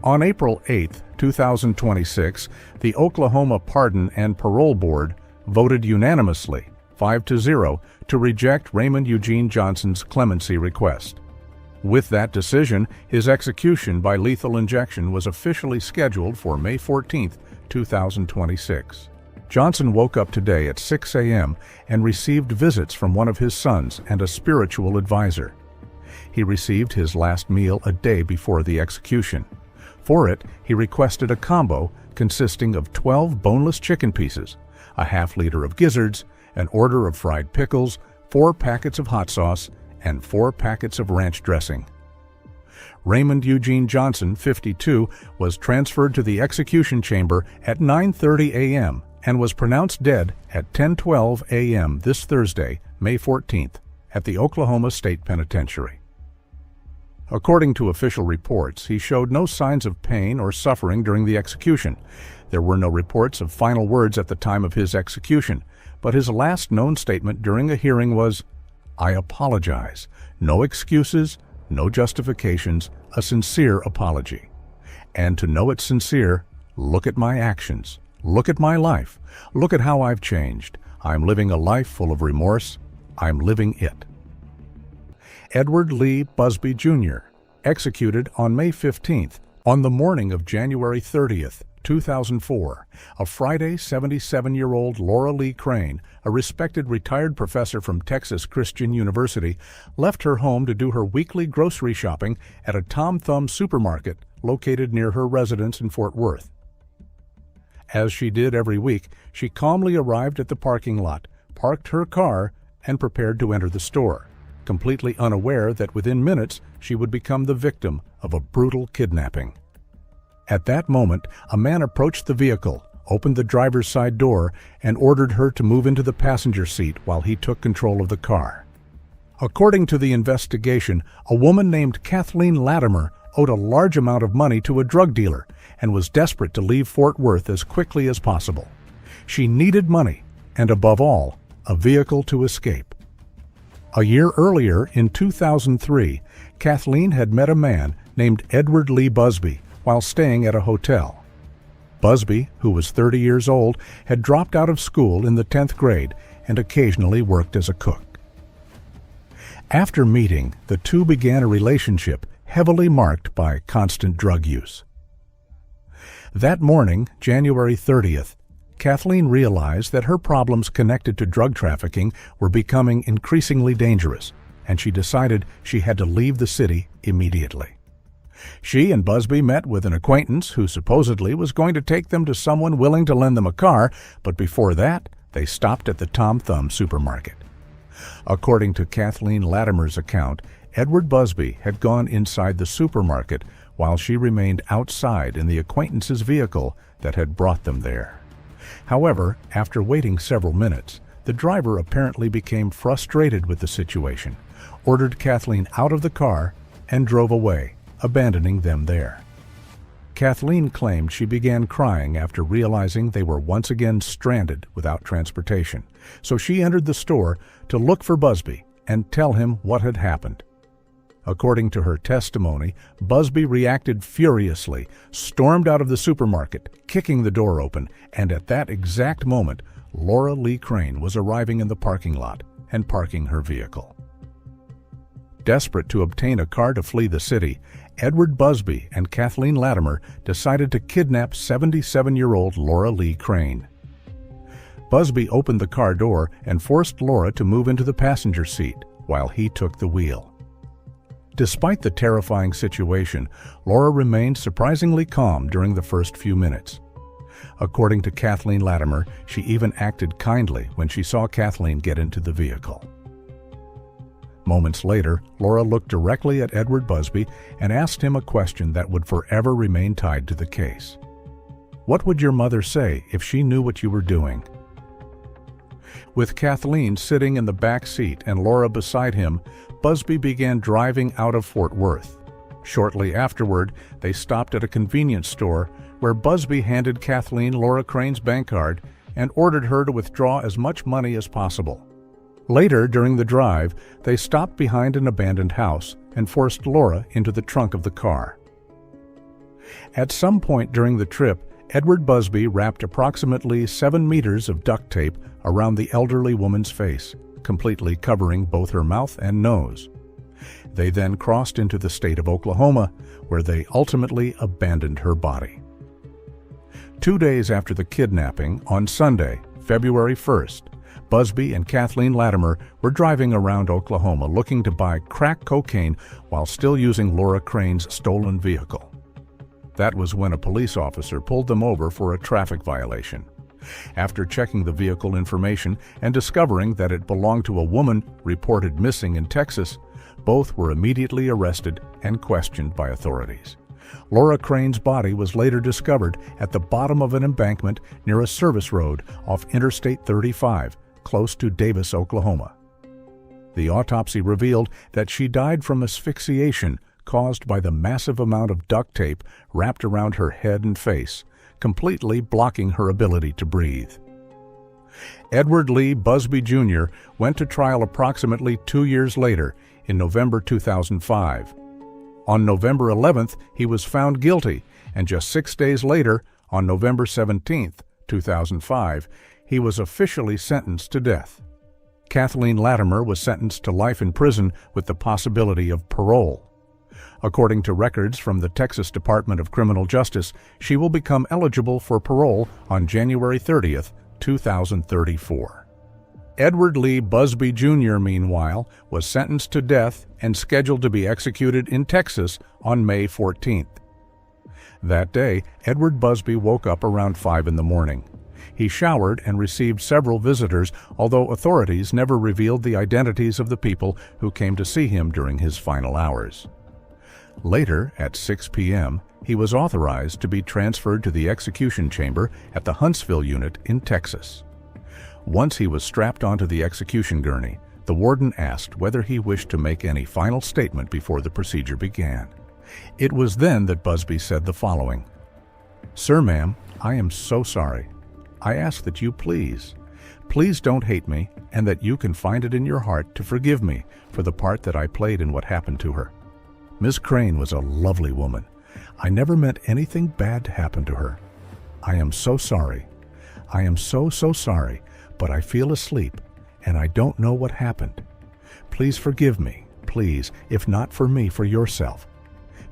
On April 8, 2026, the Oklahoma Pardon and Parole Board voted unanimously, 5-0, to reject Raymond Eugene Johnson's clemency request. With that decision, his execution by lethal injection was officially scheduled for May 14, 2026. Johnson woke up today at 6 a.m. and received visits from one of his sons and a spiritual advisor. He received his last meal a day before the execution. For it, he requested a combo consisting of 12 boneless chicken pieces, a half-liter of gizzards, an order of fried pickles, 4 packets of hot sauce, and 4 packets of ranch dressing. Raymond Eugene Johnson, 52, was transferred to the execution chamber at 9:30 a.m. and was pronounced dead at 10:12 a.m. this Thursday, May 14th, at the Oklahoma State Penitentiary. According to official reports, he showed no signs of pain or suffering during the execution. There were no reports of final words at the time of his execution, but his last known statement during a hearing was, "I apologize. No excuses, no justifications, a sincere apology. And to know it's sincere, look at my actions. Look at my life. Look at how I've changed. I'm living a life full of remorse. I'm living it." Edward Lee Busby, Jr., executed on May 15th, on the morning of January 30th, 2004, a Friday, 77-year-old Laura Lee Crane, a respected retired professor from Texas Christian University, left her home to do her weekly grocery shopping at a Tom Thumb supermarket located near her residence in Fort Worth. As she did every week, she calmly arrived at the parking lot, parked her car, and prepared to enter the store, completely unaware that within minutes she would become the victim of a brutal kidnapping. At that moment, a man approached the vehicle, opened the driver's side door, and ordered her to move into the passenger seat while he took control of the car. According to the investigation, a woman named Kathleen Latimer owed a large amount of money to a drug dealer and was desperate to leave Fort Worth as quickly as possible. She needed money and, above all, a vehicle to escape. A year earlier, in 2003, Kathleen had met a man named Edward Lee Busby while staying at a hotel. Busby, who was 30 years old, had dropped out of school in the 10th grade and occasionally worked as a cook. After meeting, the two began a relationship heavily marked by constant drug use. That morning, January 30th, Kathleen realized that her problems connected to drug trafficking were becoming increasingly dangerous, and she decided she had to leave the city immediately. She and Busby met with an acquaintance who supposedly was going to take them to someone willing to lend them a car, but before that, they stopped at the Tom Thumb supermarket. According to Kathleen Latimer's account, Edward Busby had gone inside the supermarket while she remained outside in the acquaintance's vehicle that had brought them there. However, after waiting several minutes, the driver apparently became frustrated with the situation, ordered Kathleen out of the car, and drove away, abandoning them there. Kathleen claimed she began crying after realizing they were once again stranded without transportation, so she entered the store to look for Busby and tell him what had happened. According to her testimony, Busby reacted furiously, stormed out of the supermarket, kicking the door open, and at that exact moment, Laura Lee Crane was arriving in the parking lot and parking her vehicle. Desperate to obtain a car to flee the city, Edward Busby and Kathleen Latimer decided to kidnap 77-year-old Laura Lee Crane. Busby opened the car door and forced Laura to move into the passenger seat while he took the wheel. Despite the terrifying situation, Laura remained surprisingly calm during the first few minutes. According to Kathleen Latimer, she even acted kindly when she saw Kathleen get into the vehicle. Moments later, Laura looked directly at Edward Busby and asked him a question that would forever remain tied to the case. What would your mother say if she knew what you were doing? With Kathleen sitting in the back seat and Laura beside him, Busby began driving out of Fort Worth. Shortly afterward, they stopped at a convenience store where Busby handed Kathleen Laura Crane's bank card and ordered her to withdraw as much money as possible. Later, during the drive, they stopped behind an abandoned house and forced Laura into the trunk of the car. At some point during the trip, Edward Busby wrapped approximately 7 meters of duct tape around the elderly woman's face, completely covering both her mouth and nose. They then crossed into the state of Oklahoma, where they ultimately abandoned her body. 2 days after the kidnapping, on Sunday, February 1st, Busby and Kathleen Latimer were driving around Oklahoma looking to buy crack cocaine while still using Laura Crane's stolen vehicle. That was when a police officer pulled them over for a traffic violation. After checking the vehicle information and discovering that it belonged to a woman reported missing in Texas, both were immediately arrested and questioned by authorities. Laura Crane's body was later discovered at the bottom of an embankment near a service road off Interstate 35, close to Davis, Oklahoma. The autopsy revealed that she died from asphyxiation caused by the massive amount of duct tape wrapped around her head and face, completely blocking her ability to breathe. Edward Lee Busby Jr. went to trial approximately 2 years later, in November 2005. On November 11th, he was found guilty, and just 6 days later, on November 17th, 2005, he was officially sentenced to death. Kathleen Latimer was sentenced to life in prison with the possibility of parole. According to records from the Texas Department of Criminal Justice, she will become eligible for parole on January 30th, 2034. Edward Lee Busby Jr., meanwhile, was sentenced to death and scheduled to be executed in Texas on May 14th. That day, Edward Busby woke up around 5 in the morning. He showered and received several visitors, although authorities never revealed the identities of the people who came to see him during his final hours. Later, at 6 p.m., he was authorized to be transferred to the execution chamber at the Huntsville unit in Texas. Once he was strapped onto the execution gurney, the warden asked whether he wished to make any final statement before the procedure began. It was then that Busby said the following: "Sir, ma'am, I am so sorry. I ask that you please don't hate me, and that you can find it in your heart to forgive me for the part that I played in what happened to her. Miss Crane was a lovely woman. I never meant anything bad to happen to her. I am so sorry. I am so sorry, but I feel asleep, and I don't know what happened. Please forgive me, please, if not for me, for yourself.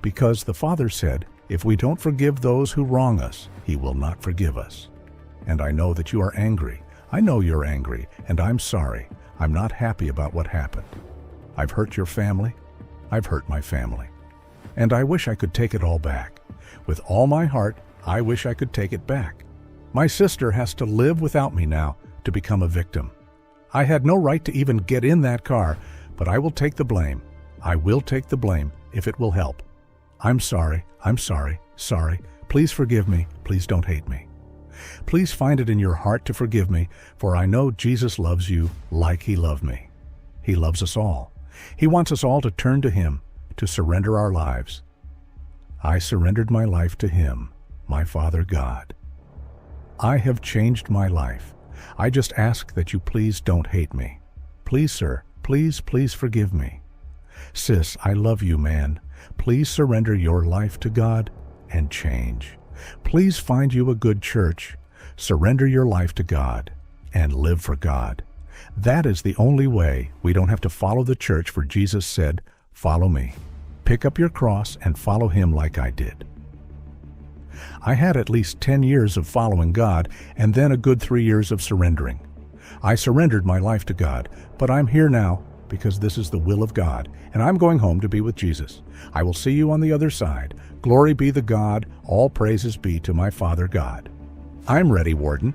Because the Father said, if we don't forgive those who wrong us, He will not forgive us. And I know that you are angry. I know you're angry, and I'm sorry. I'm not happy about what happened. I've hurt your family. I've hurt my family. And I wish I could take it all back. With all my heart, I wish I could take it back. My sister has to live without me now to become a victim. I had no right to even get in that car, but I will take the blame. I will take the blame if it will help. I'm sorry. Sorry. Please forgive me. Please don't hate me. Please find it in your heart to forgive me, for I know Jesus loves you like He loved me. He loves us all. He wants us all to turn to Him, to surrender our lives. I surrendered my life to Him, my Father God. I have changed my life. I just ask that you please don't hate me. Please, sir, please forgive me. Sis, I love you, man. Please surrender your life to God and change. Please find you a good church. Surrender your life to God and live for God. That is the only way. We don't have to follow the church, for Jesus said, follow me. Pick up your cross and follow Him like I did. I had at least 10 years of following God and then a good 3 years of surrendering. I surrendered my life to God, but I'm here now because this is the will of God, and I'm going home to be with Jesus. I will see you on the other side. Glory be to God. All praises be to my Father God. "I'm ready, Warden."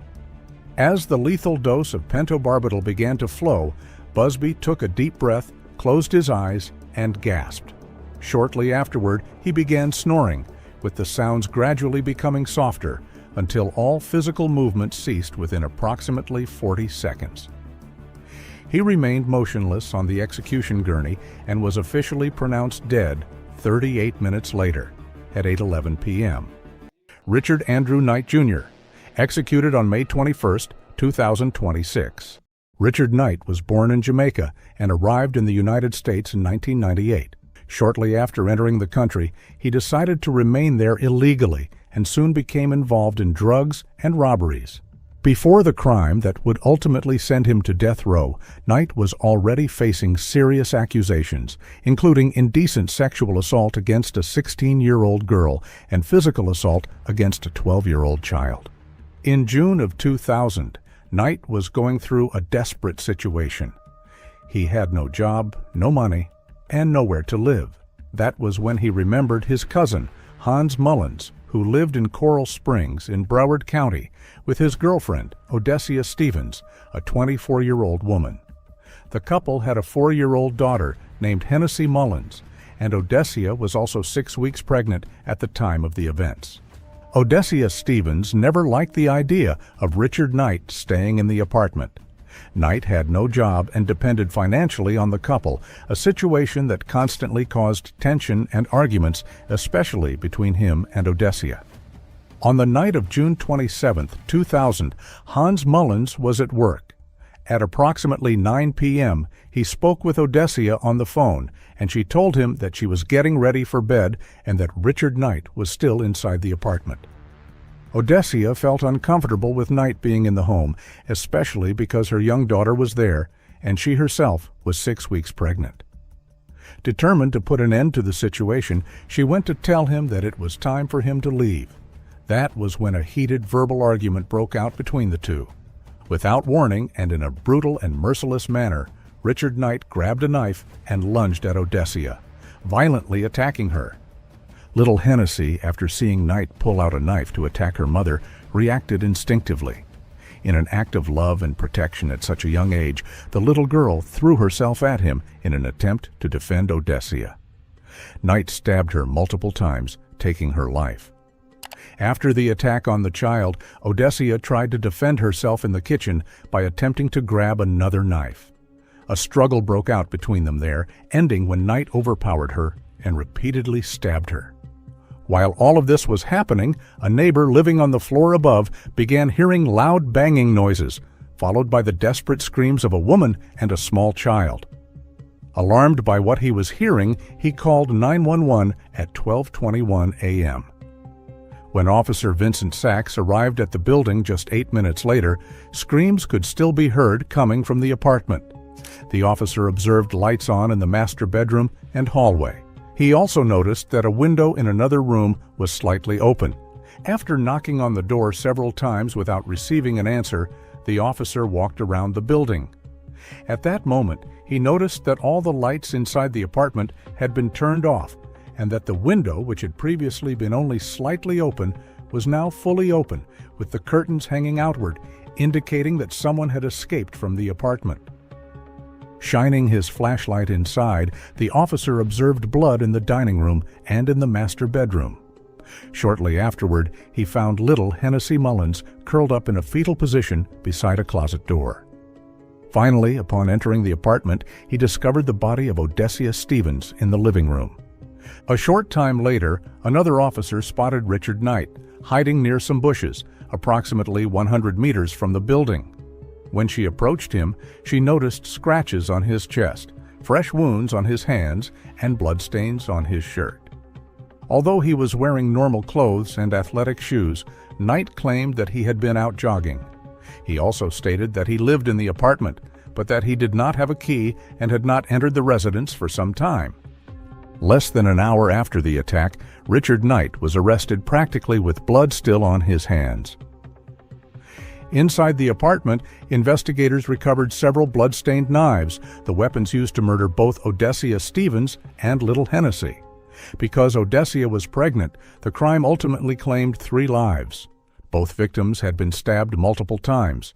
As the lethal dose of pentobarbital began to flow, Busby took a deep breath, closed his eyes, and gasped. Shortly afterward, he began snoring, with the sounds gradually becoming softer, until all physical movement ceased within approximately 40 seconds. He remained motionless on the execution gurney and was officially pronounced dead 38 minutes later, at 8:11 p.m. Richard Andrew Knight, Jr., executed on May 21, 2026. Richard Knight was born in Jamaica and arrived in the United States in 1998. Shortly after entering the country, he decided to remain there illegally and soon became involved in drugs and robberies. Before the crime that would ultimately send him to death row, Knight was already facing serious accusations, including indecent sexual assault against a 16-year-old girl and physical assault against a 12-year-old child. In June of 2000, Knight was going through a desperate situation. He had no job, no money, and nowhere to live. That was when he remembered his cousin, Hans Mullins, who lived in Coral Springs in Broward County with his girlfriend, Odessia Stevens, a 24-year-old woman. The couple had a 4-year-old daughter named Hennessy Mullins, and Odessia was also 6 weeks pregnant at the time of the events. Odessia Stevens never liked the idea of Richard Knight staying in the apartment. Knight had no job and depended financially on the couple, a situation that constantly caused tension and arguments, especially between him and Odessia. On the night of June 27, 2000, Hans Mullins was at work. At approximately 9 p.m., he spoke with Odessia on the phone, and she told him that she was getting ready for bed and that Richard Knight was still inside the apartment. Odessia felt uncomfortable with Knight being in the home, especially because her young daughter was there, and she herself was 6 weeks pregnant. Determined to put an end to the situation, she went to tell him that it was time for him to leave. That was when a heated verbal argument broke out between the two. Without warning and in a brutal and merciless manner, Richard Knight grabbed a knife and lunged at Odessia, violently attacking her. Little Hennessy, after seeing Knight pull out a knife to attack her mother, reacted instinctively. In an act of love and protection at such a young age, the little girl threw herself at him in an attempt to defend Odessia. Knight stabbed her multiple times, taking her life. After the attack on the child, Odessia tried to defend herself in the kitchen by attempting to grab another knife. A struggle broke out between them there, ending when Knight overpowered her and repeatedly stabbed her. While all of this was happening, a neighbor living on the floor above began hearing loud banging noises, followed by the desperate screams of a woman and a small child. Alarmed by what he was hearing, he called 911 at 12:21 a.m. When Officer Vincent Sachs arrived at the building just 8 minutes later, screams could still be heard coming from the apartment. The officer observed lights on in the master bedroom and hallway. He also noticed that a window in another room was slightly open. After knocking on the door several times without receiving an answer, the officer walked around the building. At that moment, he noticed that all the lights inside the apartment had been turned off, and that the window, which had previously been only slightly open, was now fully open, with the curtains hanging outward, indicating that someone had escaped from the apartment. Shining his flashlight inside, the officer observed blood in the dining room and in the master bedroom. Shortly afterward, he found little Hennessy Mullins curled up in a fetal position beside a closet door. Finally, upon entering the apartment, he discovered the body of Odessia Stevens in the living room. A short time later, another officer spotted Richard Knight, hiding near some bushes, approximately 100 meters from the building. When she approached him, she noticed scratches on his chest, fresh wounds on his hands, and bloodstains on his shirt. Although he was wearing normal clothes and athletic shoes, Knight claimed that he had been out jogging. He also stated that he lived in the apartment, but that he did not have a key and had not entered the residence for some time. Less than an hour after the attack, Richard Knight was arrested practically with blood still on his hands. Inside the apartment, investigators recovered several blood-stained knives, the weapons used to murder both Odessia Stevens and little Hennessy. Because Odessia was pregnant, the crime ultimately claimed 3 lives. Both victims had been stabbed multiple times.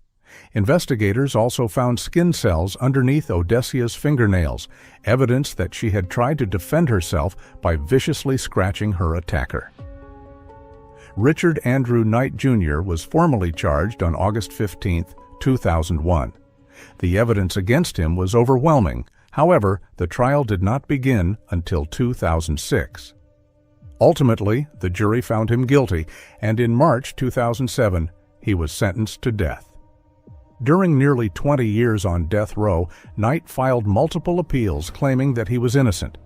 Investigators also found skin cells underneath Odessia's fingernails, evidence that she had tried to defend herself by viciously scratching her attacker. Richard Andrew Knight Jr. was formally charged on August 15, 2001. The evidence against him was overwhelming. However, the trial did not begin until 2006. Ultimately, the jury found him guilty, and in March 2007, he was sentenced to death. During nearly 20 years on death row, Knight filed multiple appeals claiming that he was innocent.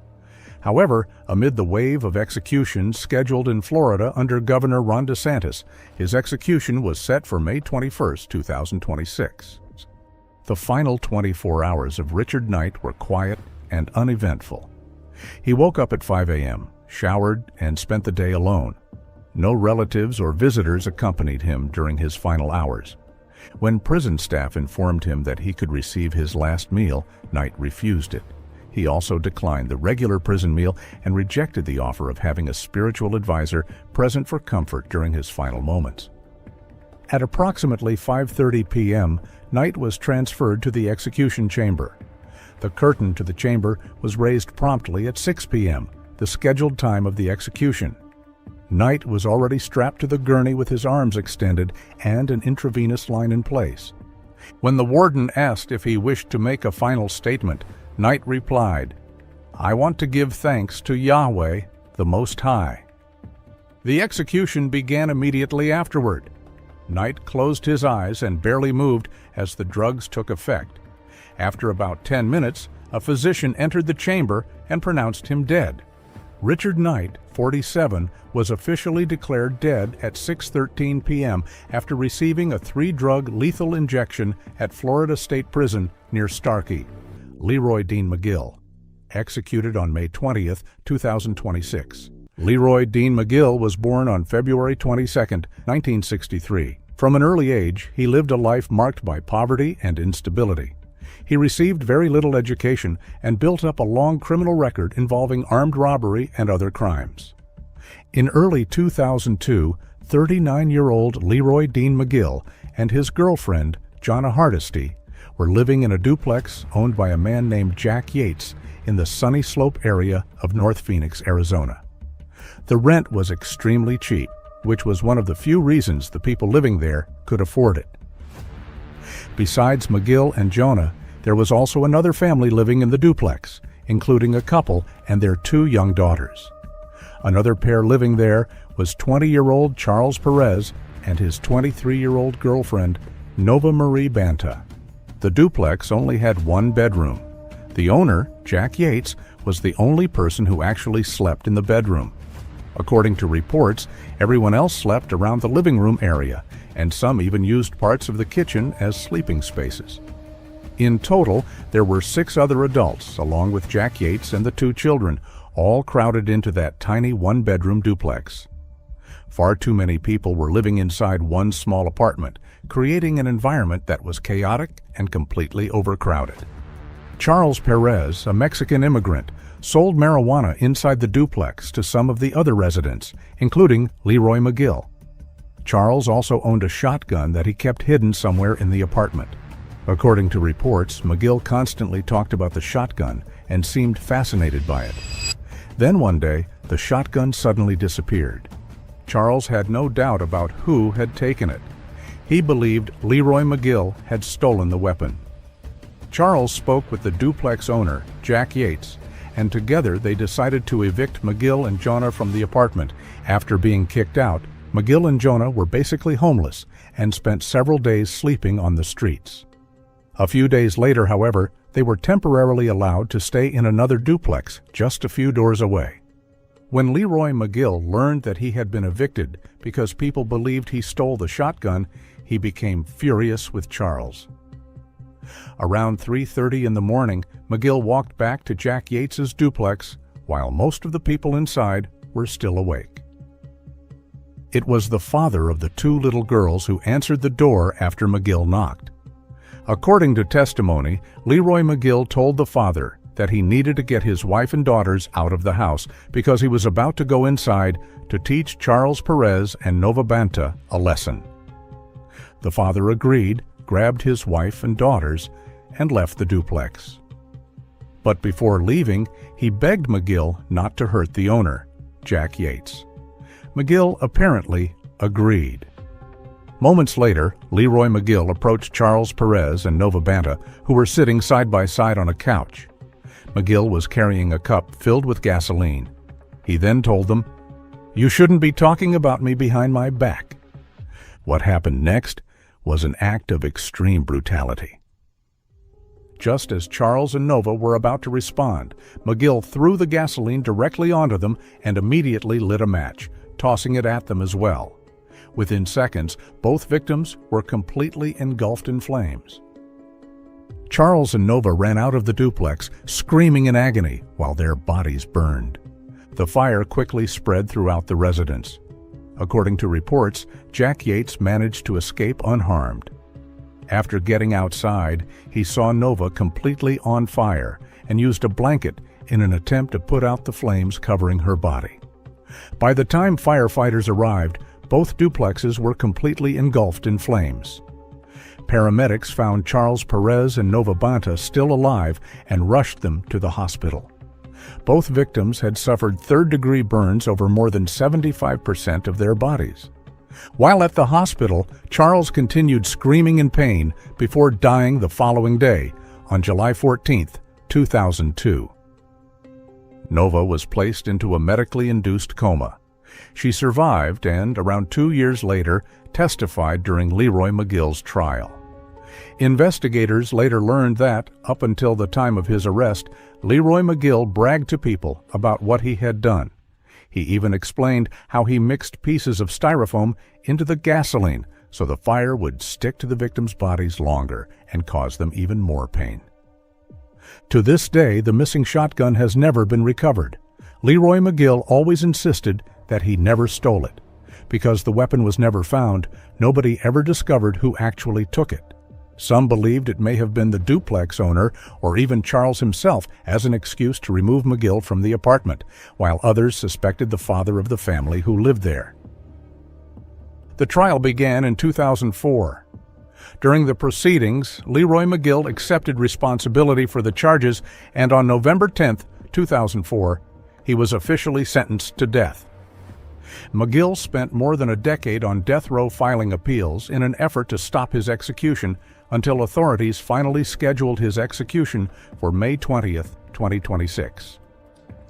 However, amid the wave of executions scheduled in Florida under Governor Ron DeSantis, his execution was set for May 21, 2026. The final 24 hours of Richard Knight were quiet and uneventful. He woke up at 5 a.m., showered, and spent the day alone. No relatives or visitors accompanied him during his final hours. When prison staff informed him that he could receive his last meal, Knight refused it. He also declined the regular prison meal and rejected the offer of having a spiritual advisor present for comfort during his final moments. At approximately 5:30 p.m., Knight was transferred to the execution chamber. The curtain to the chamber was raised promptly at 6 p.m., the scheduled time of the execution. Knight was already strapped to the gurney with his arms extended and an intravenous line in place. When the warden asked if he wished to make a final statement, Knight replied, "I want to give thanks to Yahweh, the Most High." The execution began immediately afterward. Knight closed his eyes and barely moved as the drugs took effect. After about 10 minutes, a physician entered the chamber and pronounced him dead. Richard Knight, 47, was officially declared dead at 6:13 p.m. after receiving a 3-drug lethal injection at Florida State Prison near Starkey. Leroy Dean McGill, executed on May 20, 2026. Leroy Dean McGill was born on February 22, 1963. From an early age, he lived a life marked by poverty and instability. He received very little education and built up a long criminal record involving armed robbery and other crimes. In early 2002, 39-year-old Leroy Dean McGill and his girlfriend, Jonna Hardesty, were living in a duplex owned by a man named Jack Yates in the Sunny Slope area of North Phoenix, Arizona. The rent was extremely cheap, which was one of the few reasons the people living there could afford it. Besides McGill and Jonna, there was also another family living in the duplex, including a couple and their 2 young daughters. Another pair living there was 20-year-old Charles Perez and his 23-year-old girlfriend, Nova Marie Banta. The duplex only had 1 bedroom. The owner, Jack Yates, was the only person who actually slept in the bedroom. According to reports, everyone else slept around the living room area, and some even used parts of the kitchen as sleeping spaces. In total, there were 6 other adults, along with Jack Yates and the 2 children, all crowded into that tiny 1-bedroom duplex. Far too many people were living inside one small apartment, creating an environment that was chaotic and completely overcrowded. Charles Perez, a Mexican immigrant, sold marijuana inside the duplex to some of the other residents, including Leroy McGill. Charles also owned a shotgun that he kept hidden somewhere in the apartment. According to reports, McGill constantly talked about the shotgun and seemed fascinated by it. Then one day, the shotgun suddenly disappeared. Charles had no doubt about who had taken it. He believed Leroy McGill had stolen the weapon. Charles spoke with the duplex owner, Jack Yates, and together they decided to evict McGill and Jonna from the apartment. After being kicked out, McGill and Jonna were basically homeless and spent several days sleeping on the streets. A few days later, however, they were temporarily allowed to stay in another duplex just a few doors away. When Leroy McGill learned that he had been evicted because people believed he stole the shotgun, he became furious with Charles. Around 3:30 in the morning, McGill walked back to Jack Yates's duplex while most of the people inside were still awake. It was the father of the 2 little girls who answered the door after McGill knocked. According to testimony, Leroy McGill told the father that he needed to get his wife and daughters out of the house because he was about to go inside to teach Charles Perez and Nova Banta a lesson. The father agreed, grabbed his wife and daughters, and left the duplex. But before leaving, he begged McGill not to hurt the owner, Jack Yates. McGill apparently agreed. Moments later, Leroy McGill approached Charles Perez and Nova Banta, who were sitting side by side on a couch. McGill was carrying a cup filled with gasoline. He then told them, "You shouldn't be talking about me behind my back." What happened next was an act of extreme brutality. Just as Charles and Nova were about to respond, McGill threw the gasoline directly onto them and immediately lit a match, tossing it at them as well. Within seconds, both victims were completely engulfed in flames. Charles and Nova ran out of the duplex, screaming in agony while their bodies burned. The fire quickly spread throughout the residence. According to reports, Jack Yates managed to escape unharmed. After getting outside, he saw Nova completely on fire and used a blanket in an attempt to put out the flames covering her body. By the time firefighters arrived, both duplexes were completely engulfed in flames. Paramedics found Charles Perez and Nova Banta still alive and rushed them to the hospital. Both victims had suffered third-degree burns over more than 75% of their bodies. While at the hospital, Charles continued screaming in pain before dying the following day, on July 14, 2002. Nova was placed into a medically induced coma. She survived and, around 2 years later, testified during Leroy McGill's trial. Investigators later learned that, up until the time of his arrest, Leroy McGill bragged to people about what he had done. He even explained how he mixed pieces of styrofoam into the gasoline so the fire would stick to the victims' bodies longer and cause them even more pain. To this day, the missing shotgun has never been recovered. Leroy McGill always insisted that he never stole it. Because the weapon was never found, nobody ever discovered who actually took it. Some believed it may have been the duplex owner or even Charles himself as an excuse to remove McGill from the apartment, while others suspected the father of the family who lived there. The trial began in 2004. During the proceedings, Leroy McGill accepted responsibility for the charges, and on November 10, 2004, he was officially sentenced to death. McGill spent more than a decade on death row filing appeals in an effort to stop his execution until authorities finally scheduled his execution for May 20th, 2026.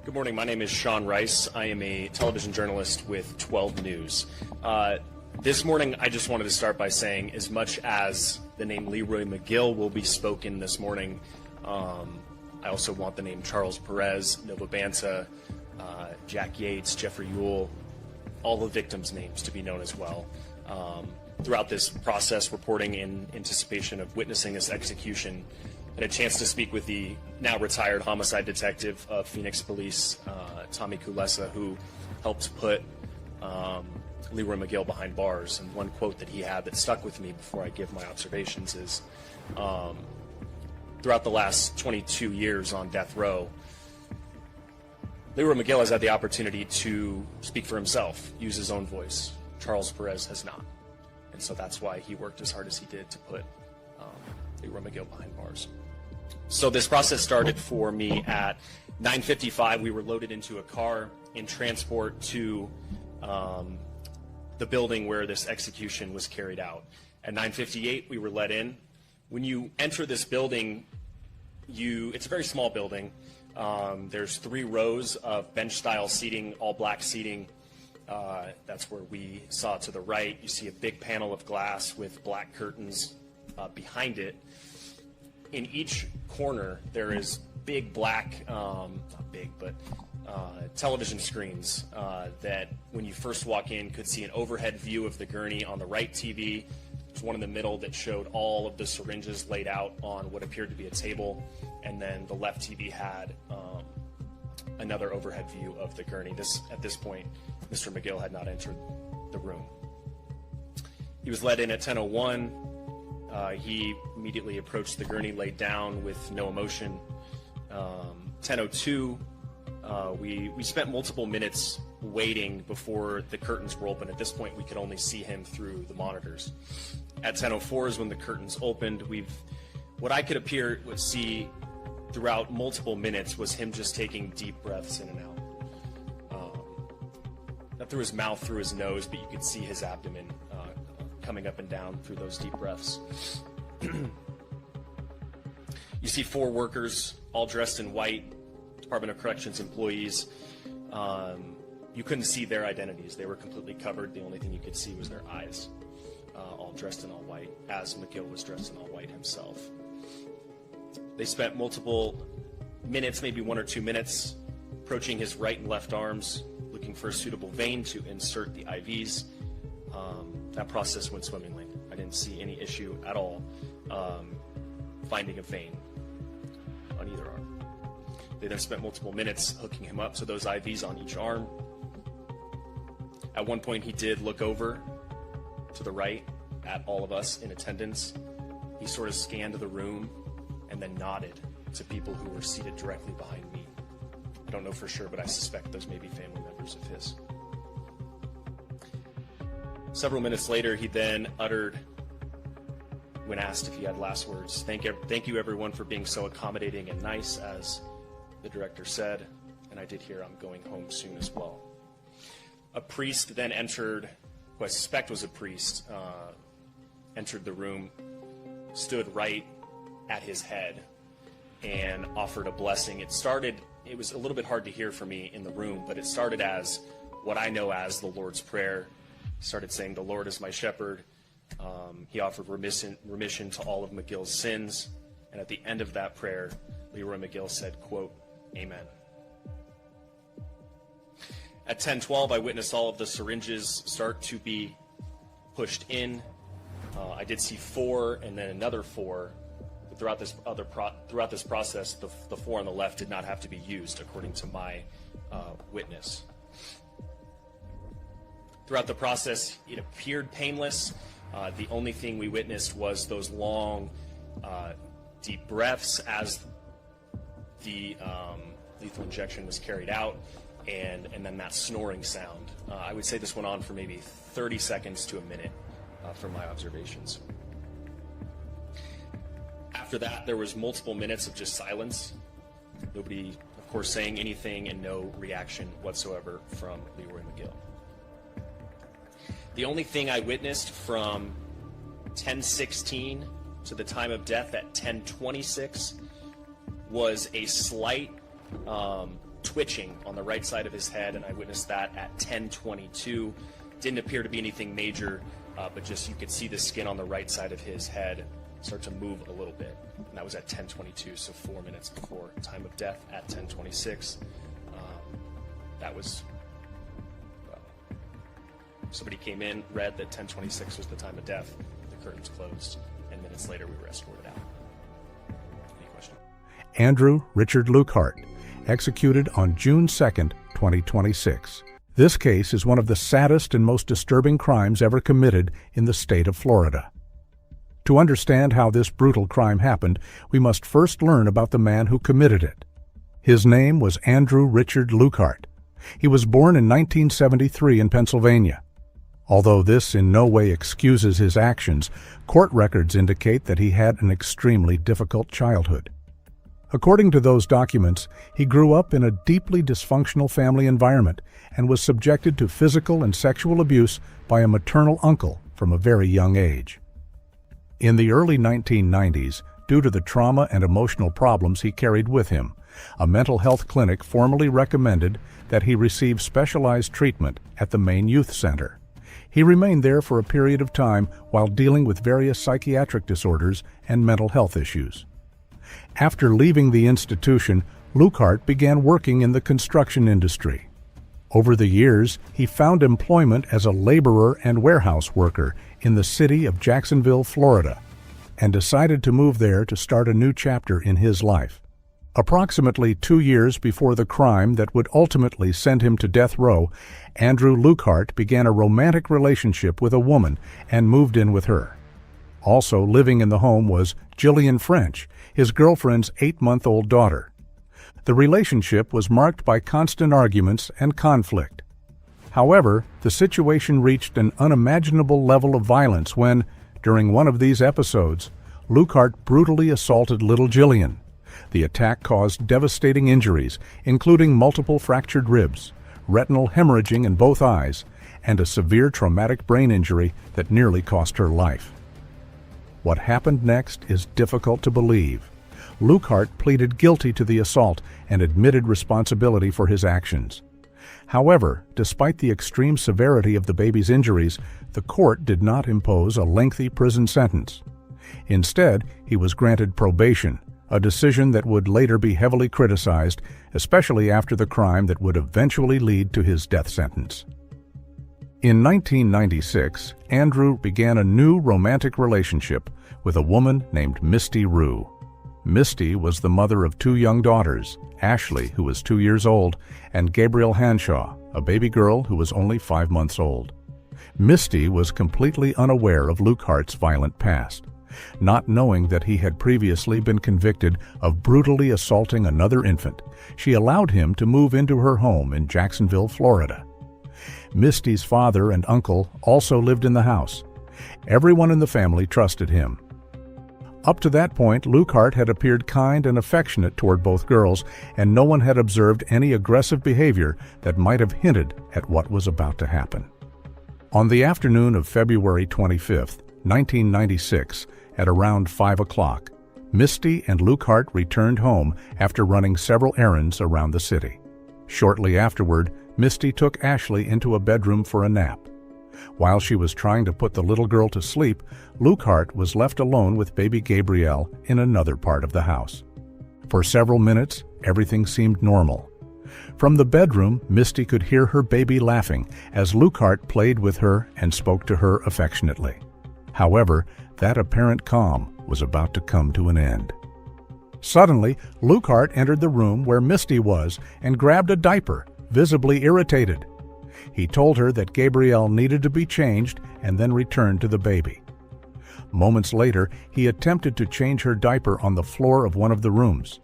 Good morning. My name is Sean Rice. I am a television journalist with 12 News. This morning, I just wanted to start by saying, as much as the name Leroy McGill will be spoken this morning, I also want the name Charles Perez, Nova Banta, Jack Yates, Jeffrey Ewell, all the victims' names to be known as well. Throughout this process, reporting in anticipation of witnessing this execution, I had a chance to speak with the now retired homicide detective of Phoenix Police, Tommy Kulesa, who helped put Leroy McGill behind bars. And one quote that he had that stuck with me before I give my observations is, throughout the last 22 years on death row, Leroy McGill has had the opportunity to speak for himself, use his own voice. Charles Perez has not. And so that's why he worked as hard as he did to put Leroy McGill behind bars. So this process started for me at 9:55. We were loaded into a car in transport to the building where this execution was carried out. At 9:58, we were let in. When you enter this building, it's a very small building. There's 3 rows of bench-style seating, all black seating. That's where we saw to the right. You see a big panel of glass with black curtains behind it. In each corner, there is big black, not big, but television screens that when you first walk in could see an overhead view of the gurney on the right TV. There's one in the middle that showed all of the syringes laid out on what appeared to be a table, and then the left TV had another overhead view of the gurney. At this point, Mr. McGill had not entered the room. He was let in at 10:01. He immediately approached the gurney, laid down with no emotion. 10:02, we spent multiple minutes waiting before the curtains were open. At this point, we could only see him through the monitors. At 10:04 is when the curtains opened. What I could see throughout multiple minutes was him just taking deep breaths in and out. Not through his mouth, through his nose, but you could see his abdomen coming up and down through those deep breaths. You see 4 workers, all dressed in white, Department of Corrections employees. You couldn't see their identities. They were completely covered. The only thing you could see was their eyes, all dressed in all white, as McGill was dressed in all white himself. They spent multiple minutes, maybe 1 or 2 minutes, approaching his right and left arms, looking for a suitable vein to insert the IVs. That process went swimmingly. I didn't see any issue at all finding a vein on either arm. They then spent multiple minutes hooking him up to those IVs on each arm. At one point, he did look over to the right at all of us in attendance. He sort of scanned the room and then nodded to people who were seated directly behind me. I don't know for sure, but I suspect those may be family members of his. Several minutes later, he then uttered, when asked if he had last words, thank you everyone for being so accommodating and nice, as the director said, and I did hear I'm going home soon as well. A priest then entered, who I suspect was a priest, entered the room, stood right at his head, and offered a blessing. It was a little bit hard to hear for me in the room, but it started as what I know as the Lord's Prayer. He started saying, "The Lord is my shepherd." He offered remission to all of McGill's sins, and at the end of that prayer, Leroy McGill said, quote, "Amen." At 10:12, I witnessed all of the syringes start to be pushed in. I did see 4 and then another 4. But throughout this process, the 4 on the left did not have to be used, according to my witness. Throughout the process, it appeared painless. The only thing we witnessed was those long, deep breaths as the lethal injection was carried out, and then that snoring sound. I would say this went on for maybe 30 seconds to a minute from my observations. After that, there was multiple minutes of just silence. Nobody, of course, saying anything, and no reaction whatsoever from Leroy McGill. The only thing I witnessed from 10:16 to the time of death at 10:26 was a slight twitching on the right side of his head, and I witnessed that at 10:22. Didn't appear to be anything major, but just you could see the skin on the right side of his head start to move a little bit. And that was at 10:22, so 4 minutes before time of death at 10:26. That was... Somebody came in, read that 10:26 was the time of death, the curtains closed, and minutes later we were escorted out. Any question? Andrew Richard Lukehart, executed on June 2nd, 2026. This case is one of the saddest and most disturbing crimes ever committed in the state of Florida. To understand how this brutal crime happened, we must first learn about the man who committed it. His name was Andrew Richard Lukehart. He was born in 1973 in Pennsylvania. Although this in no way excuses his actions, court records indicate that he had an extremely difficult childhood. According to those documents, he grew up in a deeply dysfunctional family environment and was subjected to physical and sexual abuse by a maternal uncle from a very young age. In the early 1990s, due to the trauma and emotional problems he carried with him, a mental health clinic formally recommended that he receive specialized treatment at the Maine Youth Center. He remained there for a period of time while dealing with various psychiatric disorders and mental health issues. After leaving the institution, Lukehart began working in the construction industry. Over the years, he found employment as a laborer and warehouse worker in the city of Jacksonville, Florida, and decided to move there to start a new chapter in his life. Approximately 2 years before the crime that would ultimately send him to death row, Andrew Lukehart began a romantic relationship with a woman and moved in with her. Also living in the home was Jillian French, his girlfriend's 8-month-old daughter. The relationship was marked by constant arguments and conflict. However, the situation reached an unimaginable level of violence when, during one of these episodes, Lukehart brutally assaulted little Jillian. The attack caused devastating injuries, including multiple fractured ribs, retinal hemorrhaging in both eyes, and a severe traumatic brain injury that nearly cost her life. What happened next is difficult to believe. Lukehart pleaded guilty to the assault and admitted responsibility for his actions. However, despite the extreme severity of the baby's injuries, the court did not impose a lengthy prison sentence. Instead, he was granted probation, a decision that would later be heavily criticized, especially after the crime that would eventually lead to his death sentence. In 1996, Andrew began a new romantic relationship with a woman named Misty Rue. Misty was the mother of two young daughters, Ashley, who was 2 years old, and Gabriel Hanshaw, a baby girl who was only 5 months old. Misty was completely unaware of Lukehart's violent past. Not knowing that he had previously been convicted of brutally assaulting another infant, she allowed him to move into her home in Jacksonville, Florida. Misty's father and uncle also lived in the house. Everyone in the family trusted him. Up to that point, Lukehart had appeared kind and affectionate toward both girls, and no one had observed any aggressive behavior that might have hinted at what was about to happen. On the afternoon of February 25, 1996, at around 5 o'clock, Misty and Lukehart returned home after running several errands around the city. Shortly afterward, Misty took Ashley into a bedroom for a nap. While she was trying to put the little girl to sleep, Lukehart was left alone with baby Gabrielle in another part of the house. For several minutes, everything seemed normal. From the bedroom, Misty could hear her baby laughing as Lukehart played with her and spoke to her affectionately. However, that apparent calm was about to come to an end. Suddenly, Lukehart entered the room where Misty was and grabbed a diaper, visibly irritated. He told her that Gabrielle needed to be changed and then returned to the baby. Moments later, he attempted to change her diaper on the floor of one of the rooms.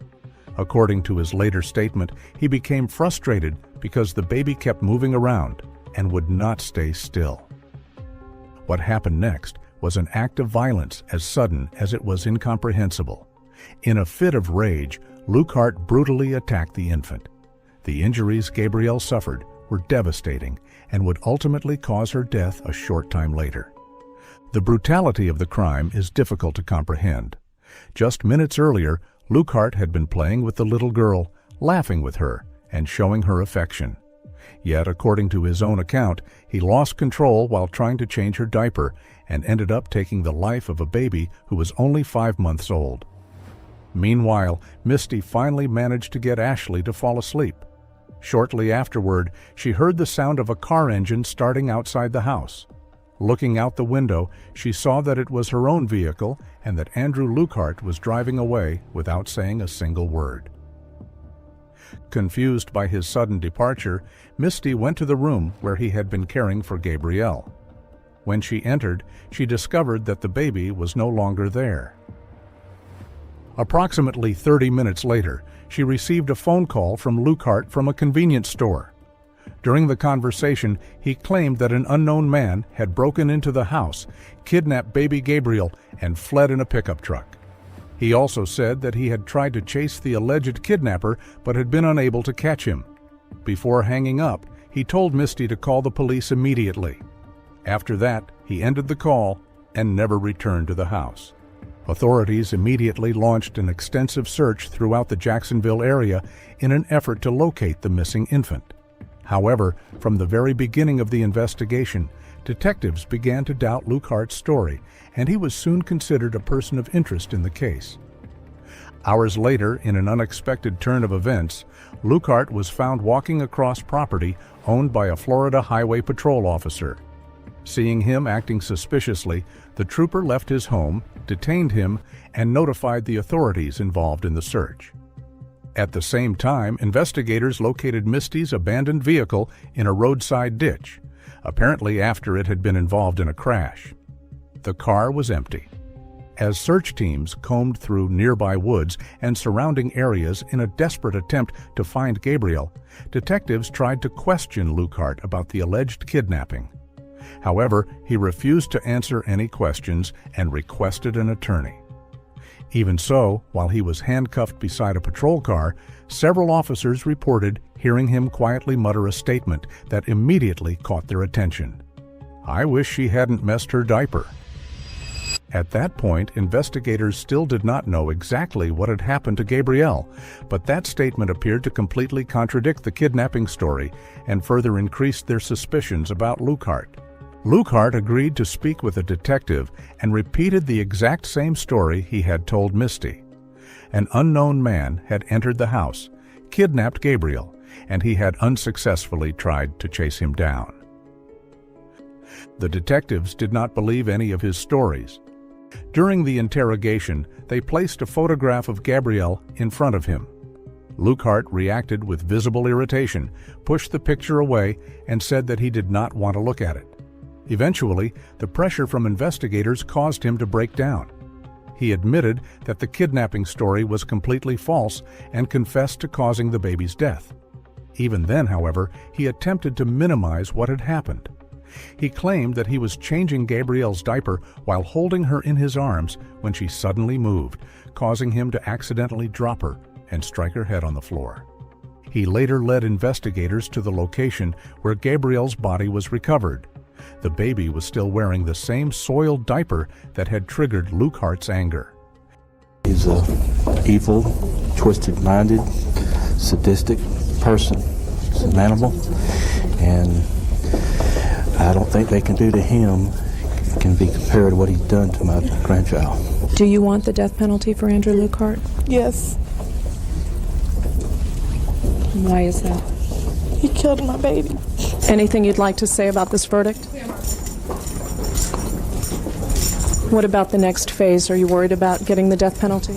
According to his later statement, he became frustrated because the baby kept moving around and would not stay still. What happened next was an act of violence as sudden as it was incomprehensible. In a fit of rage, Lukehart brutally attacked the infant. The injuries Gabrielle suffered were devastating and would ultimately cause her death a short time later. The brutality of the crime is difficult to comprehend. Just minutes earlier, Lukehart had been playing with the little girl, laughing with her, and showing her affection. Yet, according to his own account, he lost control while trying to change her diaper and ended up taking the life of a baby who was only 5 months old. Meanwhile, Misty finally managed to get Ashley to fall asleep. Shortly afterward, she heard the sound of a car engine starting outside the house. Looking out the window, she saw that it was her own vehicle and that Andrew Lukehart was driving away without saying a single word. Confused by his sudden departure, Misty went to the room where he had been caring for Gabrielle. When she entered, she discovered that the baby was no longer there. Approximately 30 minutes later, she received a phone call from Lukehart from a convenience store. During the conversation, he claimed that an unknown man had broken into the house, kidnapped baby Gabriel, and fled in a pickup truck. He also said that he had tried to chase the alleged kidnapper but had been unable to catch him. Before hanging up, he told Misty to call the police immediately. After that, he ended the call and never returned to the house. Authorities immediately launched an extensive search throughout the Jacksonville area in an effort to locate the missing infant. However, from the very beginning of the investigation, detectives began to doubt Lukehart's story, and he was soon considered a person of interest in the case. Hours later, in an unexpected turn of events, Lukehart was found walking across property owned by a Florida Highway Patrol officer. Seeing him acting suspiciously, the trooper left his home, detained him, and notified the authorities involved in the search. At the same time, investigators located Misty's abandoned vehicle in a roadside ditch, apparently after it had been involved in a crash. The car was empty. As search teams combed through nearby woods and surrounding areas in a desperate attempt to find Gabriel, detectives tried to question Lukehart about the alleged kidnapping. However, he refused to answer any questions and requested an attorney. Even so, while he was handcuffed beside a patrol car, several officers reported hearing him quietly mutter a statement that immediately caught their attention. "I wish she hadn't messed her diaper." At that point, investigators still did not know exactly what had happened to Gabrielle, but that statement appeared to completely contradict the kidnapping story and further increased their suspicions about Lukehart. Lukehart agreed to speak with a detective and repeated the exact same story he had told Misty. An unknown man had entered the house, kidnapped Gabriel, and he had unsuccessfully tried to chase him down. The detectives did not believe any of his stories. During the interrogation, they placed a photograph of Gabrielle in front of him. Lukehart reacted with visible irritation, pushed the picture away, and said that he did not want to look at it. Eventually, the pressure from investigators caused him to break down. He admitted that the kidnapping story was completely false and confessed to causing the baby's death. Even then, however, he attempted to minimize what had happened. He claimed that he was changing Gabrielle's diaper while holding her in his arms when she suddenly moved, causing him to accidentally drop her and strike her head on the floor. He later led investigators to the location where Gabrielle's body was recovered. The baby was still wearing the same soiled diaper that had triggered Lukehart's anger. He's an evil, twisted-minded, sadistic person. He's an animal, and I don't think they can do to him can be compared to what he's done to my grandchild. Do you want the death penalty for Andrew Lukehart? Yes. Why is that? He killed my baby. Anything you'd like to say about this verdict? What about the next phase? Are you worried about getting the death penalty?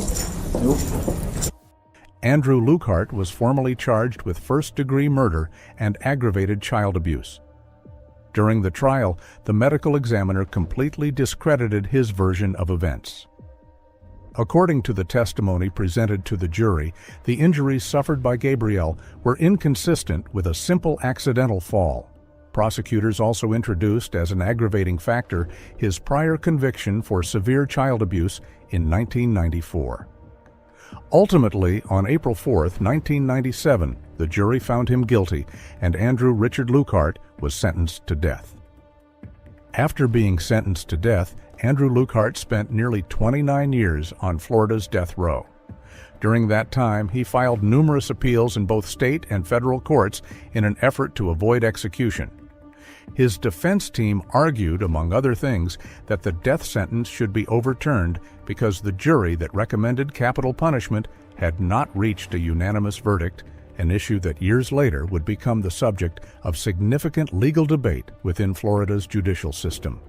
Nope. Andrew Lukehart was formally charged with first-degree murder and aggravated child abuse. During the trial, the medical examiner completely discredited his version of events. According to the testimony presented to the jury, the injuries suffered by Gabrielle were inconsistent with a simple accidental fall. Prosecutors also introduced as an aggravating factor his prior conviction for severe child abuse in 1994. Ultimately, on April 4, 1997, the jury found him guilty, and Andrew Richard Lukehart was sentenced to death. After being sentenced to death, Andrew Lukehart spent nearly 29 years on Florida's death row. During that time, he filed numerous appeals in both state and federal courts in an effort to avoid execution. His defense team argued, among other things, that the death sentence should be overturned because the jury that recommended capital punishment had not reached a unanimous verdict, an issue that years later would become the subject of significant legal debate within Florida's judicial system.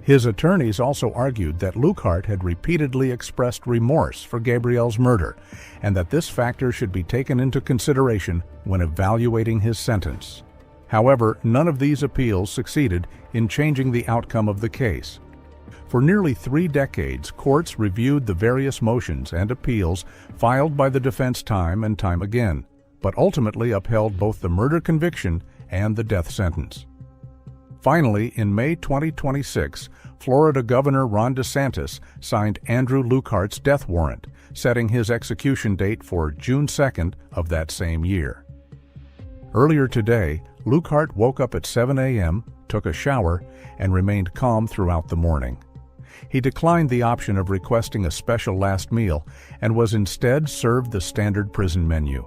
His attorneys also argued that Lukehart had repeatedly expressed remorse for Gabrielle's murder, and that this factor should be taken into consideration when evaluating his sentence. However, none of these appeals succeeded in changing the outcome of the case. For nearly 3 decades, courts reviewed the various motions and appeals filed by the defense time and time again, but ultimately upheld both the murder conviction and the death sentence. Finally, in May 2026, Florida Governor Ron DeSantis signed Andrew Lukehart's death warrant, setting his execution date for June 2nd of that same year. Earlier today, Lukehart woke up at 7 a.m., took a shower, and remained calm throughout the morning. He declined the option of requesting a special last meal and was instead served the standard prison menu.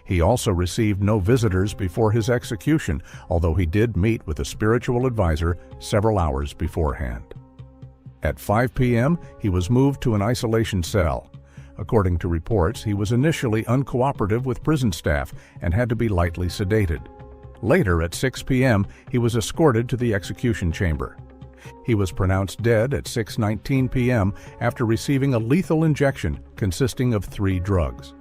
He also received no visitors before his execution, although he did meet with a spiritual advisor several hours beforehand. At 5 p.m., he was moved to an isolation cell. According to reports, he was initially uncooperative with prison staff and had to be lightly sedated. Later, at 6 p.m., he was escorted to the execution chamber. He was pronounced dead at 6:19 p.m. after receiving a lethal injection consisting of 3 drugs.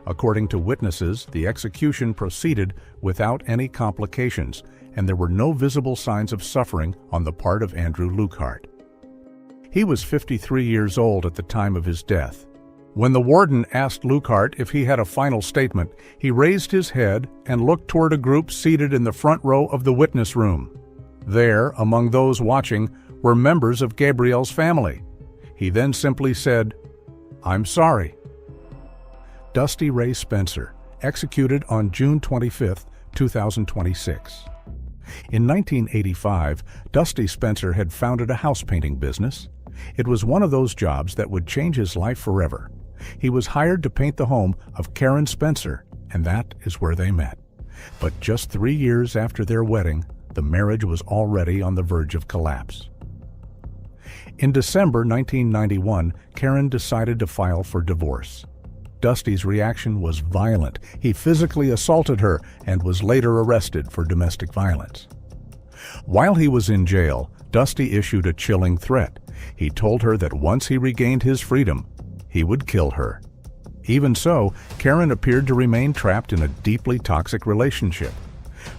According to witnesses, the execution proceeded without any complications, and there were no visible signs of suffering on the part of Andrew Lukehart. He was 53 years old at the time of his death. When the warden asked Lukehart if he had a final statement, he raised his head and looked toward a group seated in the front row of the witness room. There, among those watching, were members of Gabriel's family. He then simply said, "I'm sorry." Dusty Ray Spencer, executed on June 25, 2026. In 1985, Dusty Spencer had founded a house painting business. It was one of those jobs that would change his life forever. He was hired to paint the home of Karen Spencer, and that is where they met. But just 3 years after their wedding, the marriage was already on the verge of collapse. In December 1991, Karen decided to file for divorce. Dusty's reaction was violent. He physically assaulted her and was later arrested for domestic violence. While he was in jail, Dusty issued a chilling threat. He told her that once he regained his freedom, he would kill her. Even so, Karen appeared to remain trapped in a deeply toxic relationship.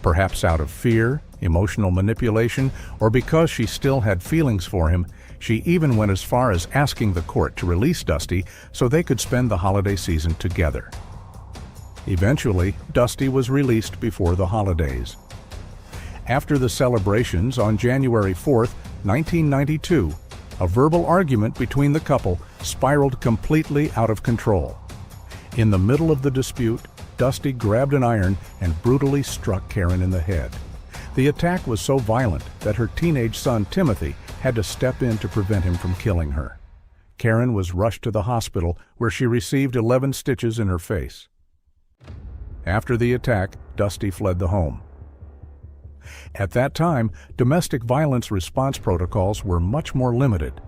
Perhaps out of fear, emotional manipulation, or because she still had feelings for him, she even went as far as asking the court to release Dusty so they could spend the holiday season together. Eventually, Dusty was released before the holidays. After the celebrations on January 4, 1992, a verbal argument between the couple spiraled completely out of control. In the middle of the dispute, Dusty grabbed an iron and brutally struck Karen in the head. The attack was so violent that her teenage son, Timothy, had to step in to prevent him from killing her. Karen was rushed to the hospital, where she received 11 stitches in her face. After the attack, Dusty fled the home. At that time, domestic violence response protocols were much more limited.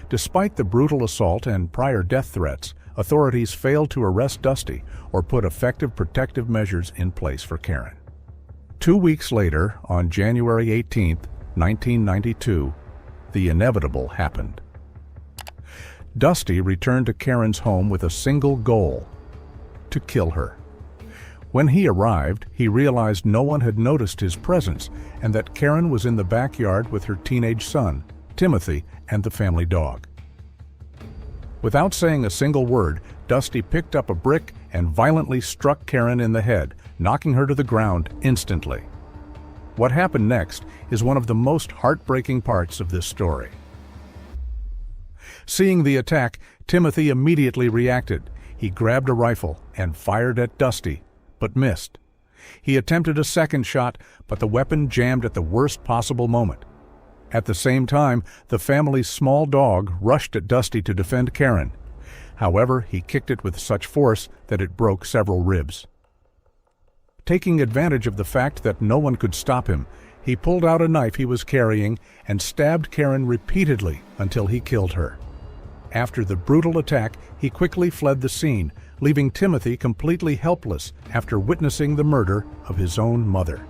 Despite the brutal assault and prior death threats, authorities failed to arrest Dusty or put effective protective measures in place for Karen. 2 weeks later, on January 18, 1992, the inevitable happened. Dusty returned to Karen's home with a single goal: to kill her. When he arrived, he realized no one had noticed his presence and that Karen was in the backyard with her teenage son, Timothy, and the family dog. Without saying a single word, Dusty picked up a brick and violently struck Karen in the head, knocking her to the ground instantly. What happened next is one of the most heartbreaking parts of this story. Seeing the attack, Timothy immediately reacted. He grabbed a rifle and fired at Dusty, but missed. He attempted a second shot, but the weapon jammed at the worst possible moment. At the same time, the family's small dog rushed at Dusty to defend Karen. However, he kicked it with such force that it broke several ribs. Taking advantage of the fact that no one could stop him, he pulled out a knife he was carrying and stabbed Karen repeatedly until he killed her. After the brutal attack, he quickly fled the scene, leaving Timothy completely helpless after witnessing the murder of his own mother.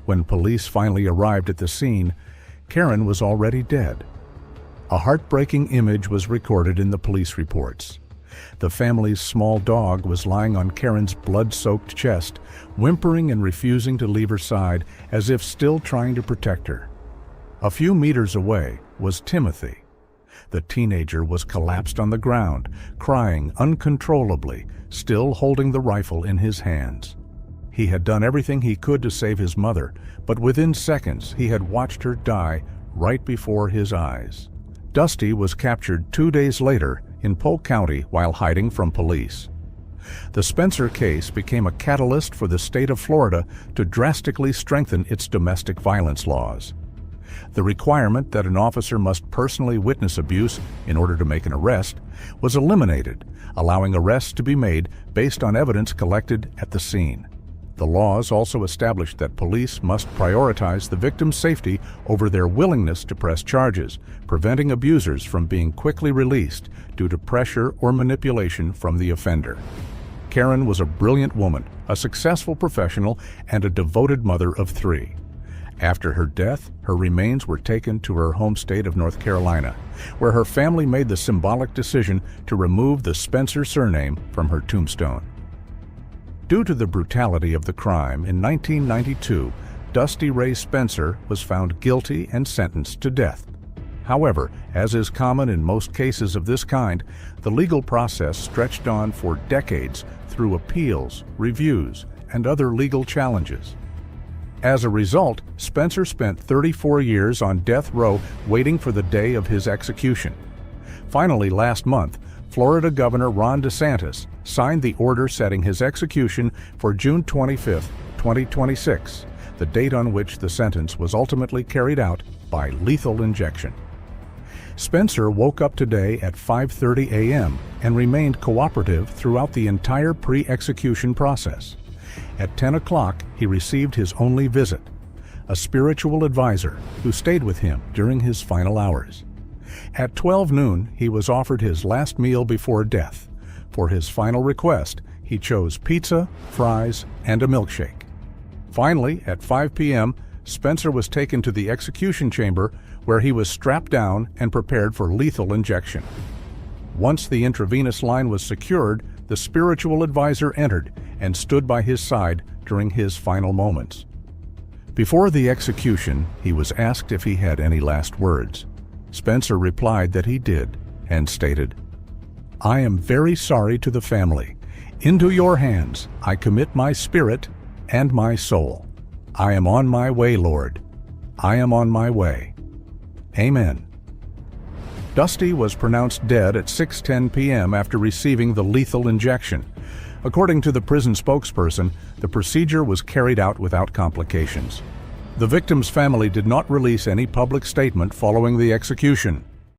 When police finally arrived at the scene, Karen was already dead. A heartbreaking image was recorded in the police reports. The family's small dog was lying on Karen's blood-soaked chest, whimpering and refusing to leave her side, as if still trying to protect her. A few meters away was Timothy. The teenager was collapsed on the ground, crying uncontrollably, still holding the rifle in his hands. He had done everything he could to save his mother, but within seconds he had watched her die right before his eyes. Dusty was captured 2 days later in Polk County while hiding from police. The Spencer case became a catalyst for the state of Florida to drastically strengthen its domestic violence laws. The requirement that an officer must personally witness abuse in order to make an arrest was eliminated, allowing arrests to be made based on evidence collected at the scene. The laws also established that police must prioritize the victim's safety over their willingness to press charges, preventing abusers from being quickly released due to pressure or manipulation from the offender. Karen was a brilliant woman, a successful professional, and a devoted mother of 3. After her death, her remains were taken to her home state of North Carolina, where her family made the symbolic decision to remove the Spencer surname from her tombstone. Due to the brutality of the crime, in 1992, Dusty Ray Spencer was found guilty and sentenced to death. However, as is common in most cases of this kind, the legal process stretched on for decades through appeals, reviews, and other legal challenges. As a result, Spencer spent 34 years on death row waiting for the day of his execution. Finally, last month, Florida Governor Ron DeSantis signed the order setting his execution for June 25, 2026, the date on which the sentence was ultimately carried out by lethal injection. Spencer woke up today at 5:30 a.m. and remained cooperative throughout the entire pre-execution process. At 10 o'clock, he received his only visit, a spiritual advisor who stayed with him during his final hours. At 12 noon, he was offered his last meal before death. For his final request, he chose pizza, fries, and a milkshake. Finally, at 5 p.m., Spencer was taken to the execution chamber where he was strapped down and prepared for lethal injection. Once the intravenous line was secured, the spiritual advisor entered and stood by his side during his final moments. Before the execution, he was asked if he had any last words. Spencer replied that he did and stated, "I am very sorry to the family. Into your hands I commit my spirit and my soul. I am on my way, Lord. I am on my way. Amen." Dusty was pronounced dead at 6:10 p.m. after receiving the lethal injection. According to the prison spokesperson, the procedure was carried out without complications. The victim's family did not release any public statement following the execution.